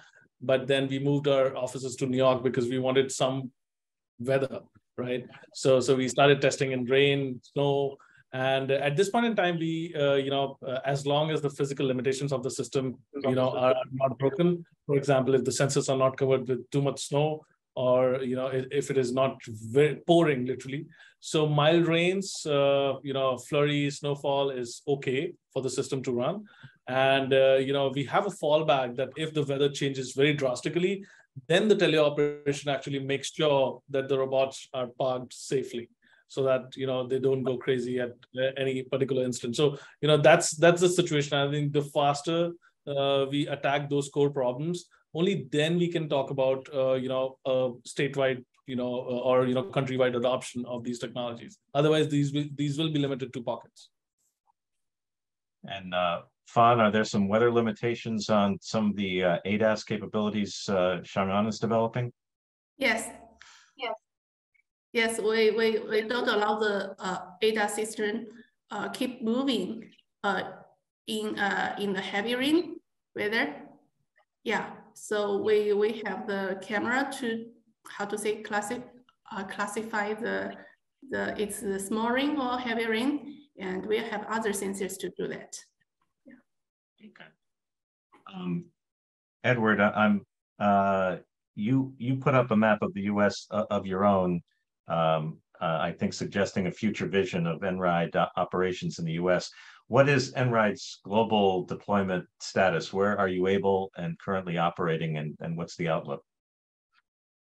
[SPEAKER 4] but then we moved our offices to New York because we wanted some weather, right? So we started testing in rain, snow, and at this point in time, we as long as the physical limitations of the system are not broken. For example, if the sensors are not covered with too much snow, or if it is not very pouring literally, so mild rains, flurry, snowfall is okay for the system to run. And we have a fallback that if the weather changes very drastically, then the teleoperation actually makes sure that the robots are parked safely, so that they don't go crazy at any particular instant. So that's the situation. I think the faster we attack those core problems, only then we can talk about statewide or countrywide adoption of these technologies. Otherwise, these will be limited to pockets.
[SPEAKER 2] And Fan, are there some weather limitations on some of the ADAS capabilities Chang'an is developing?
[SPEAKER 5] Yes. Yes, we don't allow the ADAS system keep moving in the heavy rain weather. Yeah, so we have the camera to classify it's the small rain or heavy rain, and we have other sensors to do that. Yeah.
[SPEAKER 2] Okay. Edward, you put up a map of the U.S. Of your own. I think suggesting a future vision of NRIDE operations in the U.S. What is NRIDE's global deployment status? Where are you able and currently operating, and what's the outlook?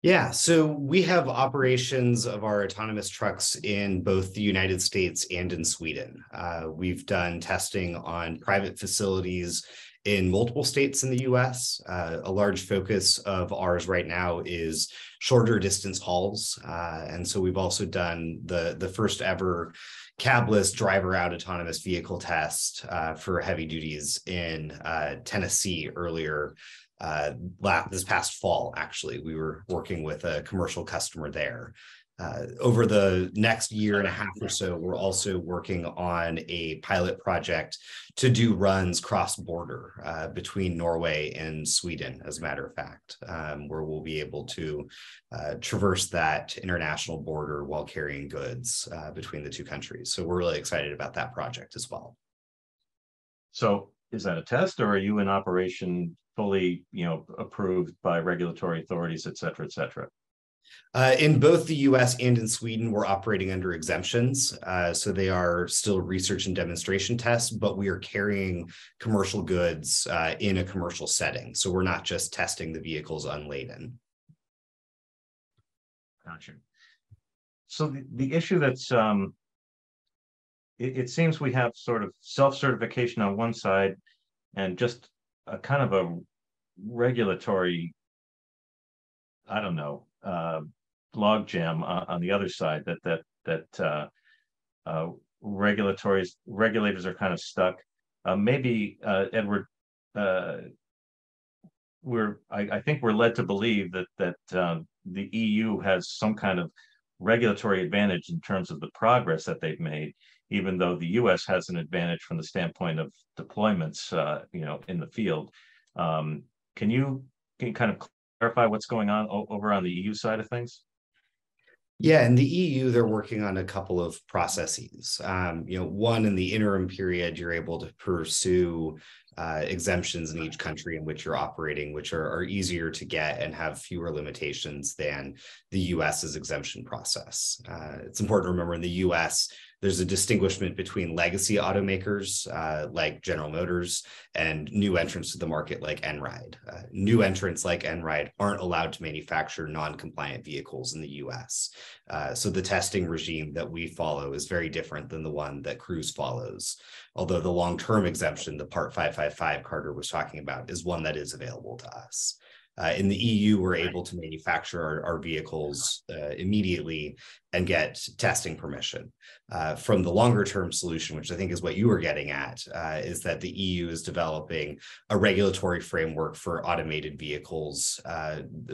[SPEAKER 3] Yeah, so we have operations of our autonomous trucks in both the United States and in Sweden. We've done testing on private facilities in multiple states in the US. A large focus of ours right now is shorter distance hauls. And so we've also done the first ever cabless driver out autonomous vehicle test for heavy duties in Tennessee earlier this past fall. Actually, we were working with a commercial customer there. Over the next year and a half or so, we're also working on a pilot project to do runs cross-border between Norway and Sweden, as a matter of fact, where we'll be able to traverse that international border while carrying goods between the two countries. So we're really excited about that project as well.
[SPEAKER 2] So is that a test, or are you in operation fully, approved by regulatory authorities, et cetera, et cetera?
[SPEAKER 3] In both the US and in Sweden, we're operating under exemptions. So they are still research and demonstration tests, but we are carrying commercial goods in a commercial setting. So we're not just testing the vehicles unladen.
[SPEAKER 2] Gotcha. So the issue that's, it seems we have sort of self-certification on one side and just a kind of a regulatory, I don't know, logjam on the other side that regulators are kind of stuck. Maybe Edward, I think we're led to believe that the EU has some kind of regulatory advantage in terms of the progress that they've made, even though the US has an advantage from the standpoint of deployments, in the field. Can you kind of clarify what's going on over on the EU side of things?
[SPEAKER 3] Yeah, in the EU, they're working on a couple of processes. One, in the interim period, you're able to pursue exemptions in each country in which you're operating, which are easier to get and have fewer limitations than the US's exemption process. It's important to remember in the US, there's a distinguishment between legacy automakers like General Motors and new entrants to the market like NRIDE. New entrants like NRIDE aren't allowed to manufacture non-compliant vehicles in the US. So the testing regime that we follow is very different than the one that Cruise follows. Although the long-term exemption, the Part 555 Carter was talking about, is one that is available to us. In the EU, we're able to manufacture our vehicles immediately and get testing permission. From the longer term solution, which I think is what you were getting at, is that the EU is developing a regulatory framework for automated vehicles,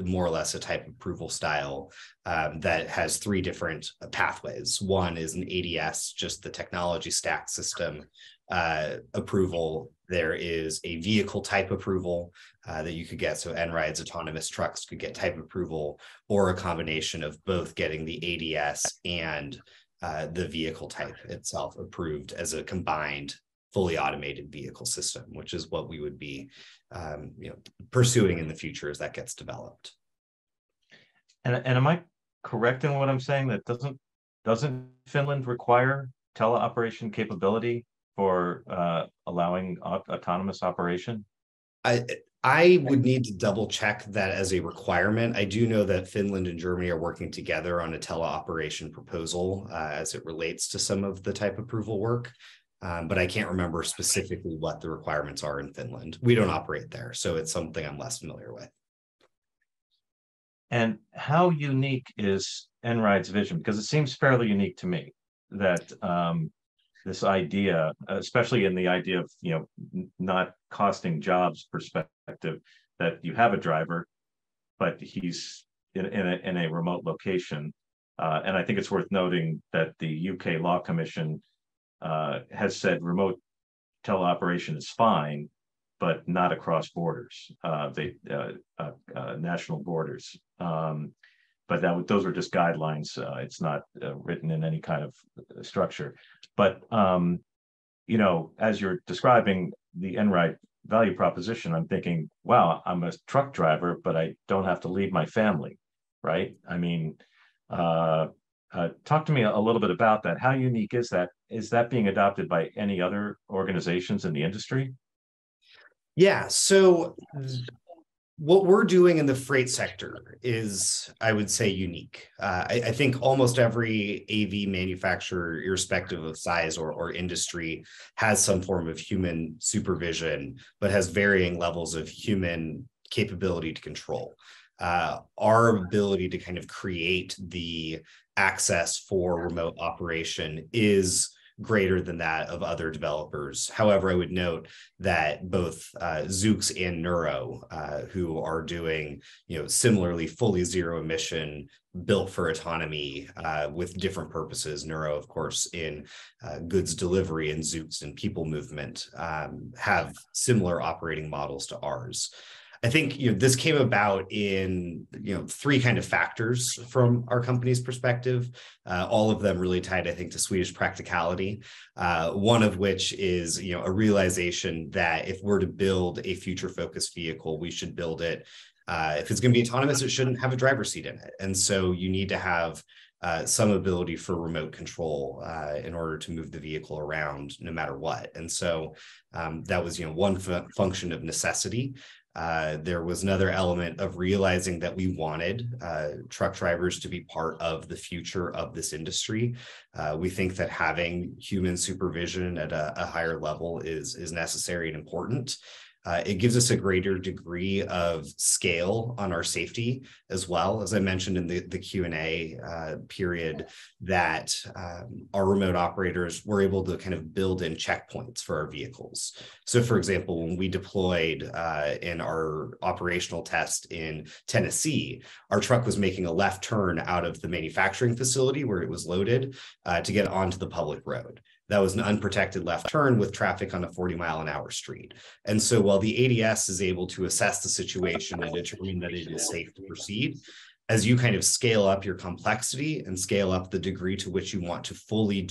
[SPEAKER 3] more or less a type approval style that has 3 different pathways. One is an ADS, just the technology stack system approval. There is a vehicle type approval that you could get. So NRIDE's autonomous trucks could get type approval, or a combination of both getting the ADS and the vehicle type itself approved as a combined fully automated vehicle system, which is what we would be pursuing in the future as that gets developed.
[SPEAKER 2] And am I correct in what I'm saying, that doesn't Finland require teleoperation capability for allowing autonomous operation?
[SPEAKER 3] I would need to double check that as a requirement. I do know that Finland and Germany are working together on a teleoperation proposal as it relates to some of the type approval work, but I can't remember specifically what the requirements are in Finland. We don't operate there, so it's something I'm less familiar with.
[SPEAKER 2] And how unique is NRIDE's vision? Because it seems fairly unique to me that this idea, especially in the idea of not costing jobs perspective, that you have a driver, but he's in a remote location. And I think it's worth noting that the UK Law Commission has said remote teleoperation is fine, but not across borders, national borders. But those are just guidelines. It's not written in any kind of structure. But as you're describing the NRIDE value proposition, I'm thinking, wow, I'm a truck driver, but I don't have to leave my family, right? I mean, talk to me a little bit about that. How unique is that? Is that being adopted by any other organizations in the industry?
[SPEAKER 3] Yeah, so what we're doing in the freight sector is, I would say, unique. I think almost every AV manufacturer, irrespective of size or industry, has some form of human supervision, but has varying levels of human capability to control. Our ability to kind of create the access for remote operation is greater than that of other developers. However, I would note that both Zoox and Neuro, who are doing similarly fully zero emission, built for autonomy with different purposes, Neuro, of course, in goods delivery, and Zoox in people movement, have similar operating models to ours. I think this came about in 3 kind of factors from our company's perspective, all of them really tied, I think, to Swedish practicality. One of which is a realization that if we're to build a future-focused vehicle, we should build it. If it's going to be autonomous, it shouldn't have a driver's seat in it, and so you need to have some ability for remote control in order to move the vehicle around no matter what. And so that was one function of necessity. There was another element of realizing that we wanted truck drivers to be part of the future of this industry. We think that having human supervision at a higher level is necessary and important. It gives us a greater degree of scale on our safety as well. As I mentioned in the Q&A period, that our remote operators were able to kind of build in checkpoints for our vehicles. So for example, when we deployed in our operational test in Tennessee, our truck was making a left turn out of the manufacturing facility where it was loaded to get onto the public road. That was an unprotected left turn with traffic on a 40-mile-an-hour street. And so while the ADS is able to assess the situation and determine that it is safe to proceed, as you kind of scale up your complexity and scale up the degree to which you want to fully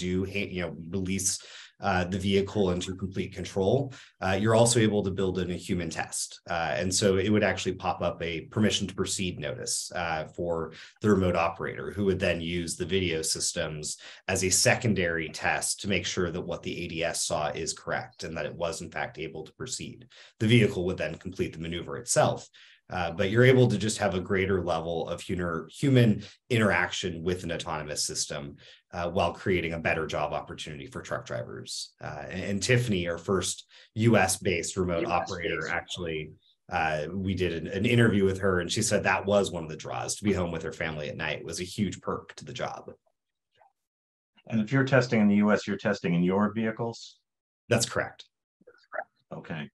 [SPEAKER 3] release the vehicle into complete control, you're also able to build in a human test. And so it would actually pop up a permission to proceed notice for the remote operator, who would then use the video systems as a secondary test to make sure that what the ADS saw is correct and that it was in fact able to proceed. The vehicle would then complete the maneuver itself. But you're able to just have a greater level of human interaction with an autonomous system while creating a better job opportunity for truck drivers. And Tiffany, our first US-based remote operator, actually We did an interview with her, and she said that was one of the draws. To be home with her family at night was a huge perk to the job.
[SPEAKER 2] And if you're testing in the US, you're testing in your vehicles?
[SPEAKER 3] That's correct.
[SPEAKER 2] Okay.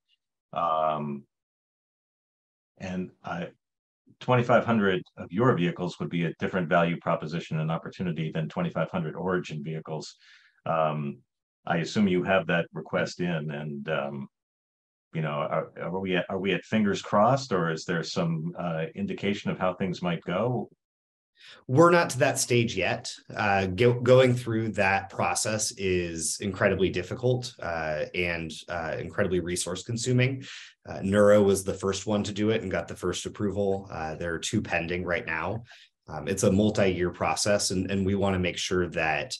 [SPEAKER 2] And 2,500 of your vehicles would be a different value proposition and opportunity than 2,500 origin vehicles. I assume you have that request in, and you know, are we at fingers crossed, or is there some indication of how things might go?
[SPEAKER 3] We're not to that stage yet. Going through that process is incredibly difficult and incredibly resource consuming. Neuro was the first one to do it and got the first approval. There are 2 pending right now. It's a multi-year process, and we want to make sure that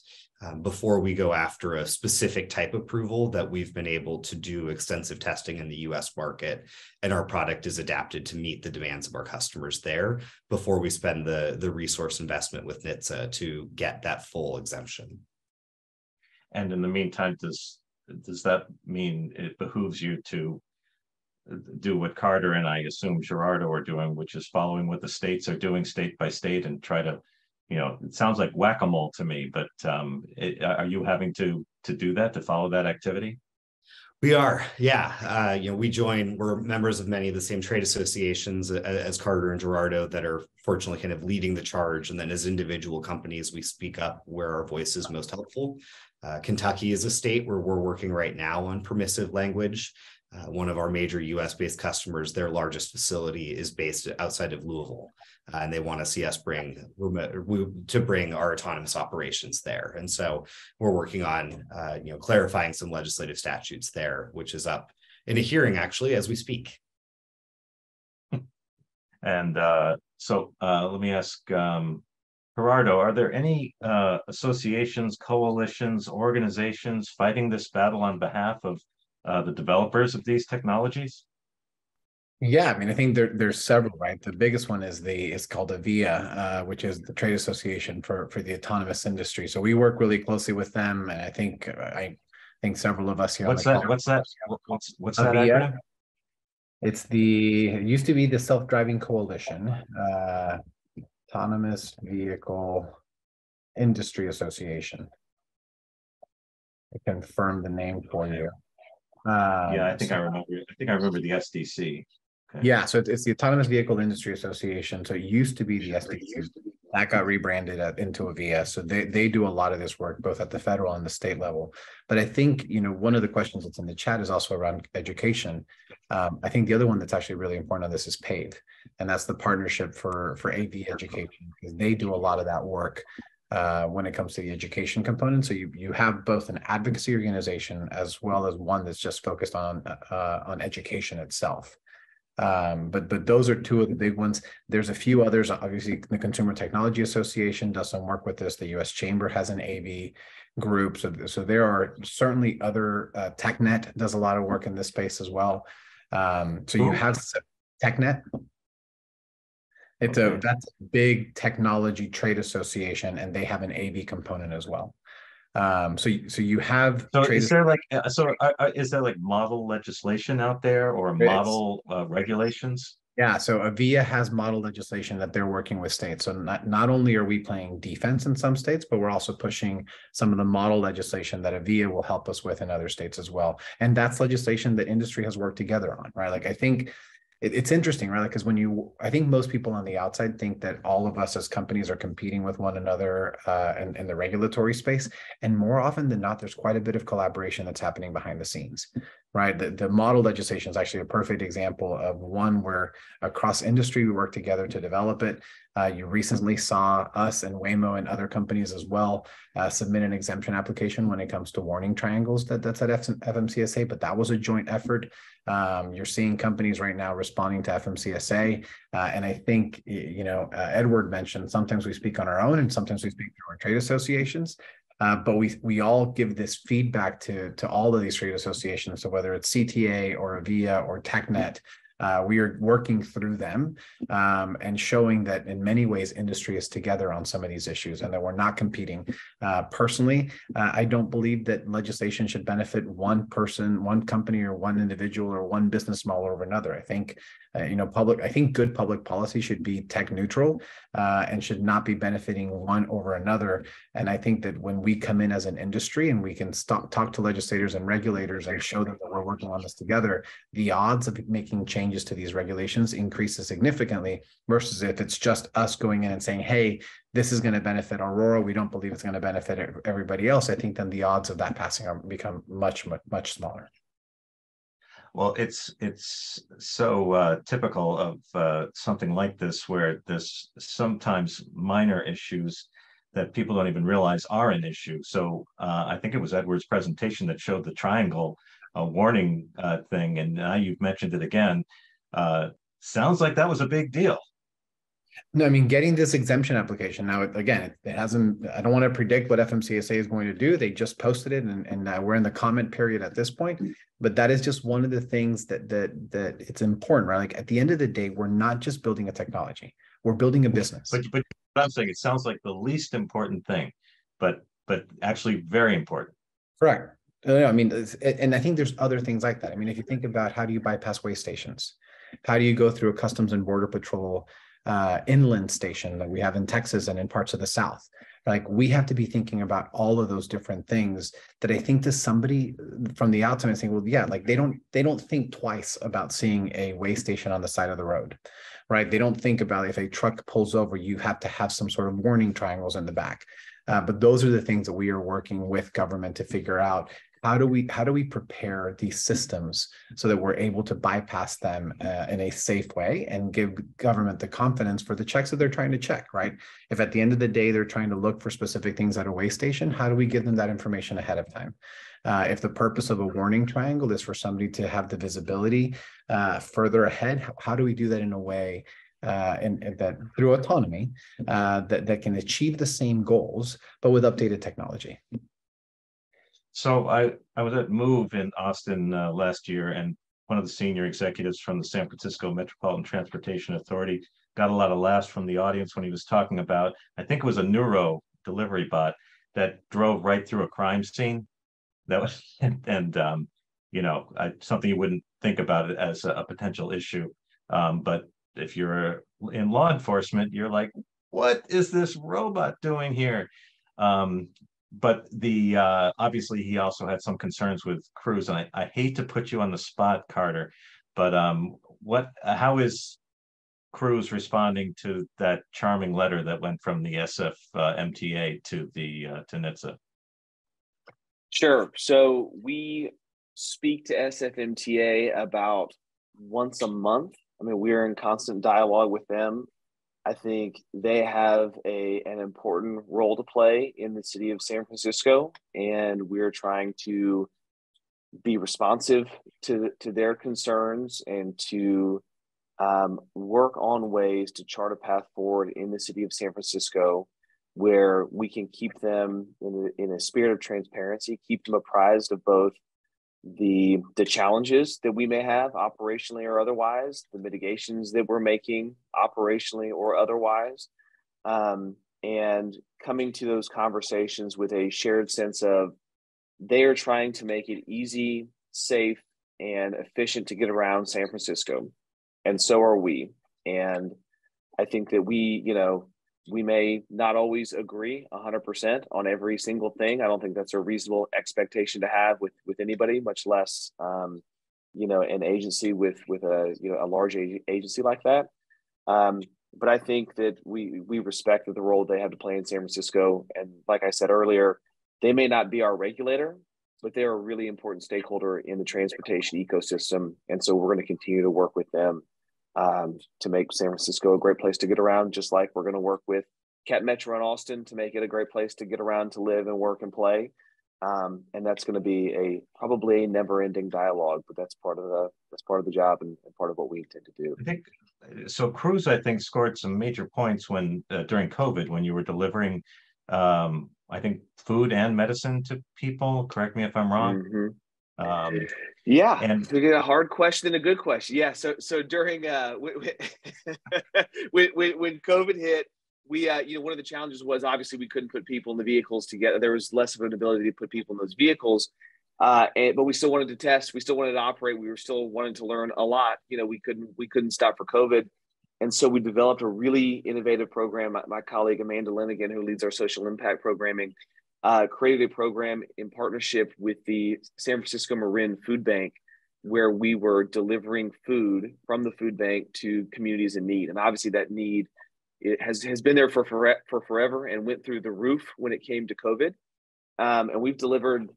[SPEAKER 3] before we go after a specific type approval, that we've been able to do extensive testing in the US market, and our product is adapted to meet the demands of our customers there before we spend the resource investment with NHTSA to get that full exemption.
[SPEAKER 2] And in the meantime, does that mean it behooves you to do what Carter and I assume Gerardo are doing, which is following what the states are doing state by state and try to, you know, it sounds like whack-a-mole to me, but are you having to do that, to follow that activity?
[SPEAKER 3] We are, yeah. You know, we're members of many of the same trade associations as Carter and Gerardo that are fortunately kind of leading the charge. And then as individual companies, we speak up where our voice is most helpful. Kentucky is a state where we're working right now on permissive language. One of our major US-based customers, their largest facility is based outside of Louisville, and they want to see us bring our autonomous operations there. And so we're working on you know, clarifying some legislative statutes there, which is up in a hearing actually as we speak.
[SPEAKER 2] And so let me ask Gerardo, are there any associations, coalitions, organizations fighting this battle on behalf of the developers of these technologies?
[SPEAKER 6] Yeah, I mean, I think there's several, right? The biggest one is called AVIA, which is the trade association for the autonomous industry. So we work really closely with them, and I think several of us here.
[SPEAKER 2] What's that? What's that acronym?
[SPEAKER 6] It used to be the Self-Driving Coalition, Autonomous Vehicle Industry Association. I confirm the name for you.
[SPEAKER 2] Yeah, I think I remember the SDC.
[SPEAKER 6] Okay. Yeah, so it's the Autonomous Vehicle Industry Association. So it used to be the SDC. That got rebranded into AVIA. So they do a lot of this work, both at the federal and the state level. But I think, you know, one of the questions that's in the chat is also around education. I think the other one that's actually really important on this is PAVE. And that's the partnership for AV education, because they do a lot of that work when it comes to the education component. So you have both an advocacy organization as well as one that's just focused on education itself. But those are 2 of the big ones. There's a few others. Obviously, the Consumer Technology Association does some work with this. The U.S. Chamber has an AV group. So there are certainly other, TechNet does a lot of work in this space as well. So you have TechNet. That's a big technology trade association, and they have an AV component as well. So you have.
[SPEAKER 2] So is there like model legislation out there, or model regulations?
[SPEAKER 6] Yeah, so AVIA has model legislation that they're working with states. So not only are we playing defense in some states, but we're also pushing some of the model legislation that AVIA will help us with in other states as well. And that's legislation that industry has worked together on, right? Like, I think it's interesting, right? Because I think most people on the outside think that all of us as companies are competing with one another in the regulatory space. And more often than not, there's quite a bit of collaboration that's happening behind the scenes, right? The model legislation is actually a perfect example of one where across industry, we work together to develop it. You recently saw us and Waymo and other companies as well submit an exemption application when it comes to warning triangles that's at FMCSA, but that was a joint effort. You're seeing companies right now responding to FMCSA. And I think, you know, Edward mentioned sometimes we speak on our own and sometimes we speak through our trade associations. But we all give this feedback to all of these trade associations. So whether it's CTA or AVIA or TechNet, We are working through them and showing that in many ways industry is together on some of these issues and that we're not competing. Personally, I don't believe that legislation should benefit one person, one company, or one individual, or one business model over another. I think I think good public policy should be tech neutral and should not be benefiting one over another. And I think that when we come in as an industry and we can talk to legislators and regulators and show them that we're working on this together, the odds of making changes to these regulations increases significantly versus if it's just us going in and saying, hey, this is going to benefit Aurora, we don't believe it's going to benefit everybody else. I think then the odds of that passing become much, much, much smaller.
[SPEAKER 2] Well, it's so typical of something like this, where there's sometimes minor issues that people don't even realize are an issue. So I think it was Edward's presentation that showed the triangle warning thing, and now you've mentioned it again. Sounds like that was a big deal.
[SPEAKER 6] No, I mean, getting this exemption application now, again, it hasn't, I don't want to predict what FMCSA is going to do. They just posted it and we're in the comment period at this point, but that is just one of the things that it's important, right? Like at the end of the day, we're not just building a technology, we're building a business.
[SPEAKER 2] But what I'm saying, it sounds like the least important thing, but actually very important.
[SPEAKER 6] Correct. I mean, and I think there's other things like that. I mean, if you think about how do you bypass way stations? How do you go through a Customs and Border Patrol inland station that we have in Texas and in parts of the South? Like we have to be thinking about all of those different things that I think to somebody from the outside saying, well, yeah, like they don't think twice about seeing a way station on the side of the road, right? They don't think about if a truck pulls over, you have to have some sort of warning triangles in the back. But those are the things that we are working with government to figure out. How do we prepare these systems so that we're able to bypass them in a safe way and give government the confidence for the checks that they're trying to check, right? If at the end of the day, they're trying to look for specific things at a way station, how do we give them that information ahead of time? If the purpose of a warning triangle is for somebody to have the visibility further ahead, how do we do that in a way and that through autonomy that can achieve the same goals, but with updated technology?
[SPEAKER 2] So I was at Move in Austin last year, and one of the senior executives from the San Francisco Metropolitan Transportation Authority got a lot of laughs from the audience when he was talking about, I think it was a neuro delivery bot that drove right through a crime scene. That was, something you wouldn't think about it as a potential issue. But if you're in law enforcement, you're like, what is this robot doing here? But obviously he also had some concerns with Cruise, and I hate to put you on the spot, Carter, but how is Cruise responding to that charming letter that went from the SFMTA to NHTSA?
[SPEAKER 7] Sure. So we speak to SFMTA about once a month. I mean, we're in constant dialogue with them. I think they have an important role to play in the city of San Francisco, and we're trying to be responsive to their concerns and to work on ways to chart a path forward in the city of San Francisco where we can keep them in a spirit of transparency, keep them apprised of both the challenges that we may have operationally or otherwise, the mitigations that we're making operationally or otherwise, and coming to those conversations with a shared sense of they are trying to make it easy, safe, and efficient to get around San Francisco. And so are we. And I think that we may not always agree 100% on every single thing. I don't think that's a reasonable expectation to have with anybody, much less, an agency with a large agency like that. But I think that we respect the role they have to play in San Francisco. And like I said earlier, they may not be our regulator, but they're a really important stakeholder in the transportation ecosystem. And so we're going to continue to work with them to make San Francisco a great place to get around, just like we're going to work with Cat Metro in Austin to make it a great place to get around, to live and work and play. And that's going to be probably a never-ending dialogue, but that's part of the job and part of what we intend to do.
[SPEAKER 2] I think so. Cruise, I think, scored some major points when during COVID, when you were delivering, I think, food and medicine to people. Correct me if I'm wrong.
[SPEAKER 7] Yeah,
[SPEAKER 2] and
[SPEAKER 7] we get a hard question and a good question. Yeah, so during when COVID hit, we one of the challenges was obviously we couldn't put people in the vehicles together. There was less of an ability to put people in those vehicles, but we still wanted to test. We still wanted to operate. We were still wanting to learn a lot. We couldn't stop for COVID, and so we developed a really innovative program. My colleague Amanda Lenigan, who leads our social impact programming, created a program in partnership with the San Francisco Marin Food Bank, where we were delivering food from the food bank to communities in need. And obviously that need has been there for forever and went through the roof when it came to COVID. And we've delivered,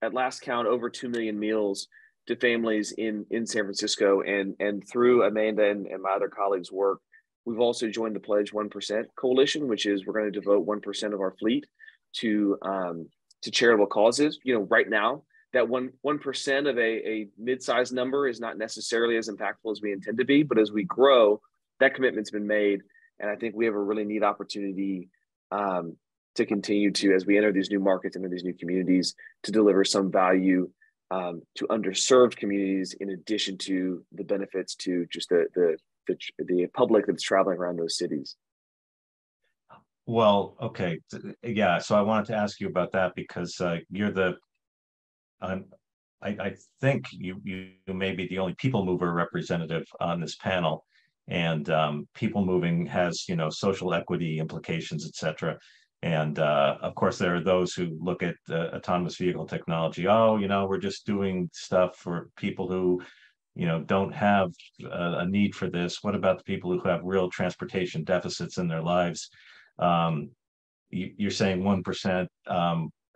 [SPEAKER 7] at last count, over 2 million meals to families in San Francisco. And through Amanda and my other colleagues' work, we've also joined the Pledge 1% Coalition, which is we're going to devote 1% of our fleet to charitable causes. Right now, that 1% of a mid-sized number is not necessarily as impactful as we intend to be, but as we grow, that commitment's been made, and I think we have a really neat opportunity to continue to, as we enter these new markets, enter these new communities, to deliver some value to underserved communities, in addition to the benefits to just the public that's traveling around those cities.
[SPEAKER 2] Well, okay, yeah. So I wanted to ask you about that because you're the, I think you may be the only people mover representative on this panel, and people moving has social equity implications, etc. And of course, there are those who look at autonomous vehicle technology. Oh, we're just doing stuff for people who don't have a need for this. What about the people who have real transportation deficits in their lives? You're saying 1%.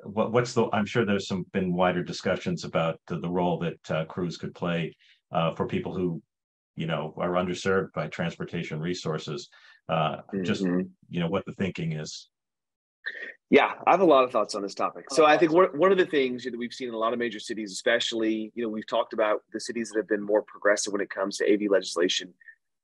[SPEAKER 2] What's the? I'm sure there's been wider discussions about the role that crews could play for people who, are underserved by transportation resources. Just what the thinking is.
[SPEAKER 7] Yeah, I have a lot of thoughts on this topic. So I think one of the things that we've seen in a lot of major cities, especially, we've talked about the cities that have been more progressive when it comes to AV legislation.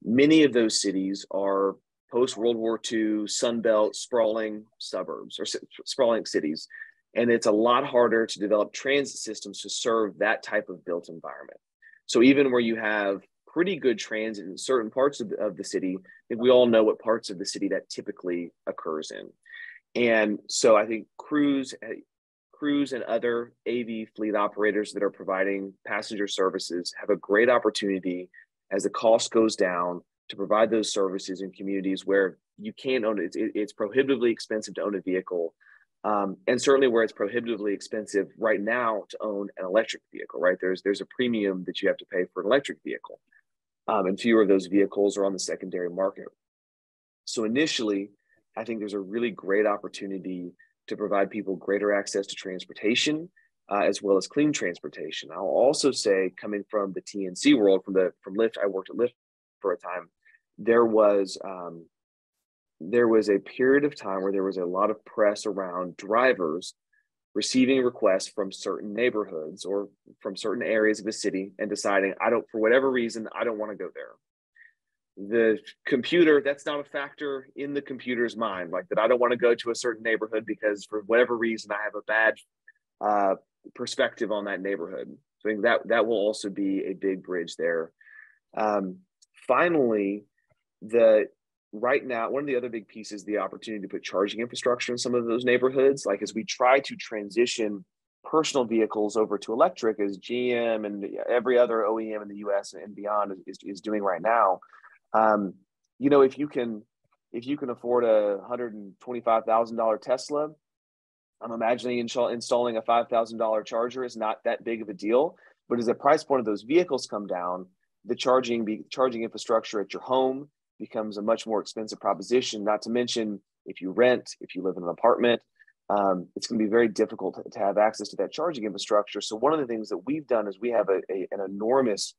[SPEAKER 7] Many of those cities are post-World War II, Sunbelt, sprawling suburbs or sprawling cities. And it's a lot harder to develop transit systems to serve that type of built environment. So even where you have pretty good transit in certain parts of the city, I think we all know what parts of the city that typically occurs in. And so I think crews and other AV fleet operators that are providing passenger services have a great opportunity, as the cost goes down, to provide those services in communities where you can't own it. It's prohibitively expensive to own a vehicle. And certainly where it's prohibitively expensive right now to own an electric vehicle, right? There's a premium that you have to pay for an electric vehicle. And fewer of those vehicles are on the secondary market. So initially, I think there's a really great opportunity to provide people greater access to transportation, as well as clean transportation. I'll also say, coming from the TNC world, from Lyft, I worked at Lyft for a time. There was a period of time where there was a lot of press around drivers receiving requests from certain neighborhoods or from certain areas of the city and deciding, for whatever reason, I don't want to go there. The computer, that's not a factor in the computer's mind, like that I don't want to go to a certain neighborhood because for whatever reason I have a bad perspective on that neighborhood. So I think that will also be a big bridge there. Finally, right now, one of the other big pieces, the opportunity to put charging infrastructure in some of those neighborhoods, like as we try to transition personal vehicles over to electric, as GM and every other OEM in the US and beyond is doing right now. If you can afford a $125,000 Tesla, I'm imagining installing a $5,000 charger is not that big of a deal. But as the price point of those vehicles come down, the charging infrastructure at your home becomes a much more expensive proposition. Not to mention, if you live in an apartment, it's going to be very difficult to have access to that charging infrastructure. So one of the things that we've done is we have an enormous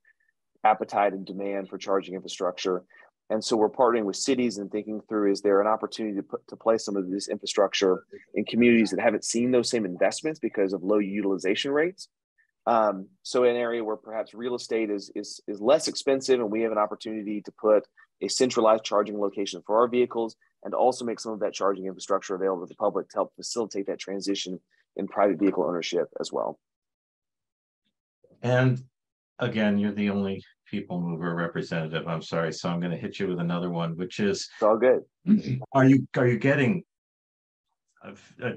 [SPEAKER 7] appetite and demand for charging infrastructure. And so we're partnering with cities and thinking through, is there an opportunity to place some of this infrastructure in communities that haven't seen those same investments because of low utilization rates? So an area where perhaps real estate is less expensive, and we have an opportunity to put a centralized charging location for our vehicles, and also make some of that charging infrastructure available to the public to help facilitate that transition in private vehicle ownership as well.
[SPEAKER 2] And again, you're the only people mover representative. I'm sorry. So I'm going to hit you with another one, which is,
[SPEAKER 7] It's all good.
[SPEAKER 2] Are you getting,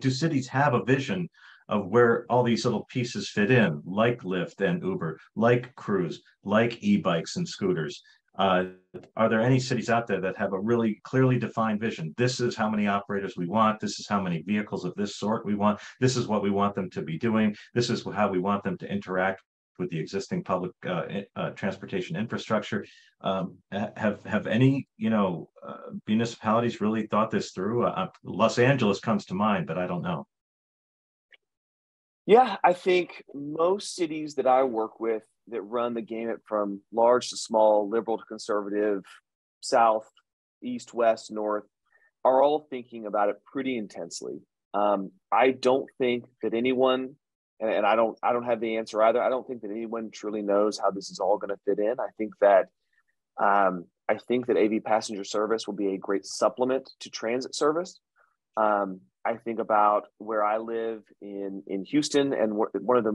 [SPEAKER 2] do cities have a vision of where all these little pieces fit in, like Lyft and Uber, like Cruise, like e-bikes and scooters? Are there any cities out there that have a really clearly defined vision? This is how many operators we want. This is how many vehicles of this sort we want. This is what we want them to be doing. This is how we want them to interact with the existing public transportation infrastructure. Have any municipalities really thought this through? Los Angeles comes to mind, but I don't know.
[SPEAKER 7] Yeah, I think most cities that I work with that run the gamut from large to small, liberal to conservative, south, east, west, north, are all thinking about it pretty intensely. I don't think that anyone, and I don't have the answer either. I don't think that anyone truly knows how this is all going to fit in. I think that AV passenger service will be a great supplement to transit service. I think about where I live in Houston, and one of the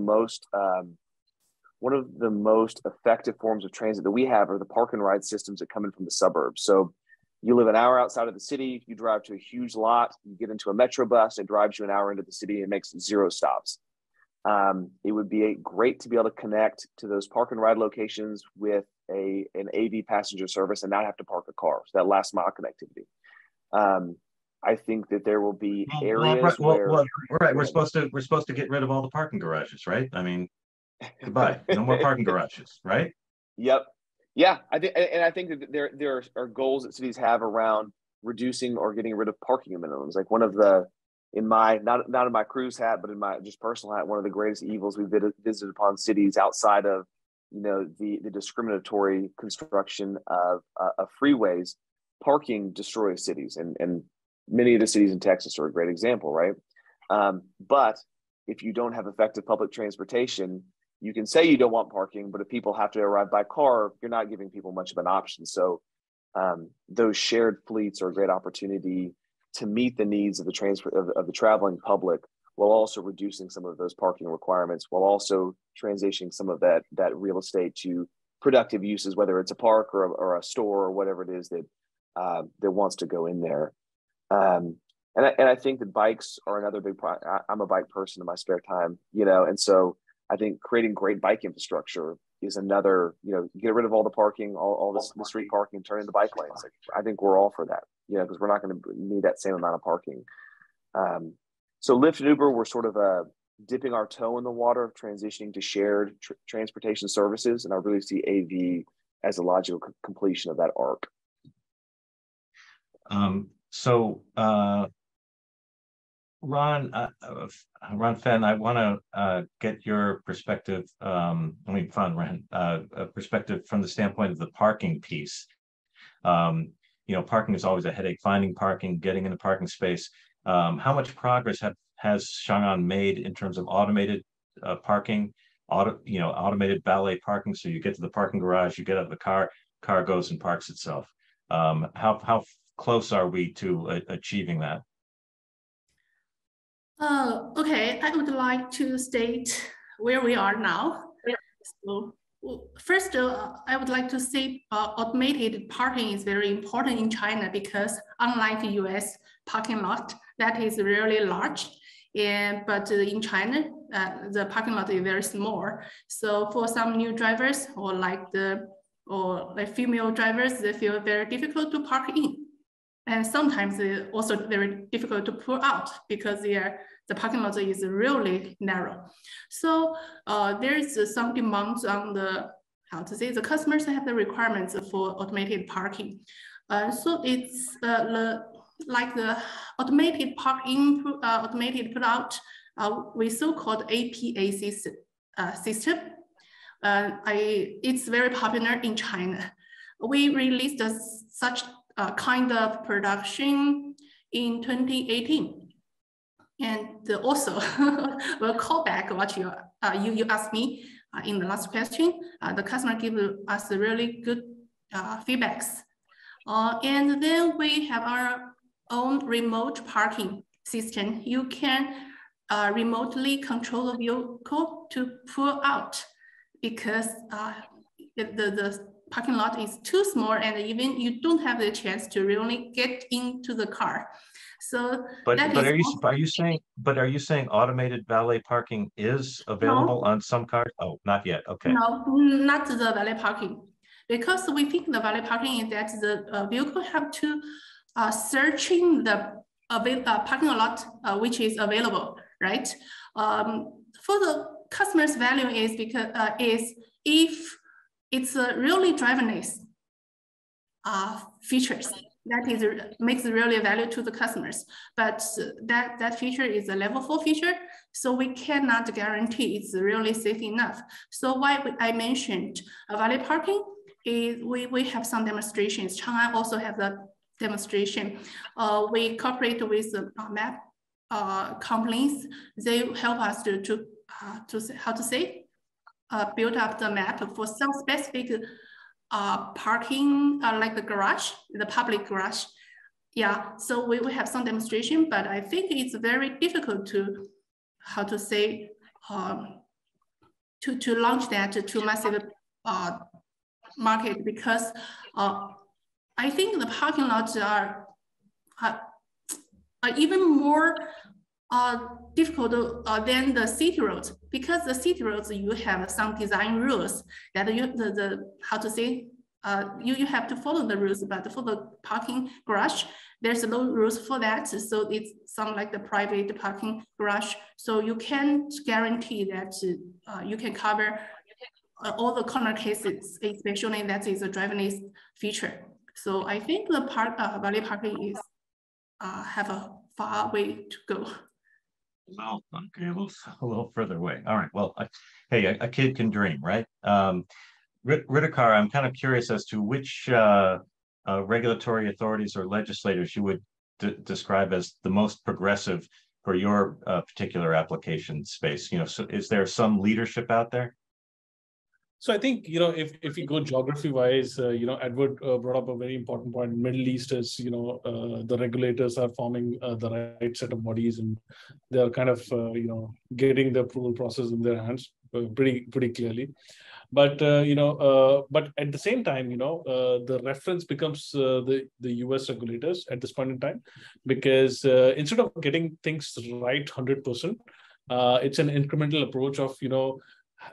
[SPEAKER 7] most effective forms of transit that we have are the park and ride systems that come in from the suburbs. So you live an hour outside of the city, you drive to a huge lot, you get into a metro bus, it drives you an hour into the city and makes 0 stops. It would be great to be able to connect to those park and ride locations with an AV passenger service and not have to park a car. So that last mile connectivity. I think that there will be areas where
[SPEAKER 2] we're supposed to get rid of all the parking garages, right? I mean, goodbye, no more parking garages, right?
[SPEAKER 7] Yep. Yeah, I think that there are goals that cities have around reducing or getting rid of parking minimums. Like one of the, in my not in my cruise hat, but in my just personal hat, one of the greatest evils we visited upon cities outside of the discriminatory construction of freeways. Parking destroys cities, and many of the cities in Texas are a great example, right? But if you don't have effective public transportation, you can say you don't want parking, but if people have to arrive by car, you're not giving people much of an option. So those shared fleets are a great opportunity to meet the needs of the traveling public, while also reducing some of those parking requirements, while also transitioning some of that real estate to productive uses, whether it's a park or a store or whatever it is that wants to go in there. And I think that bikes are another big part. I'm a bike person in my spare time, and so I think creating great bike infrastructure is another, get rid of all the parking, all the street parking, turn into bike lanes. Like, I think we're all for that, because we're not going to need that same amount of parking. So Lyft and Uber, we're sort of dipping our toe in the water of transitioning to shared transportation services. And I really see AV as a logical completion of that arc.
[SPEAKER 2] Ron Fenn, I want to get your perspective. Perspective from the standpoint of the parking piece. Parking is always a headache. Finding parking, getting in a parking space. How much progress has Chang'an made in terms of automated parking? Automated valet parking. So you get to the parking garage, you get out of the car goes and parks itself. How close are we to achieving that?
[SPEAKER 5] Okay, I would like to state where we are now. So first, I would like to say automated parking is very important in China, because unlike the US parking lot, that is really large. But in China, the parking lot is very small. So for some new drivers or female drivers, they feel very difficult to park in. And sometimes it's also very difficult to pull out because the parking lot is really narrow. So there's some demands on the customers have the requirements for automated parking. So it's like the automated park in, automated put out, we so-called APA system. It's very popular in China. We released such kind of production in 2018. And also, we'll call back what you asked me in the last question. The customer gave us really good feedbacks. And then we have our own remote parking system. You can remotely control the vehicle to pull out because the parking lot is too small, and even you don't have the chance to really get into the car. So
[SPEAKER 2] are you saying automated valet parking is available on some cars? Oh, not yet. Okay.
[SPEAKER 5] No, not the valet parking, because we think the valet parking is that the vehicle have to searching the parking lot which is available, right? For the customer's value is because is if it's a really driverless features, that is makes really a value to the customers. But that feature is a level 4 feature, so we cannot guarantee it's really safe enough. So why I mentioned valet parking is we have some demonstrations. Chang'an also have the demonstration. We cooperate with the map companies. They help us to how to say build up the map for some specific parking, like the garage, the public garage. Yeah, so we will have some demonstration, but I think it's very difficult to, how to say, to launch that to massive market, because I think the parking lots are even more difficult than the city roads, because the city roads you have some design rules that you how to say you have to follow the rules, but for the parking garage there's no rules for that, so it's some like the private parking garage, so you can't guarantee that you can cover all the corner cases, especially that is a driverless feature. So I think the valet parking is have a far way to go.
[SPEAKER 2] Well, okay, a little further away. All right. Well, hey, a kid can dream, right? Ridikar, I'm kind of curious as to which regulatory authorities or legislators you would describe as the most progressive for your particular application space. You know, so is there some leadership out there?
[SPEAKER 4] So I think, you know, if you go geography wise, you know, Edward brought up a very important point. Middle East is, you know, the regulators are forming the right set of bodies, and they're kind of, you know, getting the approval process in their hands pretty clearly. But, you know, but at the same time, you know, the reference becomes the US regulators at this point in time, because instead of getting things right 100%, it's an incremental approach of, you know,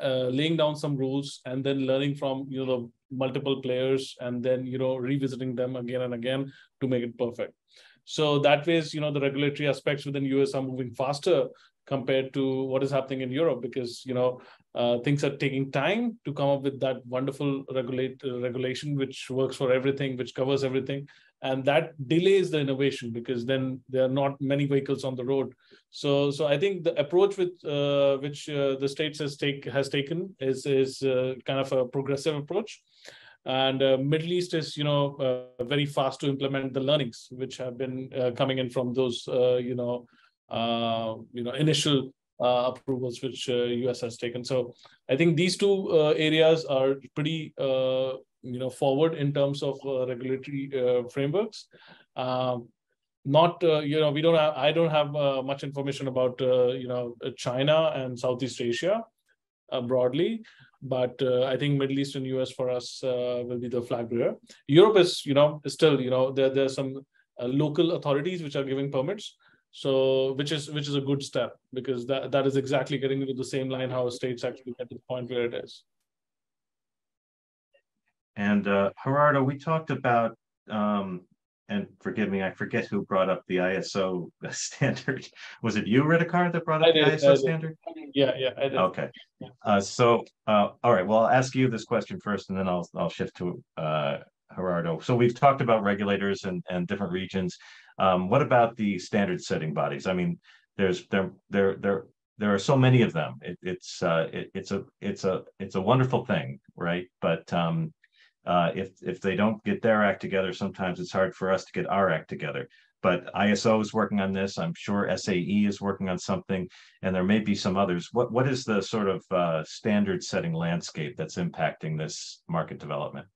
[SPEAKER 4] laying down some rules and then learning from, you know, the multiple players, and then, you know, revisiting them again and again to make it perfect. So that way, you know, the regulatory aspects within US are moving faster compared to what is happening in Europe, because, you know, things are taking time to come up with that wonderful regulation which works for everything, which covers everything. And that delays the innovation, because then there are not many vehicles on the road. So I think the approach with which the states has taken is kind of a progressive approach. And Middle East is, you know, very fast to implement the learnings which have been coming in from those, you know, initial approvals which US has taken. So I think these two areas are pretty, you know, forward in terms of regulatory frameworks. Not, you know, I don't have much information about, you know, China and Southeast Asia broadly, but I think Middle East and US for us will be the flag bearer. Europe is, you know, still, you know, there's some local authorities which are giving permits. So which is a good step, because that is exactly getting into the same line how states actually get to the point where it is.
[SPEAKER 2] And Gerardo, we talked about, and forgive me, I forget who brought up the ISO standard. Was it you, Ridikar, that brought up the ISO standard?
[SPEAKER 4] Yeah, I did.
[SPEAKER 2] Okay. So all right, well, I'll ask you this question first, and then I'll shift to Gerardo. So we've talked about regulators and different regions. What about the standard setting bodies? I mean, there are so many of them. It's a wonderful thing, right? But if they don't get their act together, sometimes it's hard for us to get our act together. But ISO is working on this. I'm sure SAE is working on something, and there may be some others. What is the sort of standard setting landscape that's impacting this market development?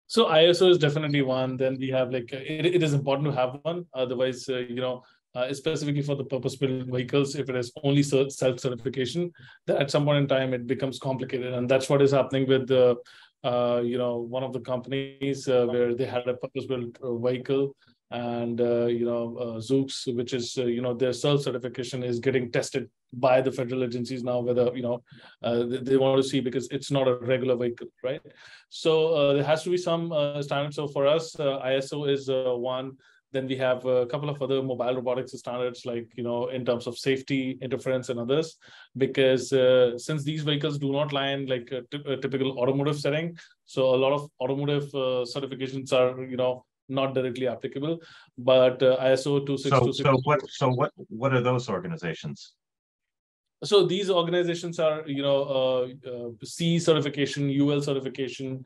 [SPEAKER 4] So ISO is definitely one. Then we have like, it is important to have one. Otherwise, you know, specifically for the purpose-built vehicles, if it is only self-certification, then at some point in time it becomes complicated, and that's what is happening with the one of the companies where they had a purpose-built vehicle, and Zoox, which is their self-certification is getting tested by the federal agencies now, whether they want to see, because it's not a regular vehicle, right? So there has to be some standards. So for us, ISO is one. Then we have a couple of other mobile robotics standards, like, in terms of safety, interference, and others, because since these vehicles do not lie in like a typical automotive setting, so a lot of automotive certifications are, not directly applicable. But ISO 26262.
[SPEAKER 2] So what are those organizations?
[SPEAKER 4] So these organizations are, C certification, UL certification.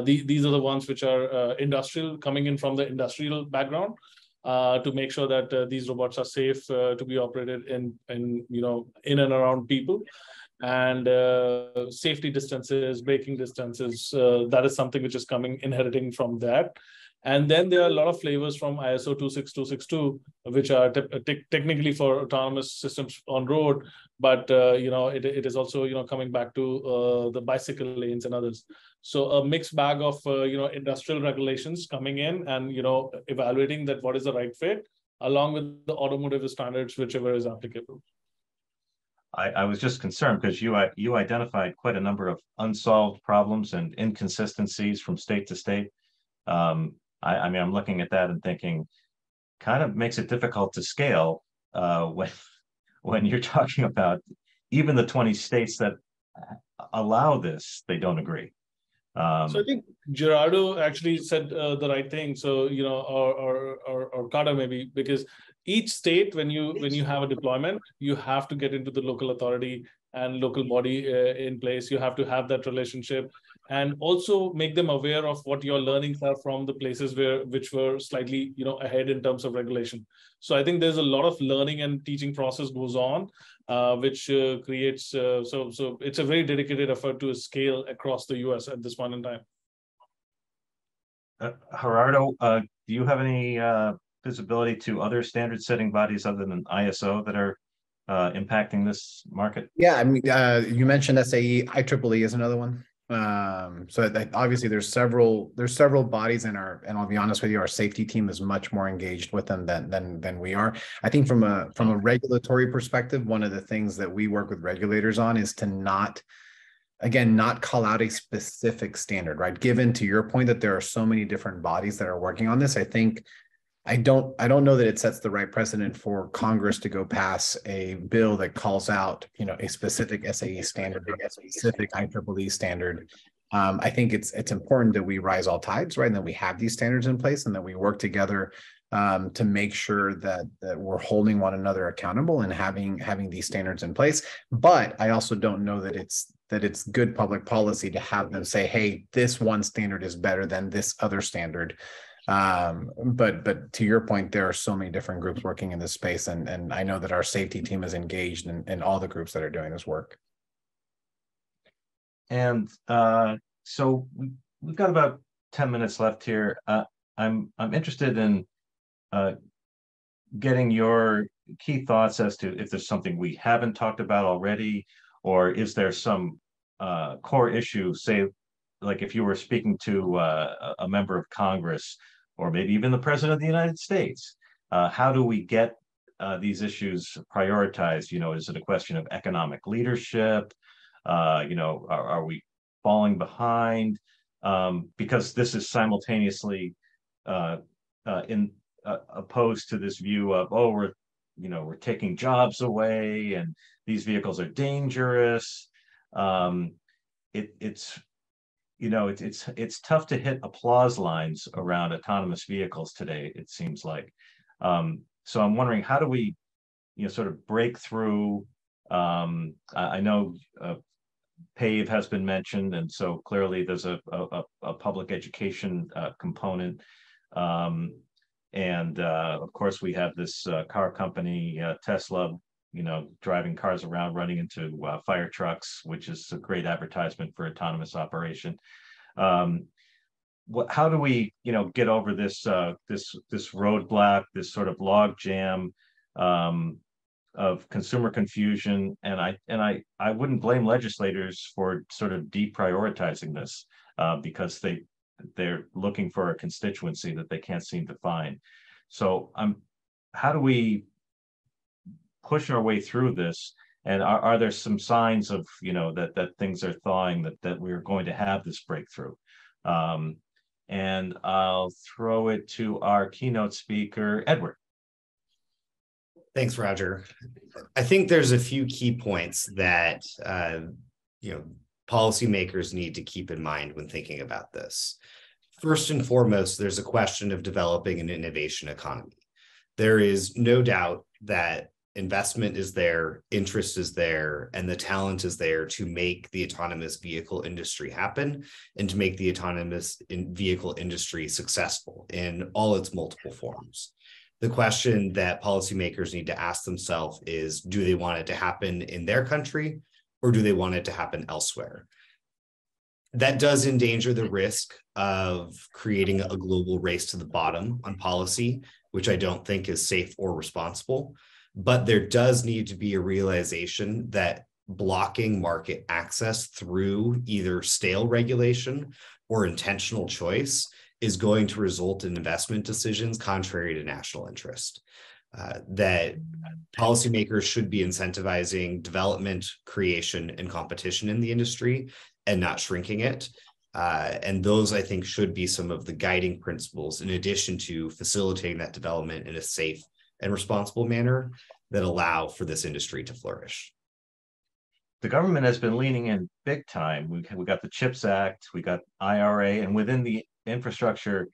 [SPEAKER 4] These are the ones which are industrial, coming in from the industrial background, to make sure that these robots are safe to be operated in and around people. And safety distances, braking distances, that is something which is inheriting from that. And then there are a lot of flavors from ISO 26262, which are technically for autonomous systems on road, but it is also coming back to the bicycle lanes and others. So a mixed bag of industrial regulations coming in and evaluating that what is the right fit, along with the automotive standards, whichever is applicable.
[SPEAKER 2] I was just concerned because you identified quite a number of unsolved problems and inconsistencies from state to state. I mean, I'm looking at that and thinking, kind of makes it difficult to scale when you're talking about even the 20 states that allow this, they don't agree.
[SPEAKER 4] So I think Gerardo actually said the right thing. So or Carter maybe, because each state, when you have a deployment, you have to get into the local authority and local body in place. You have to have that relationship, and also make them aware of what your learnings are from the places which were slightly ahead in terms of regulation. So I think there's a lot of learning and teaching process goes on, which creates so it's a very dedicated effort to scale across the US at this point in time.
[SPEAKER 2] Gerardo, do you have any visibility to other standard setting bodies other than ISO that are impacting this market?
[SPEAKER 6] Yeah, I mean, you mentioned SAE. IEEE is another one. So that obviously there's several bodies in our, and I'll be honest with you, our safety team is much more engaged with them than we are. I think from a regulatory perspective, one of the things that we work with regulators on is to not call out a specific standard, right? Given to your point that there are so many different bodies that are working on this, I don't know that it sets the right precedent for Congress to go pass a bill that calls out, a specific SAE standard, a specific IEEE standard. I think it's important that we rise all tides, right? And that we have these standards in place and that we work together to make sure that we're holding one another accountable and having these standards in place. But I also don't know that it's good public policy to have them say, hey, this one standard is better than this other standard. But to your point, there are so many different groups working in this space, and I know that our safety team is engaged in all the groups that are doing this work.
[SPEAKER 2] And so we've got about 10 minutes left here. I'm interested in getting your key thoughts as to if there's something we haven't talked about already, or is there some core issue, say, like if you were speaking to a member of Congress, or maybe even the President of the United States, how do we get these issues prioritized? Is it a question of economic leadership? Are we falling behind? Because this is simultaneously opposed to this view of, oh, we're taking jobs away and these vehicles are dangerous. It's tough to hit applause lines around autonomous vehicles today, it seems like. So I'm wondering, how do we, sort of break through? I know PAVE has been mentioned, and so clearly there's a public education component. And of course, we have this car company, Tesla, driving cars around, running into fire trucks, which is a great advertisement for autonomous operation. How do we, get over this roadblock, this sort of log jam of consumer confusion, and I wouldn't blame legislators for sort of deprioritizing this because they're looking for a constituency that they can't seem to find. So how do we push our way through this? And are there some signs of, that things are thawing, that we're going to have this breakthrough? And I'll throw it to our keynote speaker, Edward.
[SPEAKER 3] Thanks, Roger. I think there's a few key points that policymakers need to keep in mind when thinking about this. First and foremost, there's a question of developing an innovation economy. There is no doubt that investment is there, interest is there, and the talent is there to make the autonomous vehicle industry happen and to make the autonomous vehicle industry successful in all its multiple forms. The question that policymakers need to ask themselves is, do they want it to happen in their country or do they want it to happen elsewhere? That does endanger the risk of creating a global race to the bottom on policy, which I don't think is safe or responsible. But there does need to be a realization that blocking market access through either stale regulation or intentional choice is going to result in investment decisions contrary to national interest. That policymakers should be incentivizing development, creation, and competition in the industry and not shrinking it. And those, I think, should be some of the guiding principles in addition to facilitating that development in a safe and responsible manner that allow for this industry to flourish.
[SPEAKER 2] The government has been leaning in big time. We got the CHIPS Act, we got IRA, and within the Infrastructure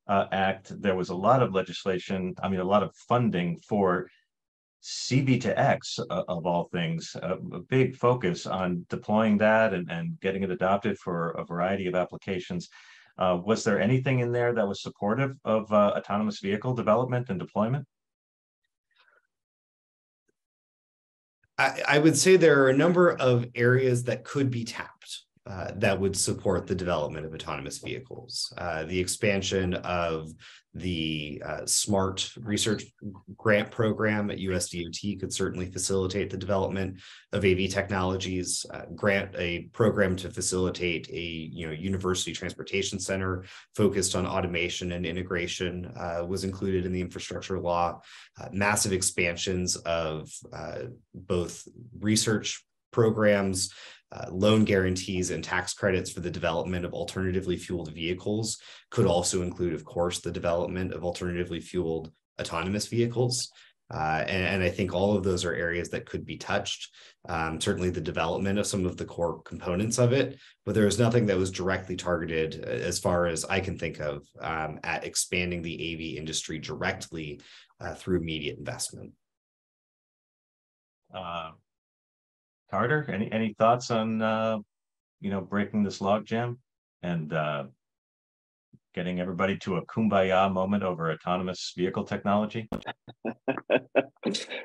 [SPEAKER 2] Act, there was a lot of legislation, a lot of funding for C-V2X, of all things, a big focus on deploying that and getting it adopted for a variety of applications. Was there anything in there that was supportive of autonomous vehicle development and deployment?
[SPEAKER 3] I would say there are a number of areas that could be tapped that would support the development of autonomous vehicles. The expansion of the SMART research grant program at USDOT could certainly facilitate the development of AV technologies. A program to facilitate a university transportation center focused on automation and integration was included in the infrastructure law. Massive expansions of both research programs, loan guarantees, and tax credits for the development of alternatively fueled vehicles could also include, of course, the development of alternatively fueled autonomous vehicles. And I think all of those are areas that could be touched. Certainly the development of some of the core components of it, but there was nothing that was directly targeted, as far as I can think of, at expanding the AV industry directly through immediate investment.
[SPEAKER 2] Carter, any thoughts on breaking this logjam and getting everybody to a kumbaya moment over autonomous vehicle technology?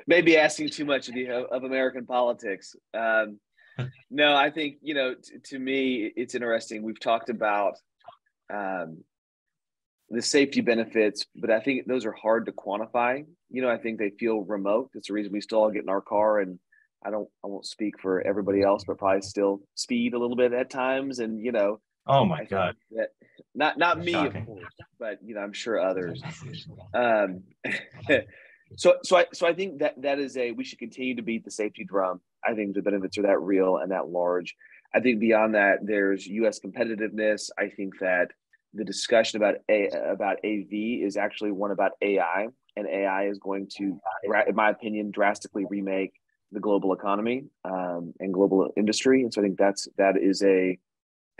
[SPEAKER 7] Maybe asking too much of American politics. No, I think to me it's interesting. We've talked about the safety benefits, but I think those are hard to quantify. I think they feel remote. It's the reason we still all get in our car, and I won't speak for everybody else, but probably still speed a little bit at times. And,
[SPEAKER 2] oh my God,
[SPEAKER 7] that, not me,
[SPEAKER 2] shocking.
[SPEAKER 7] Of course, but, I'm sure others. So I think that is we should continue to beat the safety drum. I think the benefits are that real and that large. I think beyond that, there's U.S. competitiveness. I think that the discussion about AV is actually one about AI, and AI is going to, in my opinion, drastically remake the global economy and global industry. And so I think that is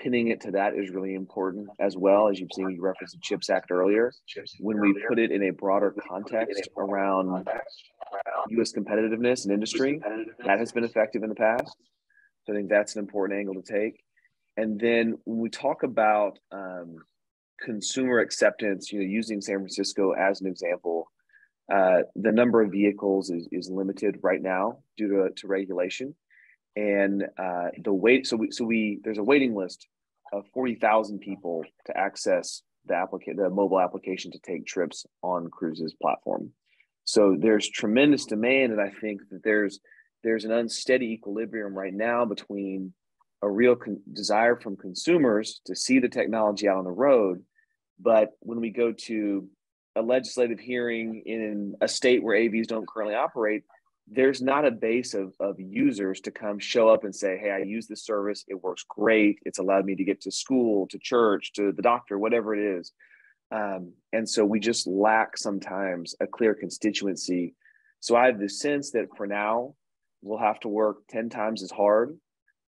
[SPEAKER 7] pinning it to that is really important, as well as you've seen, you referenced the CHIPS Act earlier. When we put it in a broader context around U.S. competitiveness and industry, that has been effective in the past. So I think that's an important angle to take. And then when we talk about consumer acceptance, using San Francisco as an example, the number of vehicles is limited right now due to regulation, and the wait. So there's a waiting list of 40,000 people to access the mobile application to take trips on Cruise's platform. So there's tremendous demand, and I think that there's an unsteady equilibrium right now between a real desire from consumers to see the technology out on the road, but when we go to a legislative hearing in a state where AVs don't currently operate, there's not a base of users to come show up and say, hey, I use this service, it works great, it's allowed me to get to school, to church, to the doctor, whatever it is. And so we just lack sometimes a clear constituency. So I have the sense that for now, we'll have to work 10 times as hard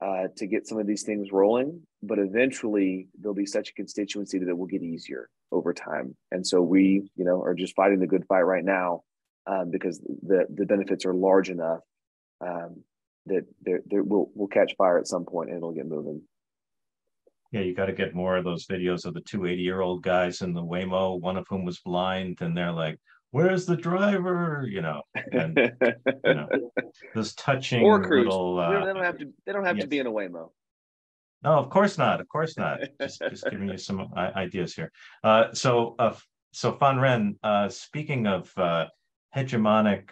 [SPEAKER 7] to get some of these things rolling, but eventually there'll be such a constituency that it will get easier over time. And so we, are just fighting the good fight right now because the benefits are large enough that we'll catch fire at some point and it'll get moving.
[SPEAKER 2] Yeah, you got to get more of those videos of the 2 80-year-old guys in the Waymo, one of whom was blind, and they're like, "Where's the driver?" And those touching
[SPEAKER 7] or cruise.
[SPEAKER 2] little.
[SPEAKER 7] They don't have to be in a Waymo.
[SPEAKER 2] No, of course not. Of course not. just giving you some ideas here. So Fan Ren, speaking of hegemonic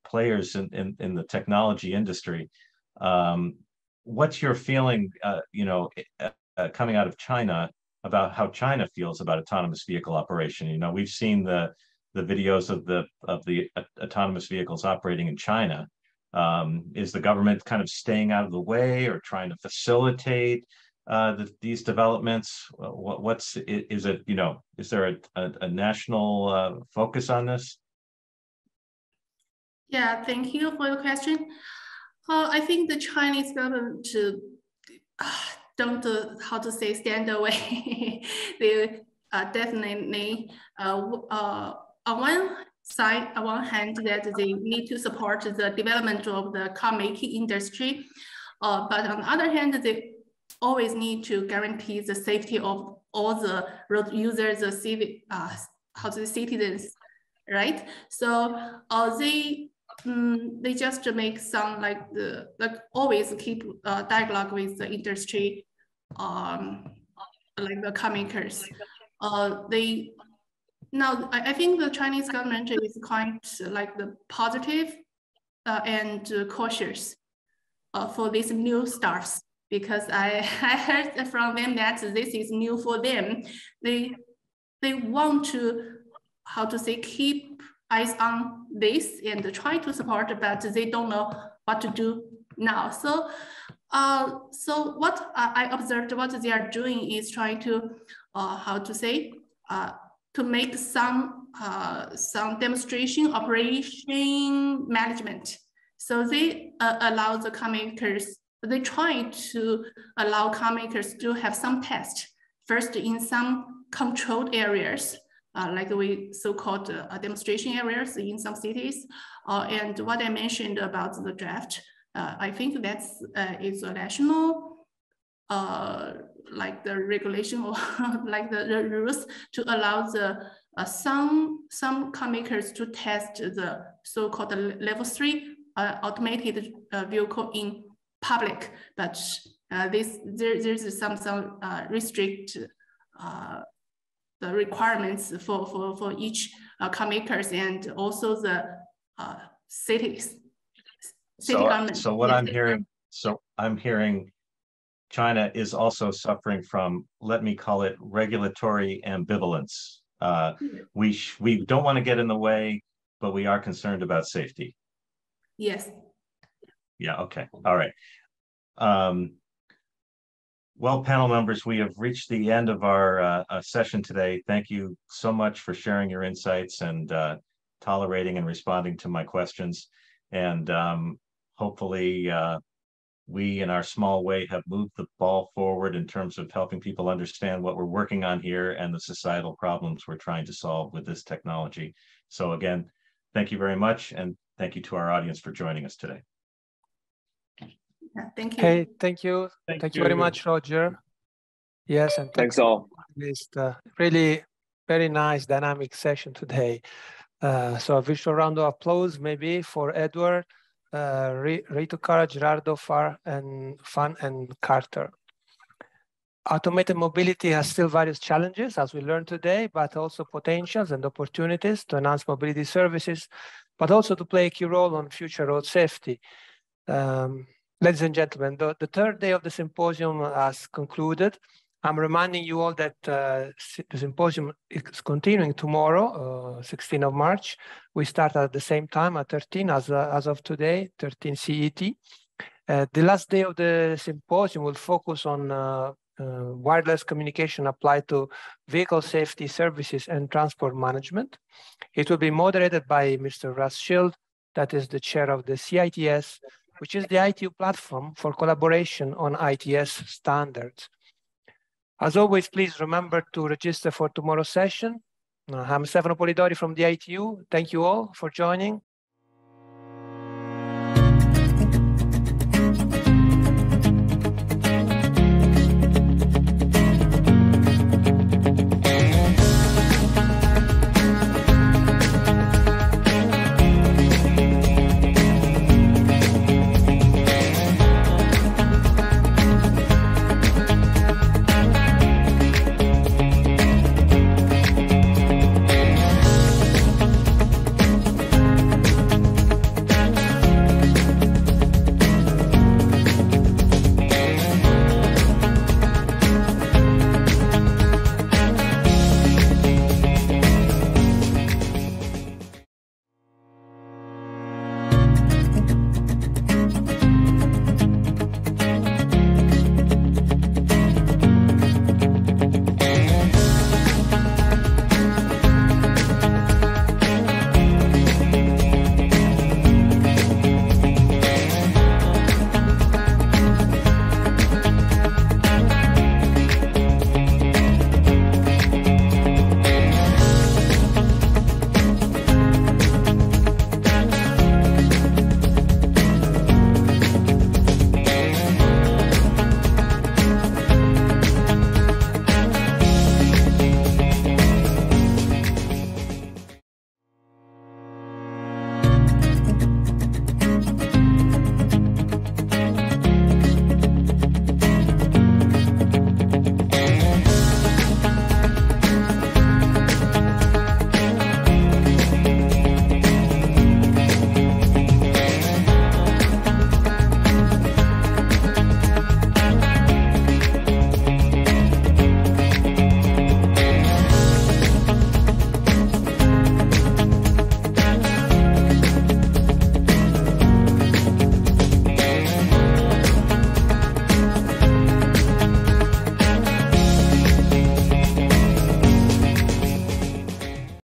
[SPEAKER 2] players in the technology industry, what's your feeling, coming out of China about how China feels about autonomous vehicle operation? We've seen the videos of the autonomous vehicles operating in China. Is the government kind of staying out of the way or trying to facilitate these developments? Is there a national focus on this?
[SPEAKER 5] Yeah, thank you for the question. I think the Chinese government don't stand away. They definitely on one hand that they need to support the development of the car making industry, but on the other hand they always need to guarantee the safety of all the road users, the citizens, right? So they just make some always keep dialogue with the industry, like the car makers. I think the Chinese government is quite the positive and cautious for these new starts, because I heard from them that this is new for them. They want to keep eyes on this and try to support, but they don't know what to do now. So what I observed, what they are doing is trying to to make some demonstration operation management. So they allow the car makers. They try to allow car makers to have some tests first in some controlled areas, like we so-called demonstration areas in some cities. And what I mentioned about the draft, I think that's is a national, the regulation or the rules to allow the some car makers to test the so-called level 3 automated vehicle in public, but there's some restrict the requirements for each car makers and also the city government.
[SPEAKER 2] So what I'm hearing, China is also suffering from, let me call it, regulatory ambivalence. We don't want to get in the way, but we are concerned about safety.
[SPEAKER 5] Yes.
[SPEAKER 2] Yeah, okay, all right. Well, panel members, we have reached the end of our session today. Thank you so much for sharing your insights and tolerating and responding to my questions. And hopefully we, in our small way, have moved the ball forward in terms of helping people understand what we're working on here and the societal problems we're trying to solve with this technology. So again, thank you very much. And thank you to our audience for joining us today.
[SPEAKER 5] Thank you.
[SPEAKER 1] Hey, thank you. Thank you very much, Roger. Yes, and
[SPEAKER 7] thanks all.
[SPEAKER 1] It's really very nice, dynamic session today. So a virtual round of applause maybe for Edward, Ritu Kara, Gerardo, Fan, and Carter. Automated mobility has still various challenges, as we learned today, but also potentials and opportunities to enhance mobility services, but also to play a key role on future road safety. Ladies and gentlemen, the third day of the symposium has concluded. I'm reminding you all that the symposium is continuing tomorrow, 16th of March. We start at the same time at 13 as of today, 13 CET. The last day of the symposium will focus on wireless communication applied to vehicle safety services and transport management. It will be moderated by Mr. Russ Schild, that is the chair of the CITS, which is the ITU platform for collaboration on ITS standards. As always, please remember to register for tomorrow's session. I'm Stefano Polidori from the ITU. Thank you all for joining.